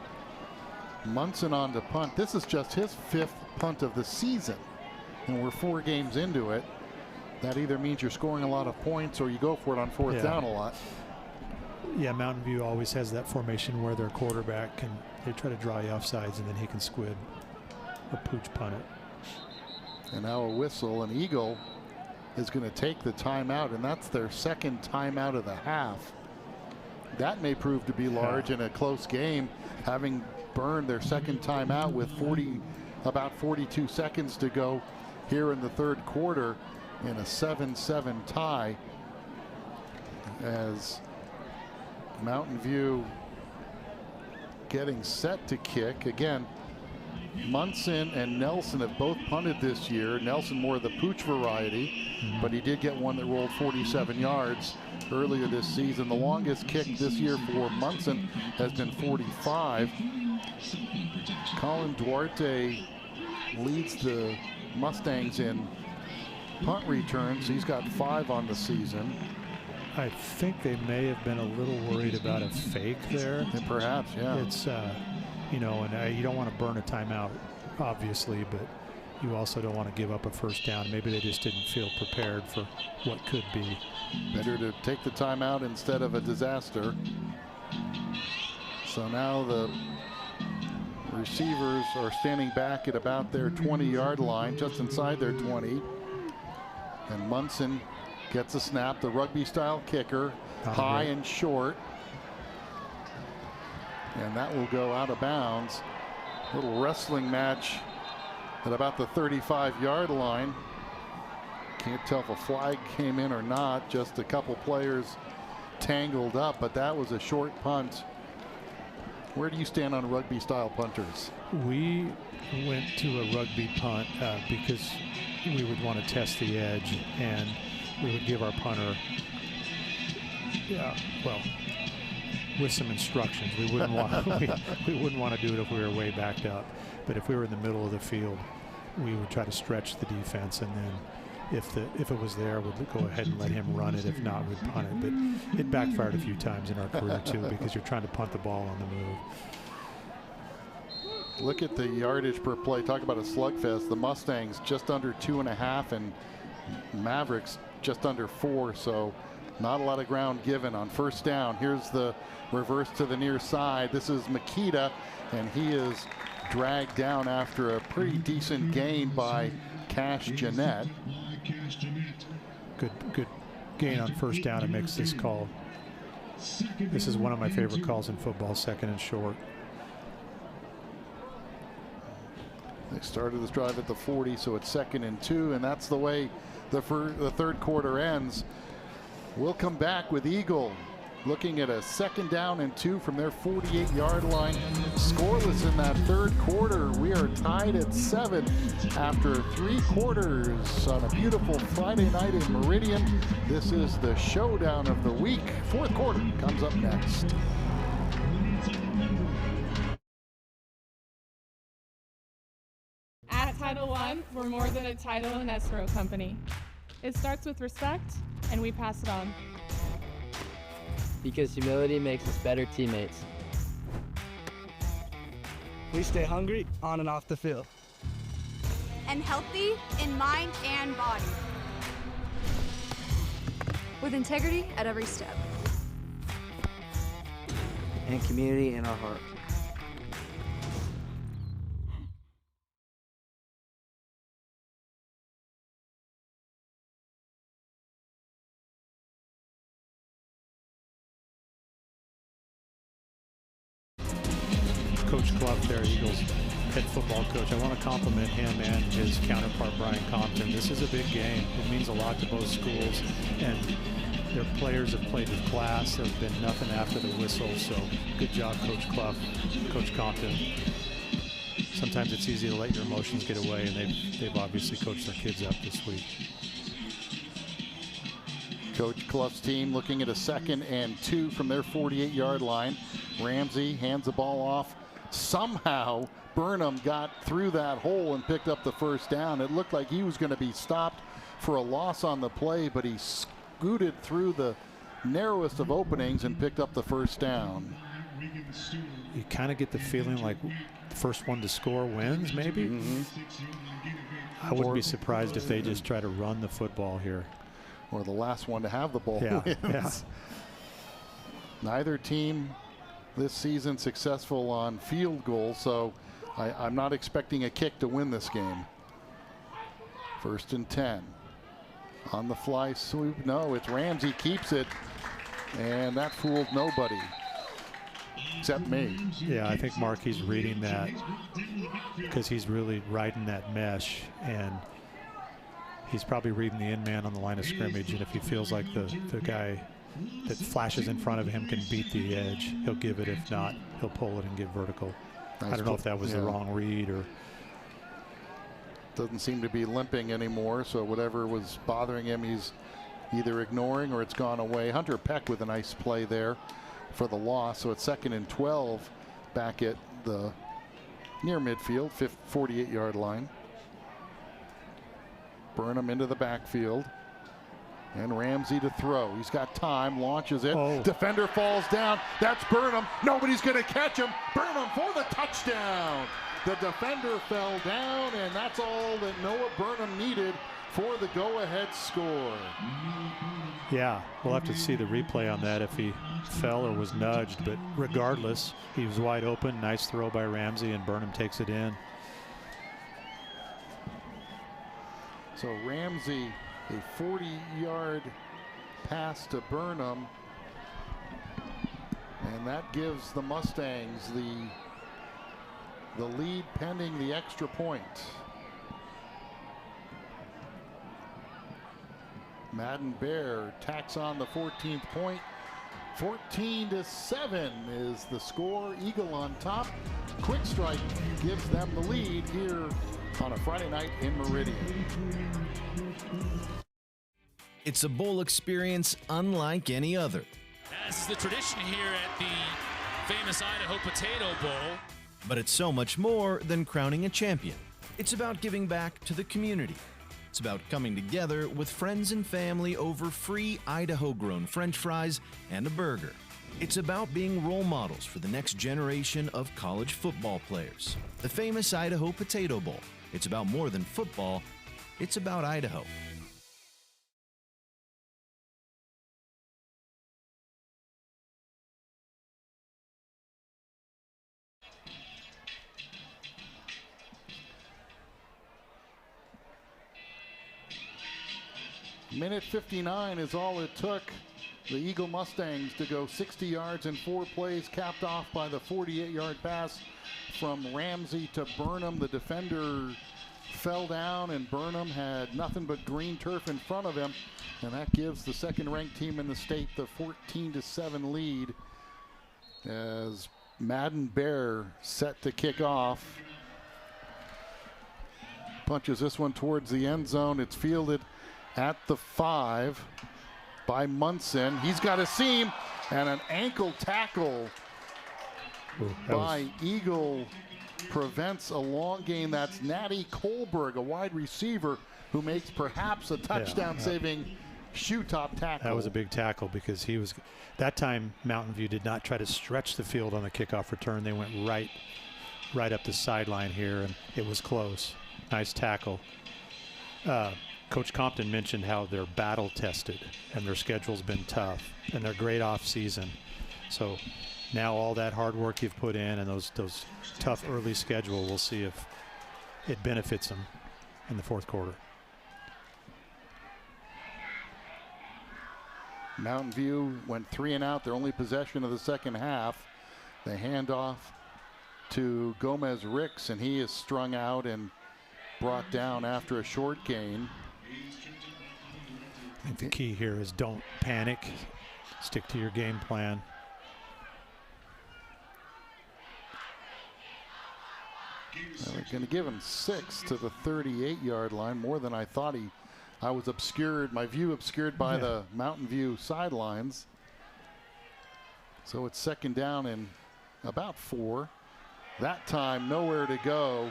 [SPEAKER 1] Munson on to punt. This is just his 5th punt of the season, and we're 4 games into it. That either means you're scoring a lot of points or you go for it on 4th down a lot.
[SPEAKER 2] Yeah, Mountain View always has that formation where their quarterback can, they try to draw you off sides and then he can squid or pooch punt it.
[SPEAKER 1] And now a whistle, and Eagle is going to take the timeout, and that's their 2nd timeout of the half. That may prove to be large in a close game, having burned their 2nd timeout with about 42 seconds to go here in the 3rd quarter in a 7-7 tie, as Mountain View getting set to kick. Again, Munson and Nelson have both punted this year. Nelson more of the pooch variety, but he did get one that rolled 47 yards earlier this season. The longest kick this year for Munson has been 45. Colin Duarte leads the Mustangs in punt returns. He's got 5 on the season.
[SPEAKER 2] I think they may have been a little worried about a fake there.
[SPEAKER 1] And perhaps, yeah.
[SPEAKER 2] It's, you know, and you don't want to burn a timeout, obviously, but you also don't want to give up a 1st down. Maybe they just didn't feel prepared for what could be.
[SPEAKER 1] Better to take the timeout instead of a disaster. So now the receivers are standing back at about their 20-yard line, just inside their 20. And Munson gets a snap, the rugby-style kicker, high and short. And that will go out of bounds. Little wrestling match at about the 35-yard line. Can't tell if a flag came in or not, just a couple players tangled up, but that was a short punt. Where do you stand on rugby-style punters?
[SPEAKER 2] We went to a rugby punt because we would want to test the edge, and we would give our punter, with some instructions. We wouldn't want we wouldn't want to do it if we were way backed up. But if we were in the middle of the field, we would try to stretch the defense, and then if it was there, we'd go ahead and let him run it. If not, we'd punt it. But it backfired a few times in our career too, because you're trying to punt the ball on the move.
[SPEAKER 1] Look at the yardage per play. Talk about a slugfest. The Mustangs just under 2.5, and Mavericks just under 4. So not a lot of ground given on 1st down. Here's the reverse to the near side. This is Makita, and he is dragged down after a pretty decent gain by Cash Jeanette.
[SPEAKER 2] Good gain on 1st down and makes this call. This is one of my favorite calls in football, 2nd and short.
[SPEAKER 1] They started this drive at the 40, so it's 2nd and 2, and that's the way the 3rd quarter ends. We'll come back with Eagle looking at a 2nd down and 2 from their 48-yard line. Scoreless in that 3rd quarter. We are tied at 7 after 3 quarters on a beautiful Friday night in Meridian. This is the showdown of the week. 4th quarter comes up next.
[SPEAKER 3] At Title I, we're more than a title and escrow company. It starts with respect, and we pass it on.
[SPEAKER 4] Because humility makes us better teammates.
[SPEAKER 5] We stay hungry on and off the field.
[SPEAKER 6] And healthy in mind and body.
[SPEAKER 7] With integrity at every step.
[SPEAKER 4] And community in our heart.
[SPEAKER 2] Coach Club there, Eagles head football coach. I want to compliment him and his counterpart, Brian Compton. This is a big game. It means a lot to both schools. And their players have played with class. There's been nothing after the whistle, so good job, Coach Clough, Coach Compton. Sometimes it's easy to let your emotions get away, and they've obviously coached their kids up this week.
[SPEAKER 1] Coach Clough's team looking at a 2nd and 2 from their 48-yard line. Ramsey hands the ball off. Somehow Burnham got through that hole and picked up the first down. It looked like he was going to be stopped for a loss on the play, but he scooted through the narrowest of openings and picked up the first down.
[SPEAKER 2] You kind of get the feeling like the first one to score wins, maybe. I wouldn't be surprised if they just try to run the football here.
[SPEAKER 1] Or the last one to have the ball wins.
[SPEAKER 2] Yeah.
[SPEAKER 1] Neither team this season successful on field goals, so I'm not expecting a kick to win this game. 1st and 10. On the fly swoop. No, it's Ramsey, keeps it, and that fooled nobody except me.
[SPEAKER 2] Yeah, I think Markey's reading that because he's really riding that mesh, and he's probably reading the in man on the line of scrimmage, and if he feels like the guy that flashes in front of him can beat the edge, he'll give it. If not, he'll pull it and get vertical.
[SPEAKER 1] Nice.
[SPEAKER 2] I don't know if that was the wrong read or...
[SPEAKER 1] Doesn't seem to be limping anymore, so whatever was bothering him, he's either ignoring or it's gone away. Hunter Peck with a nice play there for the loss. So it's 2nd and 12 back at the near midfield, 48-yard line. Burnham into the backfield. And Ramsey to throw. He's got time, launches it. Defender falls down. That's Burnham. Nobody's going to catch him. Burnham for the touchdown. The defender fell down, and that's all that Noah Burnham needed for the go-ahead score.
[SPEAKER 2] Yeah, we'll have to see the replay on that if he fell or was nudged, but regardless, he was wide open. Nice throw by Ramsey, and Burnham takes it in.
[SPEAKER 1] So Ramsey, a 40-yard pass to Burnham, and that gives the Mustangs the lead pending the extra point. Madden Bear tacks on the 14th point. 14-7 is the score. Eagle on top. Quick Strike gives them the lead here on a Friday night in Meridian.
[SPEAKER 8] It's a bowl experience unlike any other.
[SPEAKER 9] As is the tradition here at the famous Idaho Potato Bowl.
[SPEAKER 8] But it's so much more than crowning a champion. It's about giving back to the community. It's about coming together with friends and family over free Idaho-grown French fries and a burger. It's about being role models for the next generation of college football players. The famous Idaho Potato Bowl. It's about more than football. It's about Idaho.
[SPEAKER 1] Minute 59 is all it took. The Eagle Mustangs to go 60 yards in 4 plays, capped off by the 48-yard pass from Ramsey to Burnham. The defender fell down, and Burnham had nothing but green turf in front of him, and that gives the second-ranked team in the state the 14-7 lead as Madden Bear set to kick off. Punches this one towards the end zone. It's fielded at the 5 by Munson. He's got a seam and an ankle tackle by Eagle prevents a long gain. That's Natty Kohlberg, a wide receiver who makes perhaps a touchdown saving shoe top tackle.
[SPEAKER 2] That was a big tackle because he was, that time Mountain View did not try to stretch the field on the kickoff return. They went right up the sideline here, and it was close. Nice tackle. Coach Compton mentioned how they're battle tested and their schedule's been tough and they're great off season. So now all that hard work you've put in and those tough early schedule, we'll see if it benefits them in the fourth quarter.
[SPEAKER 1] Mountain View went 3 and out, their only possession of the second half. They hand off to Gomez Ricks, and he is strung out and brought down after a short gain.
[SPEAKER 2] I think the key here is don't panic. Stick to your game plan.
[SPEAKER 1] They're going to give him 6 to the 38-yard line, more than I thought I was obscured, my view obscured by the Mountain View sidelines. So it's second down and about 4. That time, nowhere to go.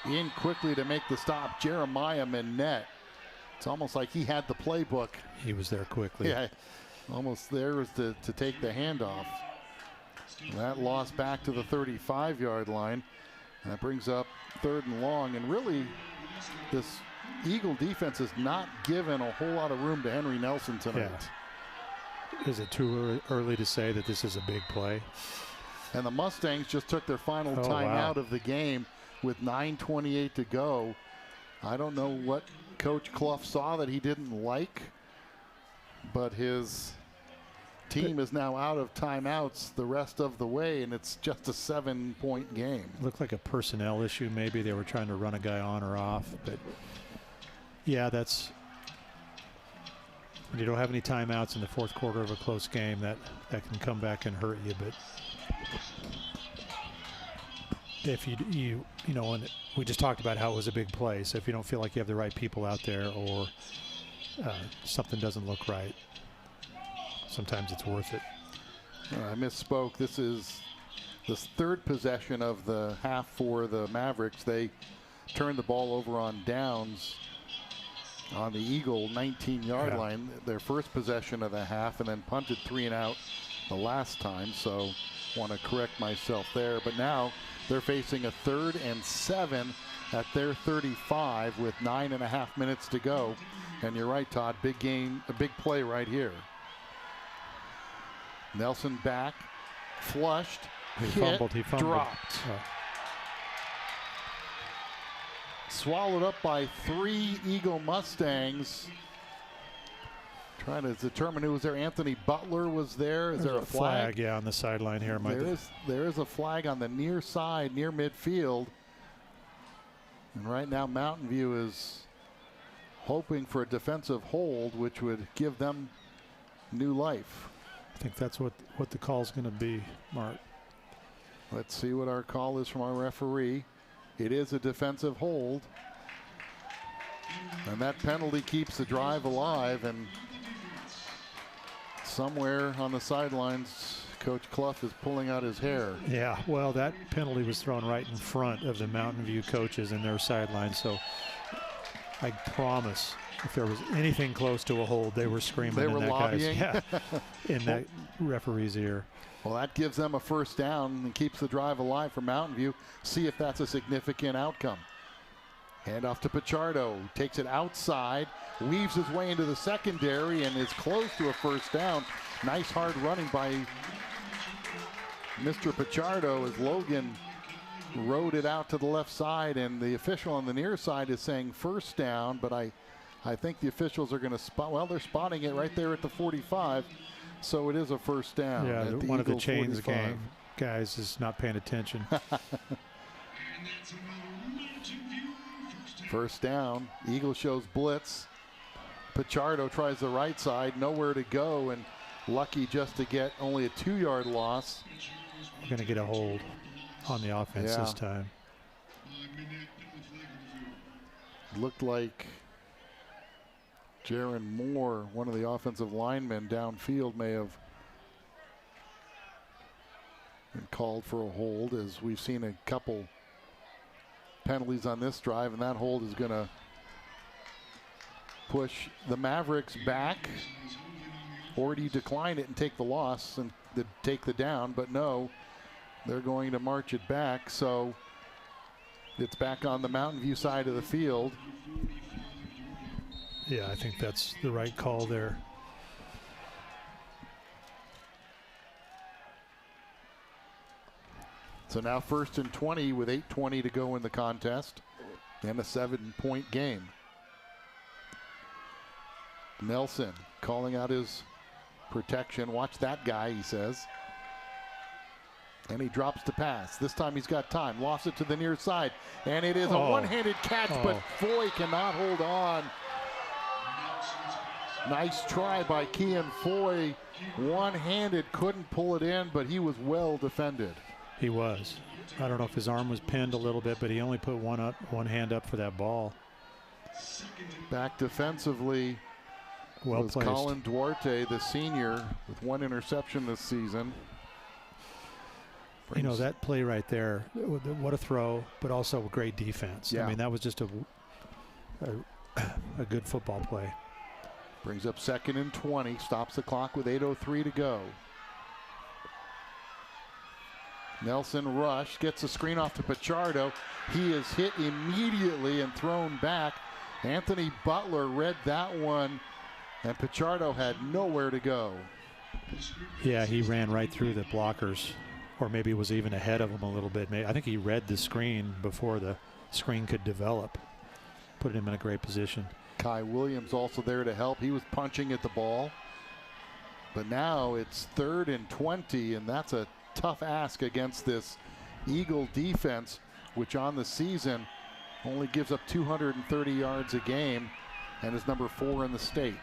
[SPEAKER 1] In quickly to make the stop, Jeremiah Minette. It's almost like he had the playbook.
[SPEAKER 2] He was there quickly.
[SPEAKER 1] Yeah, almost there was to take the handoff. That loss back to the 35-yard line. And that brings up 3rd and long. And really, this Eagle defense has not given a whole lot of room to Henry Nelson tonight.
[SPEAKER 2] Yeah. Is it too early to say that this is a big play?
[SPEAKER 1] And the Mustangs just took their final timeout of the game with 9:28 to go. I don't know what Coach Clough saw that he didn't like, but his team is now out of timeouts the rest of the way, and it's just a 7-point game.
[SPEAKER 2] Looked like a personnel issue. Maybe they were trying to run a guy on or off, but yeah, that's when you don't have any timeouts in the 4th quarter of a close game, that can come back and hurt you. But if you know, and we just talked about how it was a big play, so if you don't feel like you have the right people out there, or something doesn't look right, sometimes it's worth it.
[SPEAKER 1] I misspoke. This is the 3rd possession of the half for the Mavericks. They turned the ball over on downs on the Eagle 19-yard line, their first possession of the half, and then punted 3 and out the last time. So want to correct myself there. But now they're facing a 3rd and 7 at their 35 with 9.5 minutes to go. And you're right, Todd, big game, a big play right here. Nelson back, flushed, hit,
[SPEAKER 2] he fumbled.
[SPEAKER 1] Dropped. Swallowed up by 3 Eagle Mustangs. Trying to determine who was there. Anthony Butler was there. Is there a flag?
[SPEAKER 2] Yeah, on the sideline here.
[SPEAKER 1] There is a flag on the near side, near midfield. And right now Mountain View is hoping for a defensive hold, which would give them new life.
[SPEAKER 2] I think that's what the call's going to be, Mark.
[SPEAKER 1] Let's see what our call is from our referee. It is a defensive hold. And that penalty keeps the drive alive. And somewhere on the sidelines, Coach Clough is pulling out his hair.
[SPEAKER 2] Yeah, well, that penalty was thrown right in front of the Mountain View coaches in their sidelines. So I promise, if there was anything close to a hold, they were screaming.
[SPEAKER 1] They were lobbying.
[SPEAKER 2] In that referee's ear.
[SPEAKER 1] Well, that gives them a first down and keeps the drive alive for Mountain View. See if that's a significant outcome. Hand off to Pichardo. Takes it outside, weaves his way into the secondary, and is close to a first down. Nice hard running by Mr. Pichardo as Logan rode it out to the left side, and the official on the near side is saying first down, but I think the officials are going to spot, well, they're spotting it right there at the 45. So it is a first down.
[SPEAKER 2] Yeah,
[SPEAKER 1] at
[SPEAKER 2] one of the
[SPEAKER 1] Eagles
[SPEAKER 2] chains
[SPEAKER 1] 45.
[SPEAKER 2] guys is not paying attention.
[SPEAKER 1] First down. Eagle shows blitz. Pichardo tries the right side, nowhere to go, and lucky just to get only a 2-yard loss.
[SPEAKER 2] We're going to get a hold on the offense this time.
[SPEAKER 1] Looked like Jaron Moore, one of the offensive linemen downfield, may have been called for a hold, as we've seen a couple penalties on this drive, and that hold is going to push the Mavericks back. Or do you decline it and take the loss and take the down? But no, they're going to march it back. So it's back on the Mountain View side of the field.
[SPEAKER 2] Yeah, I think that's the right call there.
[SPEAKER 1] So now 1st and 20 with 8:20 to go in the contest and a 7-point game. Nelson calling out his protection. Watch that guy, he says. And he drops to pass. This time he's got time. Lost it to the near side. And it is a one-handed catch, but Foy cannot hold on. Nice try by Kean Foy. One-handed, couldn't pull it in, but he was well defended.
[SPEAKER 2] He was. I don't know if his arm was pinned a little bit, but he only put one hand up for that ball.
[SPEAKER 1] Back defensively
[SPEAKER 2] well
[SPEAKER 1] was
[SPEAKER 2] placed.
[SPEAKER 1] Colin Duarte, the senior, with 1 interception this season.
[SPEAKER 2] You know, that play right there, what a throw, but also a great defense.
[SPEAKER 1] Yeah.
[SPEAKER 2] I mean, that was just a good football play.
[SPEAKER 1] Brings up 2nd and 20, stops the clock with 8:03 to go. Nelson Rush gets a screen off to Pichardo. He is hit immediately and thrown back. Anthony Butler read that one, and Pichardo had nowhere to go.
[SPEAKER 2] Yeah, he ran right through the blockers, or maybe was even ahead of them a little bit. I think he read the screen before the screen could develop. Put him in a great position.
[SPEAKER 1] Kai Williams also there to help. He was punching at the ball. But now it's 3rd and 20, and that's a tough ask against this Eagle defense, which on the season only gives up 230 yards a game and is number 4 in the state.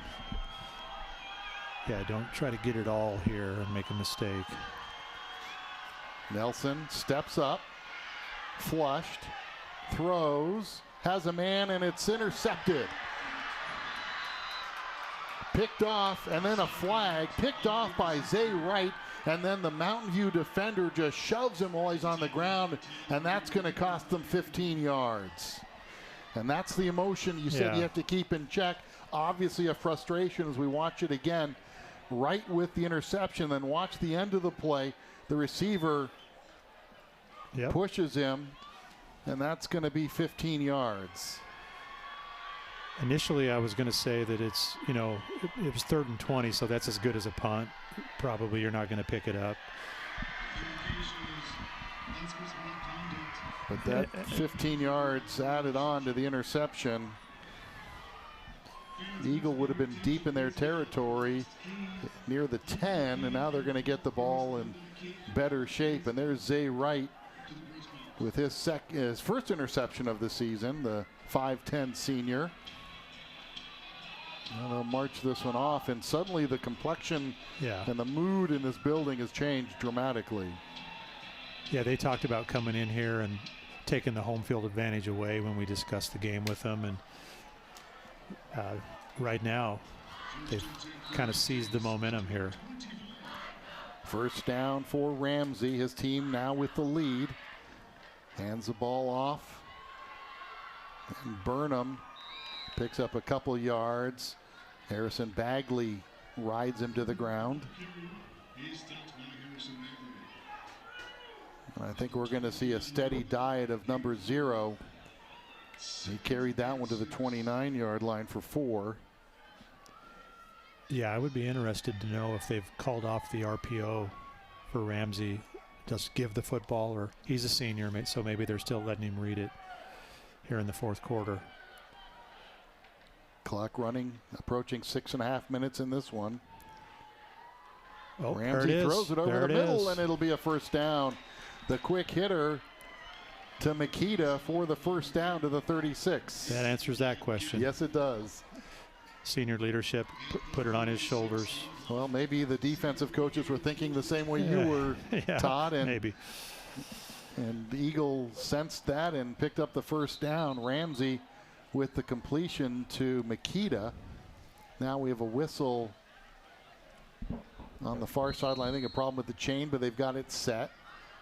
[SPEAKER 2] Yeah, don't try to get it all here and make a mistake.
[SPEAKER 1] Nelson steps up, flushed, throws, has a man, and it's intercepted. Picked off, and then a flag, picked off by Zay Wright, and then the Mountain View defender just shoves him while he's on the ground, and that's going to cost them 15 yards. And that's the emotion you said you have to keep in check. Obviously a frustration as we watch it again. Right with the interception, then watch the end of the play. The receiver pushes him, and that's going to be 15 yards.
[SPEAKER 2] Initially, I was going to say that it's, you know, it was 3rd and 20, so that's as good as a punt. Probably you're not going to pick it up.
[SPEAKER 1] But that 15 yards added on to the interception. The Eagle would have been deep in their territory near the 10, and now they're going to get the ball in better shape. And there's Zay Wright with his first interception of the season, the 5'10 senior. And they'll march this one off, and suddenly the complexion and the mood in this building has changed dramatically.
[SPEAKER 2] Yeah, they talked about coming in here and taking the home field advantage away when we discussed the game with them, and right now they've kind of seized the momentum here.
[SPEAKER 1] First down for Ramsey, his team now with the lead. Hands the ball off, and Burnham picks up a couple yards. Harrison Bagley rides him to the ground. And I think we're going to see a steady diet of number 0. He carried that one to the 29-yard line for 4.
[SPEAKER 2] Yeah, I would be interested to know if they've called off the RPO for Ramsey. Just give the football, or he's a senior, so maybe they're still letting him read it here in the 4th quarter.
[SPEAKER 1] Clock running, approaching 6.5 minutes in this one.
[SPEAKER 2] Oh,
[SPEAKER 1] Ramsey throws it over the middle, and it'll be a first down. The quick hitter to Makita for the first down to the 36.
[SPEAKER 2] That answers that question.
[SPEAKER 1] Yes, it does.
[SPEAKER 2] Senior leadership put it on his shoulders.
[SPEAKER 1] Well, maybe the defensive coaches were thinking the same way you were, Todd. And
[SPEAKER 2] maybe.
[SPEAKER 1] And the Eagle sensed that and picked up the first down. Ramsey with the completion to Makita. Now we have a whistle on the far sideline. I think a problem with the chain, but they've got it set.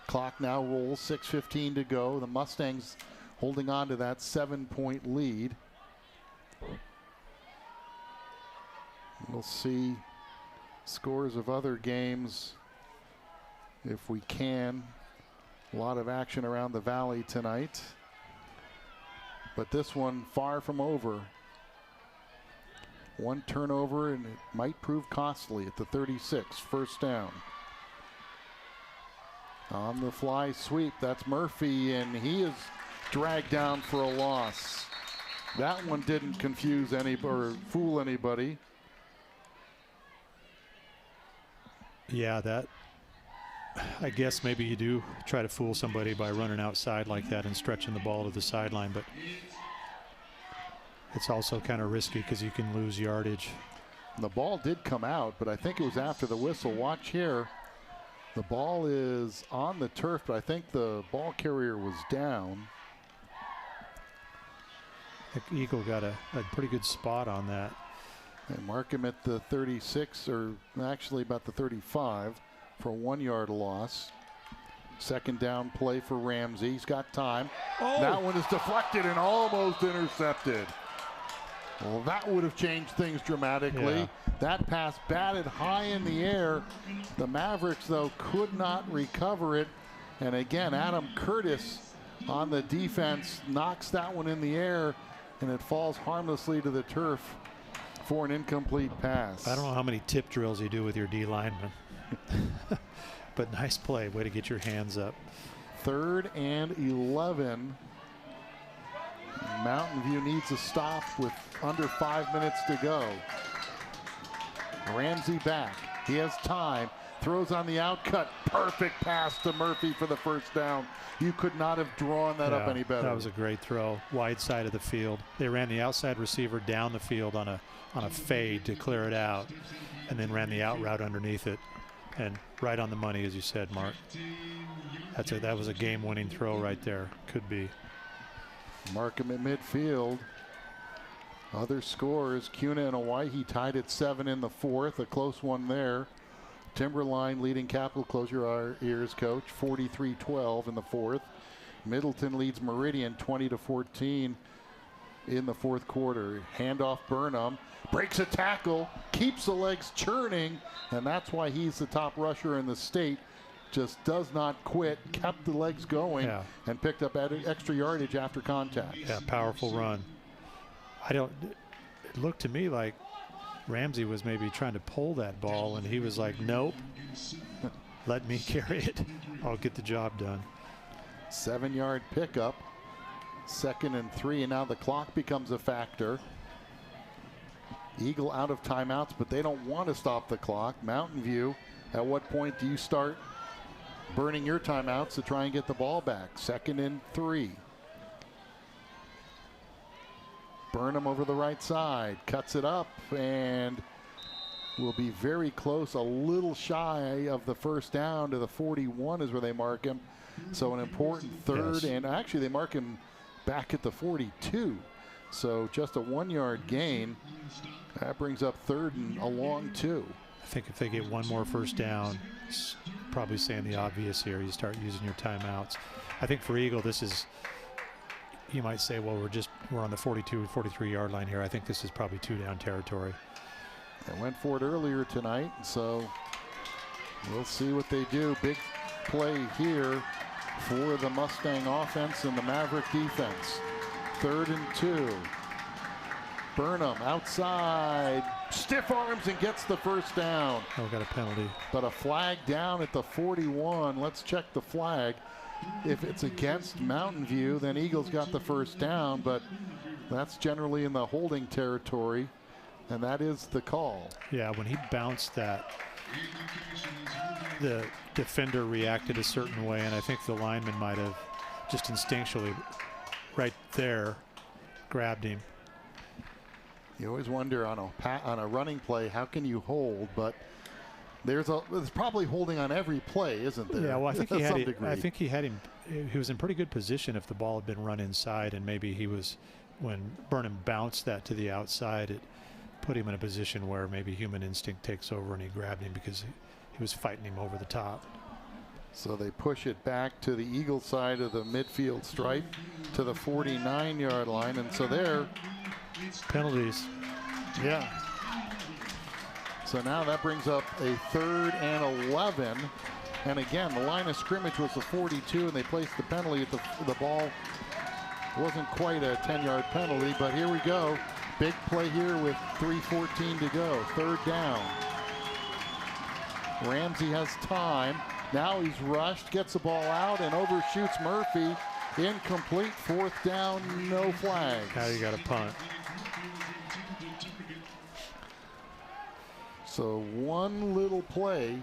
[SPEAKER 1] Clock now rolls, 6:15 to go. The Mustangs holding on to that 7-point lead. We'll see scores of other games if we can. A lot of action around the valley tonight. But this one far from over. One turnover, and it might prove costly at the 36, first down. On the fly sweep, that's Murphy, and he is dragged down for a loss. That one didn't confuse anybody or fool anybody.
[SPEAKER 2] Yeah, that, I guess maybe you do try to fool somebody by running outside like that and stretching the ball to the sideline, but it's also kind of risky because you can lose yardage.
[SPEAKER 1] The ball did come out, but I think it was after the whistle. Watch here. The ball is on the turf, but I think the ball carrier was down.
[SPEAKER 2] I think Eagle got a pretty good spot on that.
[SPEAKER 1] And mark him at the 36, or actually about the 35, for a 1-yard loss. Second down play for Ramsey. He's got time.
[SPEAKER 2] Oh.
[SPEAKER 1] That one is deflected and almost intercepted. Well, that would have changed things dramatically.
[SPEAKER 2] Yeah.
[SPEAKER 1] That pass batted high in the air. The Mavericks, though, could not recover it. And again, Adam Curtis on the defense knocks that one in the air, and it falls harmlessly to the turf for an incomplete pass.
[SPEAKER 2] I don't know how many tip drills you do with your D linemen. But nice play. Way to get your hands up.
[SPEAKER 1] 3rd and 11. Mountain View needs a stop with under 5 minutes to go. Ramsey back. He has time. Throws on the outcut. Perfect pass to Murphy for the first down. You could not have drawn that up any better.
[SPEAKER 2] That was a great throw. Wide side of the field. They ran the outside receiver down the field on a fade to clear it out, and then ran the out route underneath it. And right on the money, as you said, Mark. That was a game-winning throw right there. Could be.
[SPEAKER 1] Mark him at midfield. Other scores, Kuna and Hawaii tied at 7 in the 4th. A close one there. Timberline leading Capital, close your ears, coach, 43-12 in the 4th. Middleton leads Meridian 20-14 in the 4th quarter. Handoff Burnham, breaks a tackle, keeps the legs churning, and that's why he's the top rusher in the state. Just does not quit, kept the legs going, and picked up extra yardage after contact.
[SPEAKER 2] Yeah, powerful run. It looked to me like Ramsey was maybe trying to pull that ball, and he was like, nope, let me carry it. I'll get the job done.
[SPEAKER 1] 7-yard pickup. 2nd and 3, and now the clock becomes a factor. Eagle out of timeouts, but they don't want to stop the clock. Mountain View, at what point do you start burning your timeouts to try and get the ball back? 2nd and 3. Burnham over the right side, cuts it up, and will be very close, a little shy of the first down to the 41 is where they mark him. So an important 3rd, and actually they mark him back at the 42. So just a 1-yard gain. That brings up 3rd and a long 2.
[SPEAKER 2] I think if they get one more first down, it's probably saying the obvious here. You start using your timeouts. I think for Eagle, this is, you might say, well, we're on the 42, 43-yard line here. I think this is probably 2-down territory.
[SPEAKER 1] They went for it earlier tonight, so we'll see what they do. Big play here for the Mustang offense and the Maverick defense. 3rd and 2. Burnham outside, stiff arms and gets the first down.
[SPEAKER 2] Oh, got a penalty.
[SPEAKER 1] But a flag down at the 41. Let's check the flag. If it's against Mountain View, then Eagles got the first down, but that's generally in the holding territory, and that is the call.
[SPEAKER 2] Yeah, when he bounced that, the defender reacted a certain way, and I think the lineman might have just instinctually right there grabbed him.
[SPEAKER 1] You always wonder on a running play, how can you hold? But there's probably holding on every play, isn't there?
[SPEAKER 2] Yeah, well, I think he had him. He was in pretty good position if the ball had been run inside, and maybe he was, when Burnham bounced that to the outside, it put him in a position where maybe human instinct takes over, and he grabbed him because he was fighting him over the top.
[SPEAKER 1] So they push it back to the Eagle side of the midfield stripe to the 49-yard line, and so there.
[SPEAKER 2] Penalties.
[SPEAKER 1] Yeah. So now that brings up a 3rd and 11. And again, the line of scrimmage was the 42, and they placed the penalty at the ball. Wasn't quite a 10-yard penalty, but here we go. Big play here with 3:14 to go. 3rd down. Ramsey has time. Now he's rushed, gets the ball out, and overshoots Murphy. Incomplete. 4th down, no flags.
[SPEAKER 2] Now you got a punt.
[SPEAKER 1] So one little play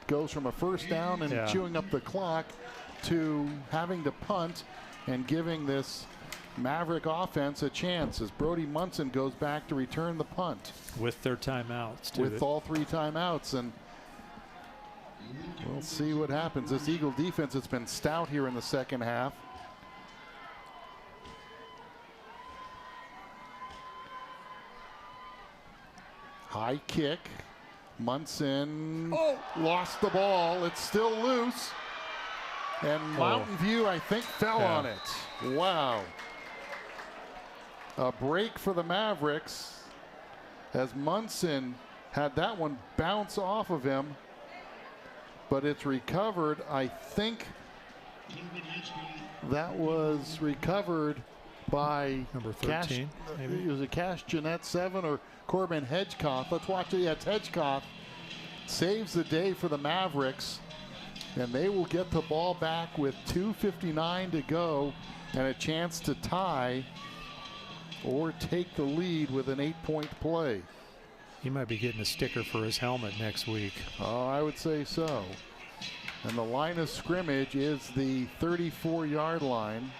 [SPEAKER 1] goes from a first down and chewing up the clock to having to punt and giving this Maverick offense a chance as Brody Munson goes back to return the punt.
[SPEAKER 2] With their timeouts, too.
[SPEAKER 1] With all 3 timeouts, and we'll see what happens. This Eagle defense has been stout here in the second half. High kick. Munson lost the ball. It's still loose. And Mountain View, I think, fell on it. Wow. A break for the Mavericks as Munson had that one bounce off of him, but it's recovered. I think that was recovered by
[SPEAKER 2] number 13.
[SPEAKER 1] Maybe it was a Cash Jeanette 7 or Corbin Hedgecock. Let's watch it. Yeah, it's Hedgecock. Saves the day for the Mavericks, and they will get the ball back with 2:59 to go and a chance to tie or take the lead with an 8-point play.
[SPEAKER 2] He might be getting a sticker for his helmet next week.
[SPEAKER 1] Oh, I would say so. And the line of scrimmage is the 34-yard line.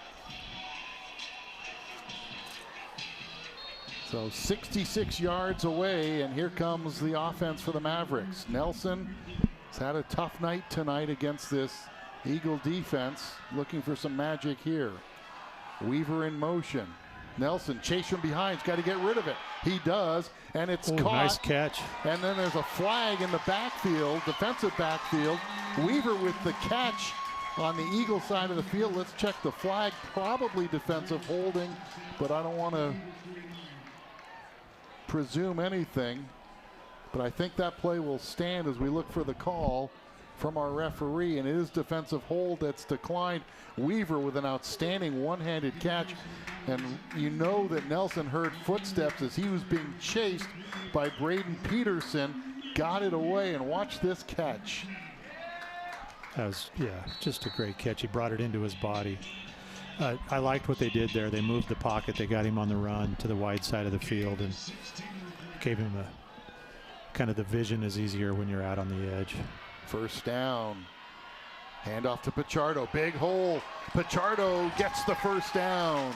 [SPEAKER 1] So 66 yards away, and here comes the offense for the Mavericks. Nelson has had a tough night tonight against this Eagle defense, looking for some magic here. Weaver in motion. Nelson chase from behind, he's got to get rid of it. He does, and it's caught.
[SPEAKER 2] Nice catch.
[SPEAKER 1] And then there's a flag in the backfield, defensive backfield. Weaver with the catch on the Eagle side of the field. Let's check the flag. Probably defensive holding, but I don't want to presume anything. But I think that play will stand as we look for the call from our referee, and it is defensive hold that's declined. Weaver with an outstanding one-handed catch, and you know that Nelson heard footsteps as he was being chased by Braden Peterson, got it away, and watch this catch.
[SPEAKER 2] That was, just a great catch. He brought it into his body. I liked what they did there. They moved the pocket. They got him on the run to the wide side of the field and gave him a kind of the vision is easier when you're out on the edge.
[SPEAKER 1] First down. Handoff to Pichardo. Big hole. Pichardo gets the first down.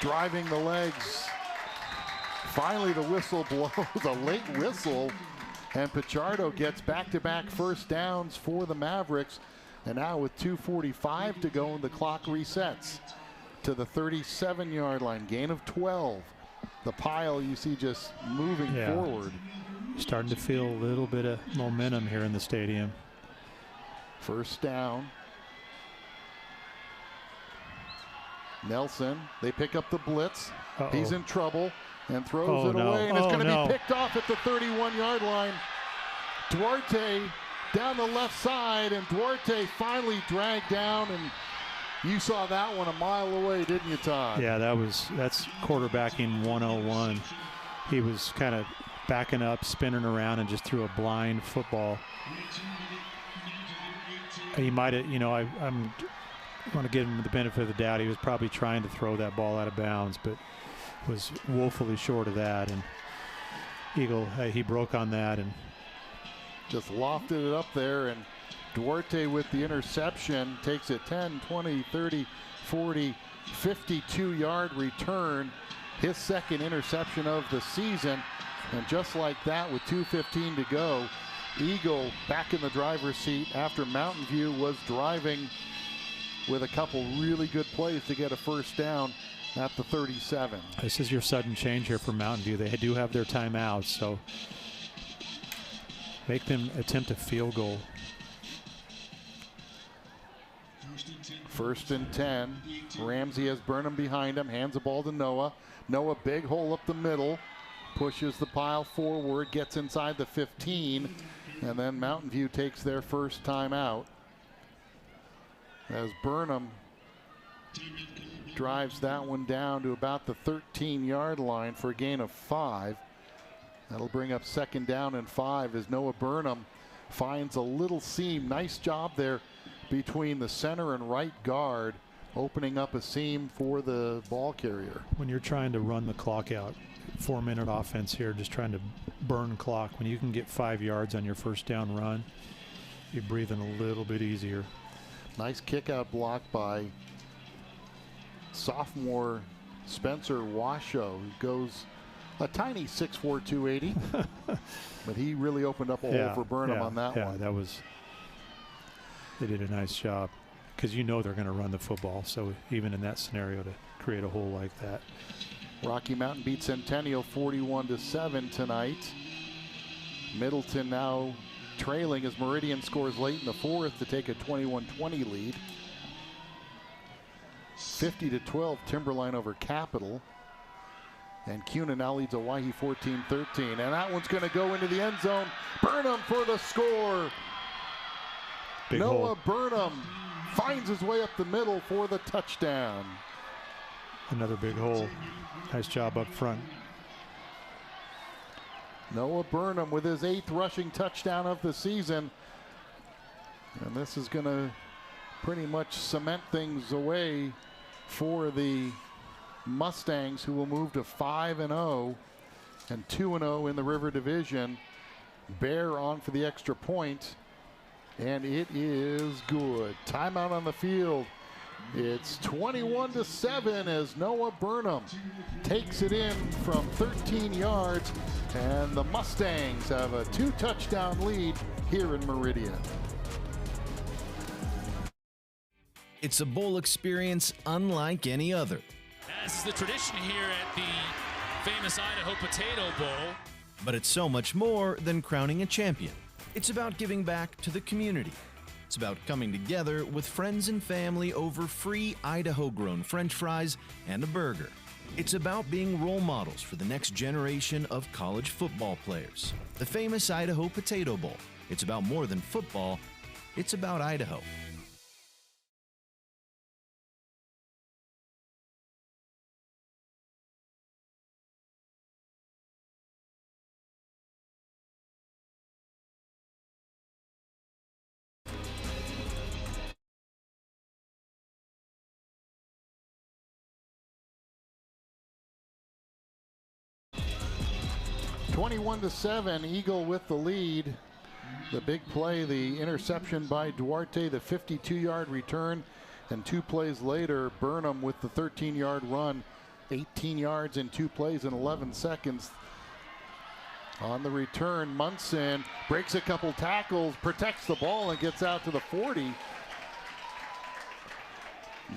[SPEAKER 1] Driving the legs. Finally, the whistle blows. A late whistle. And Pichardo gets back-to-back first downs for the Mavericks. And now with 2:45 to go, and the clock resets to the 37-yard line. Gain of 12. The pile you see just moving forward.
[SPEAKER 2] Starting to feel a little bit of momentum here in the stadium.
[SPEAKER 1] First down. Nelson, they pick up the blitz. He's in trouble and throws it away, and it's going to be picked off at the 31-yard line. Duarte down the left side, and Duarte finally dragged down, and you saw that one a mile away, didn't you, Todd?
[SPEAKER 2] Yeah, that's quarterbacking 101. He was kind of backing up, spinning around, and just threw a blind football. He might have, I'm want to give him the benefit of the doubt. He was probably trying to throw that ball out of bounds, but was woefully short of that. And Eagle, he broke on that and
[SPEAKER 1] just lofted it up there, and Duarte with the interception takes it 10, 20, 30, 40, 52-yard return. His second interception of the season. And just like that, with 2:15 to go, Eagle back in the driver's seat after Mountain View was driving with a couple really good plays to get a first down at the 37.
[SPEAKER 2] This is your sudden change here for Mountain View. They do have their timeouts, so make them attempt a field goal.
[SPEAKER 1] First and 10. Ramsey has Burnham behind him, hands the ball to Noah. Noah, big hole up the middle, pushes the pile forward, gets inside the 15, and then Mountain View takes their first time out as Burnham drives that one down to about the 13-yard line for a gain of 5. That'll bring up second down and 5 as Noah Burnham finds a little seam. Nice job there between the center and right guard, opening up a seam for the ball carrier.
[SPEAKER 2] When you're trying to run the clock out, 4-minute offense here, just trying to burn clock, when you can get 5 yards on your first down run, you're breathing a little bit easier.
[SPEAKER 1] Nice kick out block by sophomore Spencer Washoe, who goes a tiny 6'4", 280. But he really opened up a hole for Burnham on that one.
[SPEAKER 2] Yeah, they did a nice job, because you know they're going to run the football. So even in that scenario, to create a hole like that.
[SPEAKER 1] Rocky Mountain beat Centennial 41-7 tonight. Middleton now trailing as Meridian scores late in the fourth to take a 21-20 lead. 50-12 Timberline over Capital. And Cuna now leads Owyhee 14-13. And that one's going to go into the end zone. Burnham for the score.
[SPEAKER 2] Big
[SPEAKER 1] Noah
[SPEAKER 2] hole.
[SPEAKER 1] Burnham finds his way up the middle for the touchdown.
[SPEAKER 2] Another big hole. Nice job up front.
[SPEAKER 1] Noah Burnham with his 8th rushing touchdown of the season. And this is going to pretty much cement things away for the Mustangs, who will move to 5-0 and 2-0 in the River Division. Bear on for the extra point, and it is good. Timeout on the field. It's 21-7 as Noah Burnham takes it in from 13 yards, and the Mustangs have a 2-touchdown lead here in Meridian.
[SPEAKER 8] It's a bowl experience unlike any other.
[SPEAKER 9] As is the tradition here at the famous Idaho Potato Bowl.
[SPEAKER 8] But it's so much more than crowning a champion. It's about giving back to the community. It's about coming together with friends and family over free Idaho-grown French fries and a burger. It's about being role models for the next generation of college football players. The famous Idaho Potato Bowl. It's about more than football. It's about Idaho.
[SPEAKER 1] (21-7), Eagle with the lead. The big play, the interception by Duarte, the 52-yard return, and 2 plays later, Burnham with the 13-yard run, 18 yards in 2 plays in 11 seconds. On the return, Munson breaks a couple tackles, protects the ball, and gets out to the 40.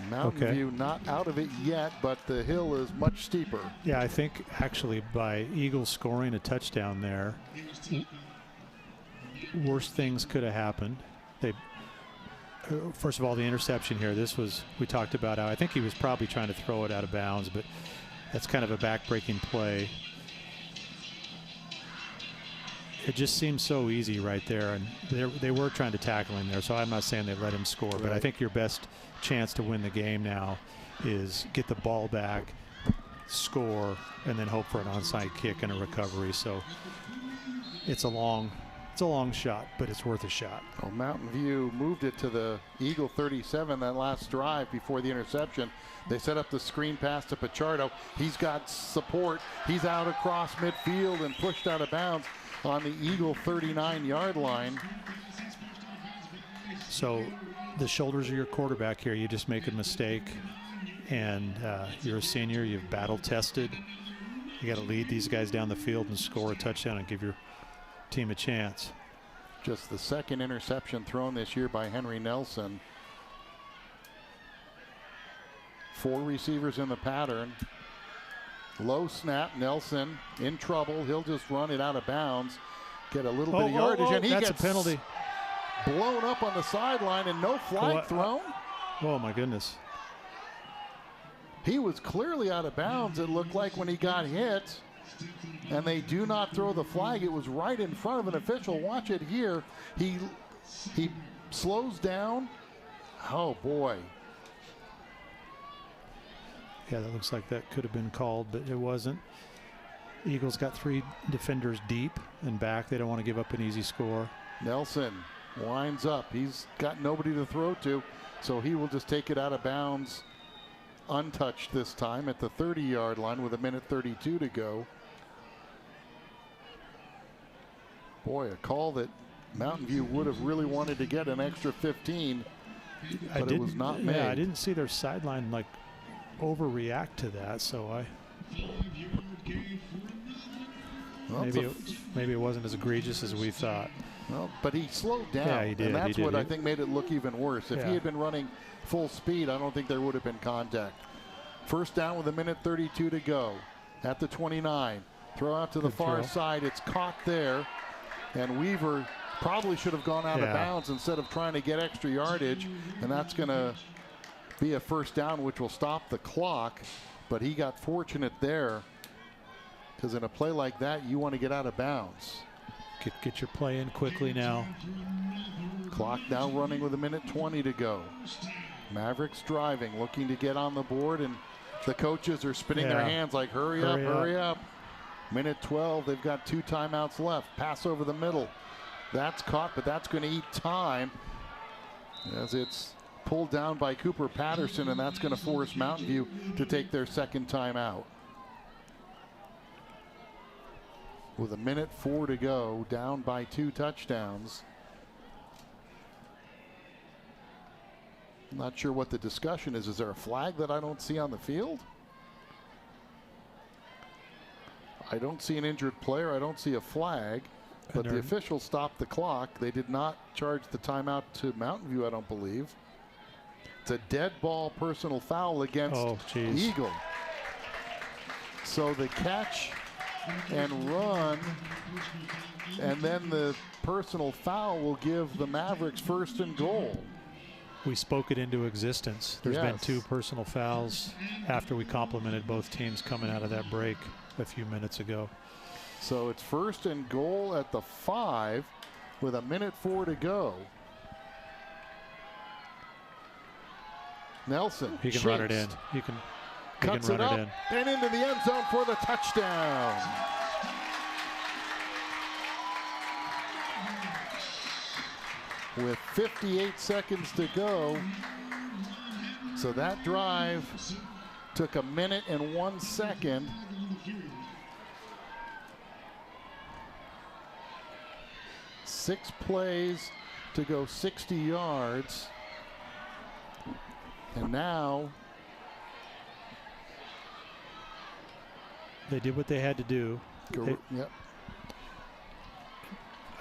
[SPEAKER 1] Mountain View not out of it yet, but the hill is much steeper.
[SPEAKER 2] Yeah, I think actually by Eagle scoring a touchdown there, worse things could have happened. First of all, the interception here, we talked about how I think he was probably trying to throw it out of bounds, but that's kind of a back-breaking play. It just seems so easy right there, and they were trying to tackle him there, so I'm not saying they let him score, but I think your best chance to win the game now is get the ball back, score, and then hope for an onside kick and a recovery. So it's a long shot, but it's worth a shot.
[SPEAKER 1] Well, Mountain View moved it to the Eagle 37 that last drive before the interception. They set up the screen pass to Pichardo. He's got support. He's out across midfield and pushed out of bounds on the Eagle 39-yard line.
[SPEAKER 2] So the shoulders of your quarterback here. You just make a mistake, and you're a senior. You've battle tested. You got to lead these guys down the field and score a touchdown and give your team a chance.
[SPEAKER 1] Just the second interception thrown this year by Henry Nelson. 4 receivers in the pattern. Low snap, Nelson in trouble. He'll just run it out of bounds, get a little bit of yardage, and he
[SPEAKER 2] that's
[SPEAKER 1] gets
[SPEAKER 2] a penalty.
[SPEAKER 1] Blown up on the sideline and no flag thrown.
[SPEAKER 2] Oh my goodness.
[SPEAKER 1] He was clearly out of bounds, it looked like, when he got hit, and they do not throw the flag. It was right in front of an official. Watch it here. He slows down. Oh boy.
[SPEAKER 2] Yeah, that looks like that could have been called, but it wasn't. Eagles got 3 defenders deep and back. They don't want to give up an easy score.
[SPEAKER 1] Nelson winds up. He's got nobody to throw to, so he will just take it out of bounds, untouched this time at the 30-yard line with 1:32 to go. Boy, a call that Mountain View would have really wanted to get an extra 15, but it was not made.
[SPEAKER 2] Yeah, I didn't see their sideline overreact to that. So maybe it wasn't as egregious as we thought.
[SPEAKER 1] Well, but he slowed down.
[SPEAKER 2] Yeah, he did.
[SPEAKER 1] And that's what I think made it look even worse. If he had been running full speed, I don't think there would have been contact. First down with 1:32 to go at the 29. Throw out to the far side. It's caught there. And Weaver probably should have gone out of bounds instead of trying to get extra yardage. And that's going to be a first down, which will stop the clock. But he got fortunate there, because in a play like that, you want to get out of bounds.
[SPEAKER 2] Get your play in quickly now.
[SPEAKER 1] Clock now running with 1:20 to go. Mavericks driving, looking to get on the board, and the coaches are spinning their hands like, hurry up. 1:12, they've got 2 timeouts left. Pass over the middle. That's caught, but that's going to eat time as it's pulled down by Cooper Patterson, and that's going to force Mountain View to take their second timeout. With 1:04 to go, down by 2 touchdowns. I'm not sure what the discussion is. Is there a flag that I don't see on the field? I don't see an injured player. I don't see a flag. But the officials stopped the clock. They did not charge the timeout to Mountain View, I don't believe. It's a dead ball personal foul against Eagle. So the catch and run, and then the personal foul will give the Mavericks first and goal.
[SPEAKER 2] We spoke it into existence. There's been 2 personal fouls after we complimented both teams coming out of that break a few minutes ago.
[SPEAKER 1] So it's first and goal at the 5 with 1:04 to go. Nelson,
[SPEAKER 2] he can run it in. He can run it in.
[SPEAKER 1] And into the end zone for the touchdown. With 58 seconds to go. So that drive took 1:01 second. Six plays to go 60 yards. And now
[SPEAKER 2] they did what they had to do.
[SPEAKER 1] Yep.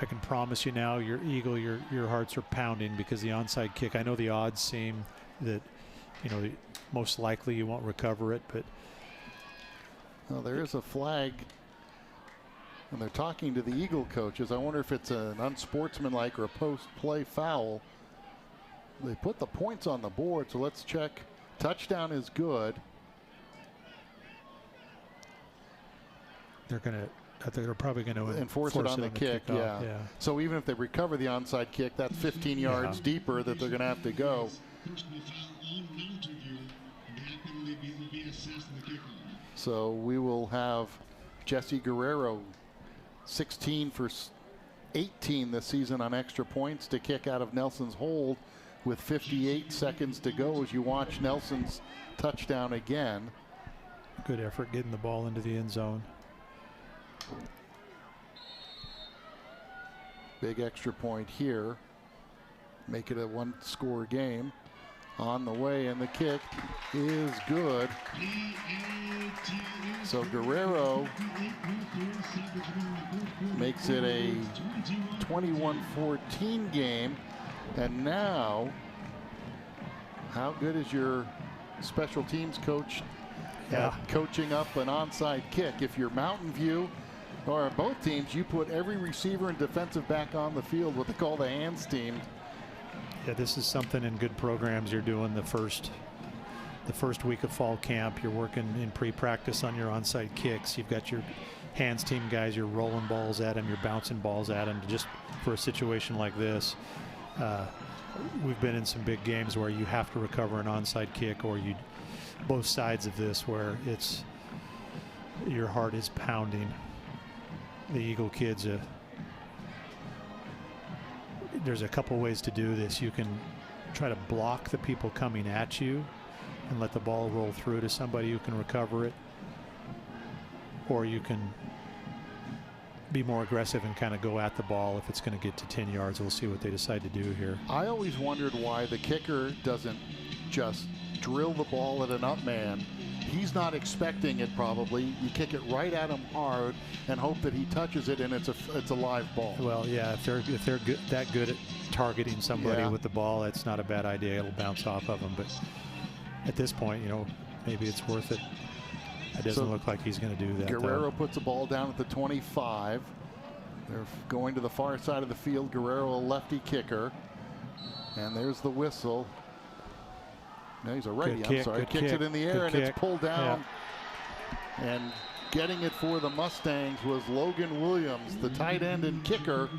[SPEAKER 2] I can promise you now, your Eagle, your hearts are pounding because the onside kick, I know the odds seem that, most likely you won't recover it, but.
[SPEAKER 1] Well, there is a flag, and they're talking to the Eagle coaches. I wonder if it's an unsportsmanlike or a post-play foul. They put the points on the board, so let's check. Touchdown is good.
[SPEAKER 2] They're probably going to
[SPEAKER 1] enforce it on the kick. Yeah. So even if they recover the onside kick, that's 15 yards deeper that they're going to have to go. So we will have Jesse Guerrero, 16 for 18 this season on extra points, to kick out of Nelson's hold with 58 seconds to go as you watch Nelson's touchdown again.
[SPEAKER 2] Good effort getting the ball into the end zone.
[SPEAKER 1] Big extra point here. Make it a 1-score game. On the way, and the kick is good. So Guerrero makes it a 21-14 game. And now, how good is your special teams coach coaching up an onside kick? If you're Mountain View or both teams, you put every receiver and defensive back on the field, what they call the hands team.
[SPEAKER 2] Yeah, this is something in good programs you're doing the first week of fall camp. You're working in pre-practice on your onside kicks. You've got your hands team guys, you're rolling balls at them, you're bouncing balls at them, just for a situation like this. We've been in some big games where you have to recover an onside kick, or both sides of this where your heart is pounding. The Eagle kids, there's a couple ways to do this. You can try to block the people coming at you and let the ball roll through to somebody who can recover it, or you can be more aggressive and kind of go at the ball if it's going to get to 10 yards. We'll see what they decide to do here.
[SPEAKER 1] I always wondered why the kicker doesn't just drill the ball at an up man. He's not expecting it probably. You kick it right at him hard and hope that he touches it and it's a live ball.
[SPEAKER 2] Well, yeah, if they're that good at targeting somebody with the ball, that's not a bad idea. It'll bounce off of them. But at this point, you know, maybe it's worth it. It doesn't look like he's going to do that.
[SPEAKER 1] Guerrero puts the ball down at the 25. They're going to the far side of the field. Guerrero, a lefty kicker. And there's the whistle. No, he's a righty. I'm sorry. Kicks it in the air and it's pulled down. Yeah. And getting it for the Mustangs was Logan Williams, the tight end and kicker.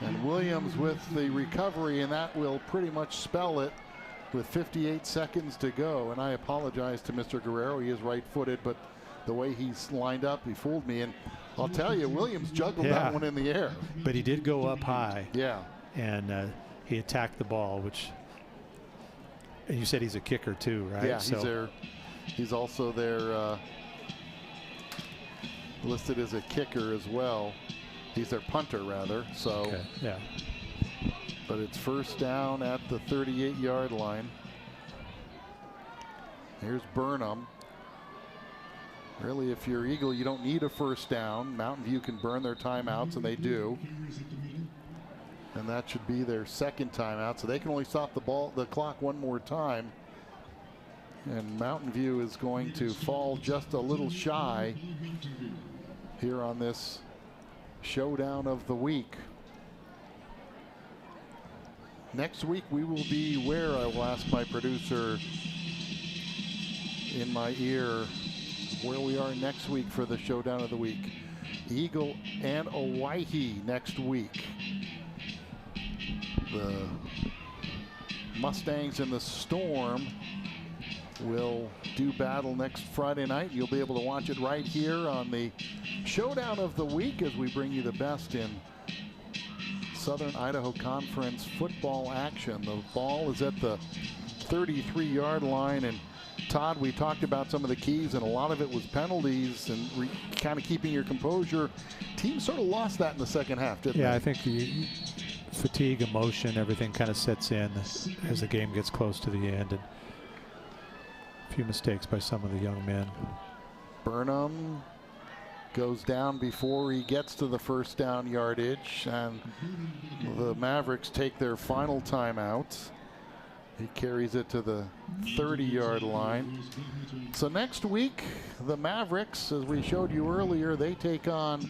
[SPEAKER 1] And Williams with the recovery, and that will pretty much spell it with 58 seconds to go. And I apologize to Mr. Guerrero. He is right-footed, but the way he's lined up, he fooled me. And I'll tell you, Williams juggled that one in the air.
[SPEAKER 2] But he did go up high.
[SPEAKER 1] Yeah.
[SPEAKER 2] And he attacked the ball, which, and you said he's a kicker too, right?
[SPEAKER 1] Yeah, he's also there listed as a kicker as well. He's their punter, rather. So,
[SPEAKER 2] yeah.
[SPEAKER 1] But it's first down at the 38-yard line. Here's Burnham. Really, if you're Eagle, you don't need a first down. Mountain View can burn their timeouts, and they do. And that should be their second timeout, so they can only stop the clock one more time. And Mountain View is going to fall just a little shy here on this showdown of the week. Next week we will be where? I will ask my producer in my ear where we are next week for the showdown of the week. Eagle and Owyhee next week. The Mustangs and the Storm will do battle next Friday night. You'll be able to watch it right here on the showdown of the week as we bring you the best in Southern Idaho Conference football action. The ball is at the 33-yard line, and Todd, we talked about some of the keys, and a lot of it was penalties and kind of keeping your composure. Teams sort of lost that in the second half, didn't they?
[SPEAKER 2] Yeah, I think the fatigue, emotion, everything kind of sets in as the game gets close to the end, and a few mistakes by some of the young men.
[SPEAKER 1] Burnham goes down before he gets to the first down yardage, and the Mavericks take their final timeout. He carries it to the 30-yard line. So next week, the Mavericks, as we showed you earlier, they take on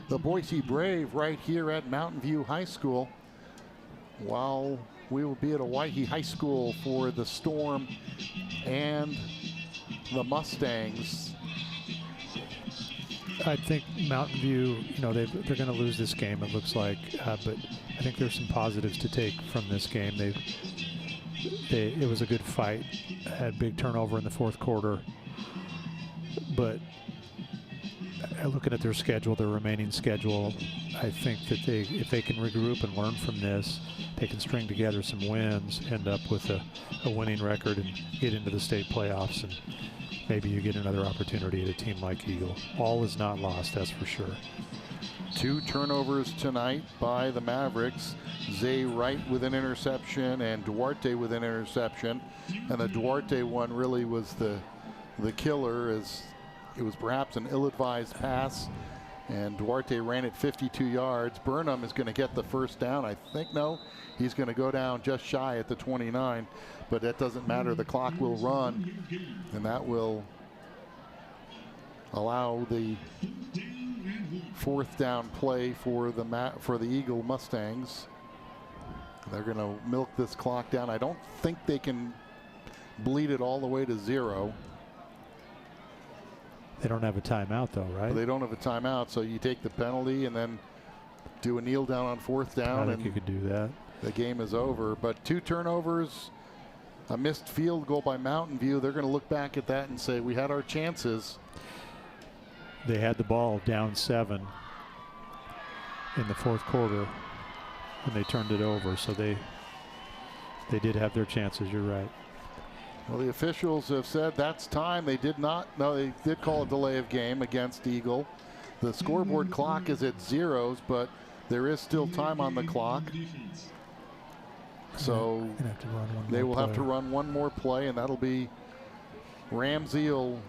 [SPEAKER 1] the Boise Brave right here at Mountain View High School, while we will be at Owyhee High School for the Storm and the Mustangs.
[SPEAKER 2] I think Mountain View, you know, they're going to lose this game, it looks like, but I think there's some positives to take from this game. It was a good fight, had big turnover in the fourth quarter, but looking at their schedule, their remaining schedule, I think that if they can regroup and learn from this, they can string together some wins, end up with a winning record and get into the state playoffs, and maybe you get another opportunity at a team like Eagle. All is not lost, that's for sure.
[SPEAKER 1] 2 turnovers tonight by the Mavericks. Zay Wright with an interception and Duarte with an interception. And the Duarte one really was the killer, as it was perhaps an ill-advised pass. And Duarte ran it 52 yards. Burnham is going to get the first down. I think, no, he's going to go down just shy at the 29. But that doesn't matter. The clock will run, and that will allow the fourth down play for the Eagle Mustangs. They're going to milk this clock down. I don't think they can bleed it all the way to 0.
[SPEAKER 2] They don't have a timeout, though, right?
[SPEAKER 1] They don't have a timeout, so you take the penalty and then do a kneel down on fourth down.
[SPEAKER 2] I think you could do that.
[SPEAKER 1] The game is over. But 2 turnovers, a missed field goal by Mountain View. They're going to look back at that and say, we had our chances.
[SPEAKER 2] They had the ball down 7 in the fourth quarter when they turned it over, so they did have their chances. You're right.
[SPEAKER 1] Well, the officials have said that's time. They did not. No, they did call a delay of game against Eagle. The scoreboard clock is at 0s, but there is still time on the clock. So they will have to run one more play, and that'll be Ramsey will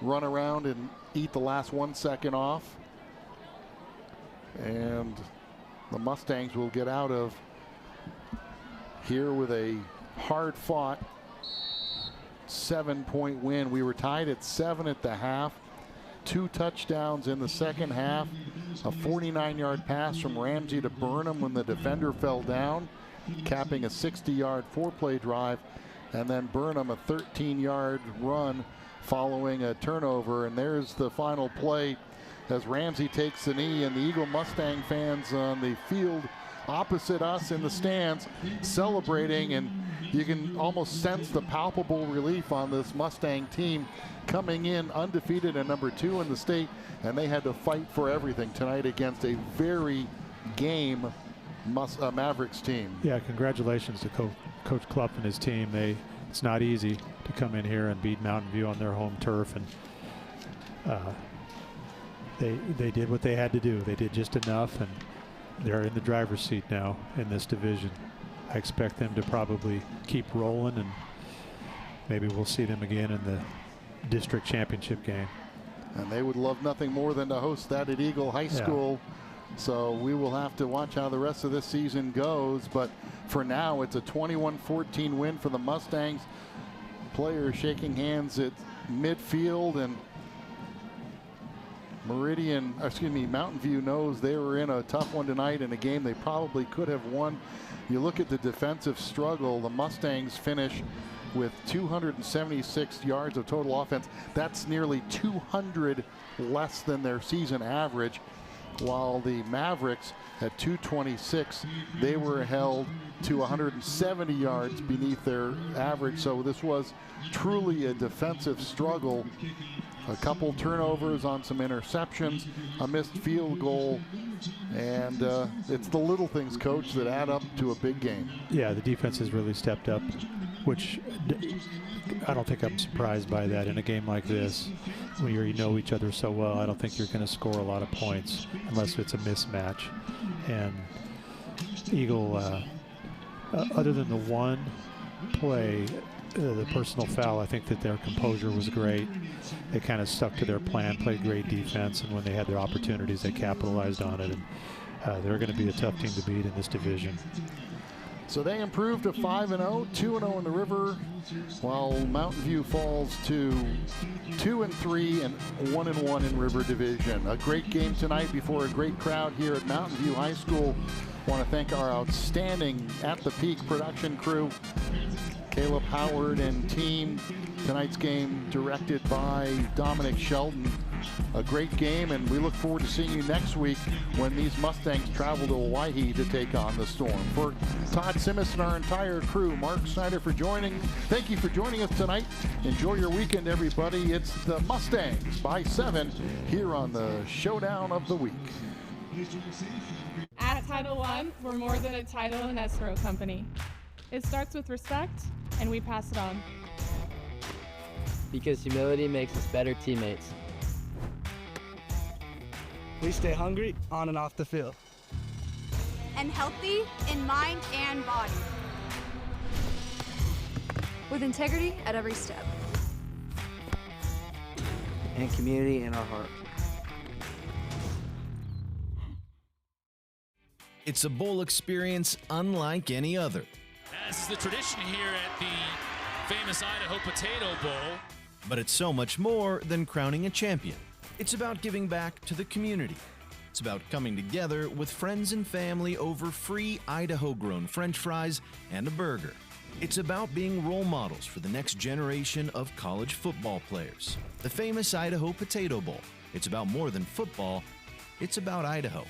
[SPEAKER 1] run around and eat the last 1 second off. And the Mustangs will get out of here with a hard-fought 7-point win. We were tied at 7 at the half. 2 touchdowns in the second half. A 49-yard pass from Ramsey to Burnham when the defender fell down, capping a 60-yard 4-play drive. And then Burnham a 13-yard run following a turnover. And there's the final play as Ramsey takes the knee, and the Eagle Mustang fans on the field opposite us in the stands celebrating, and you can almost sense the palpable relief on this Mustang team coming in undefeated and number 2 in the state, and they had to fight for everything tonight against a very game Mavericks team.
[SPEAKER 2] Yeah, congratulations to Coach Clough and his team. It's not easy to come in here and beat Mountain View on their home turf, and they did what they had to do. They did just enough, and they're in the driver's seat now in this division. I expect them to probably keep rolling, and maybe we'll see them again in the district championship game.
[SPEAKER 1] And they would love nothing more than to host that at Eagle High School. So we will have to watch how the rest of this season goes. But for now, it's a 21-14 win for the Mustangs. Players shaking hands at midfield, and Mountain View knows they were in a tough one tonight in a game they probably could have won. You look at the defensive struggle, the Mustangs finish with 276 yards of total offense. That's nearly 200 less than their season average, while the Mavericks at 226, they were held to 170 yards beneath their average. So this was truly a defensive struggle. A couple turnovers on some interceptions, a missed field goal, and it's the little things, Coach, that add up to a big game.
[SPEAKER 2] Yeah, the defense has really stepped up, which I don't think I'm surprised by that in a game like this. When you know each other so well, I don't think you're going to score a lot of points unless it's a mismatch. And Eagle, other than the one play, the personal foul, I think that their composure was great. They kind of stuck to their plan, played great defense, and when they had their opportunities, they capitalized on it. And they're going to be a tough team to beat in this division.
[SPEAKER 1] So they improved to 5-0, 2-0 in the River, while Mountain View falls to 2-3 and 1-1 in River Division. A great game tonight before a great crowd here at Mountain View High School. Want to thank our outstanding At the Peak production crew, Caleb Howard and team. Tonight's game directed by Dominic Shelton. A great game, and we look forward to seeing you next week when these Mustangs travel to Hawaii to take on the Storm. For Todd Simmis and our entire crew, Mark Snyder thank you for joining us tonight. Enjoy your weekend, everybody. It's the Mustangs by 7 here on the Showdown of the Week.
[SPEAKER 3] At Title I, we're more than a title and escrow company. It starts with respect, and we pass it on.
[SPEAKER 4] Because humility makes us better teammates.
[SPEAKER 5] We stay hungry on and off the field.
[SPEAKER 6] And healthy in mind and body.
[SPEAKER 7] With integrity at every step.
[SPEAKER 4] And community in our heart.
[SPEAKER 8] It's a bowl experience unlike any other.
[SPEAKER 9] As is the tradition here at the famous Idaho Potato Bowl.
[SPEAKER 8] But it's so much more than crowning a champion. It's about giving back to the community. It's about coming together with friends and family over free Idaho-grown French fries and a burger. It's about being role models for the next generation of college football players. The famous Idaho Potato Bowl. It's about more than football. It's about Idaho.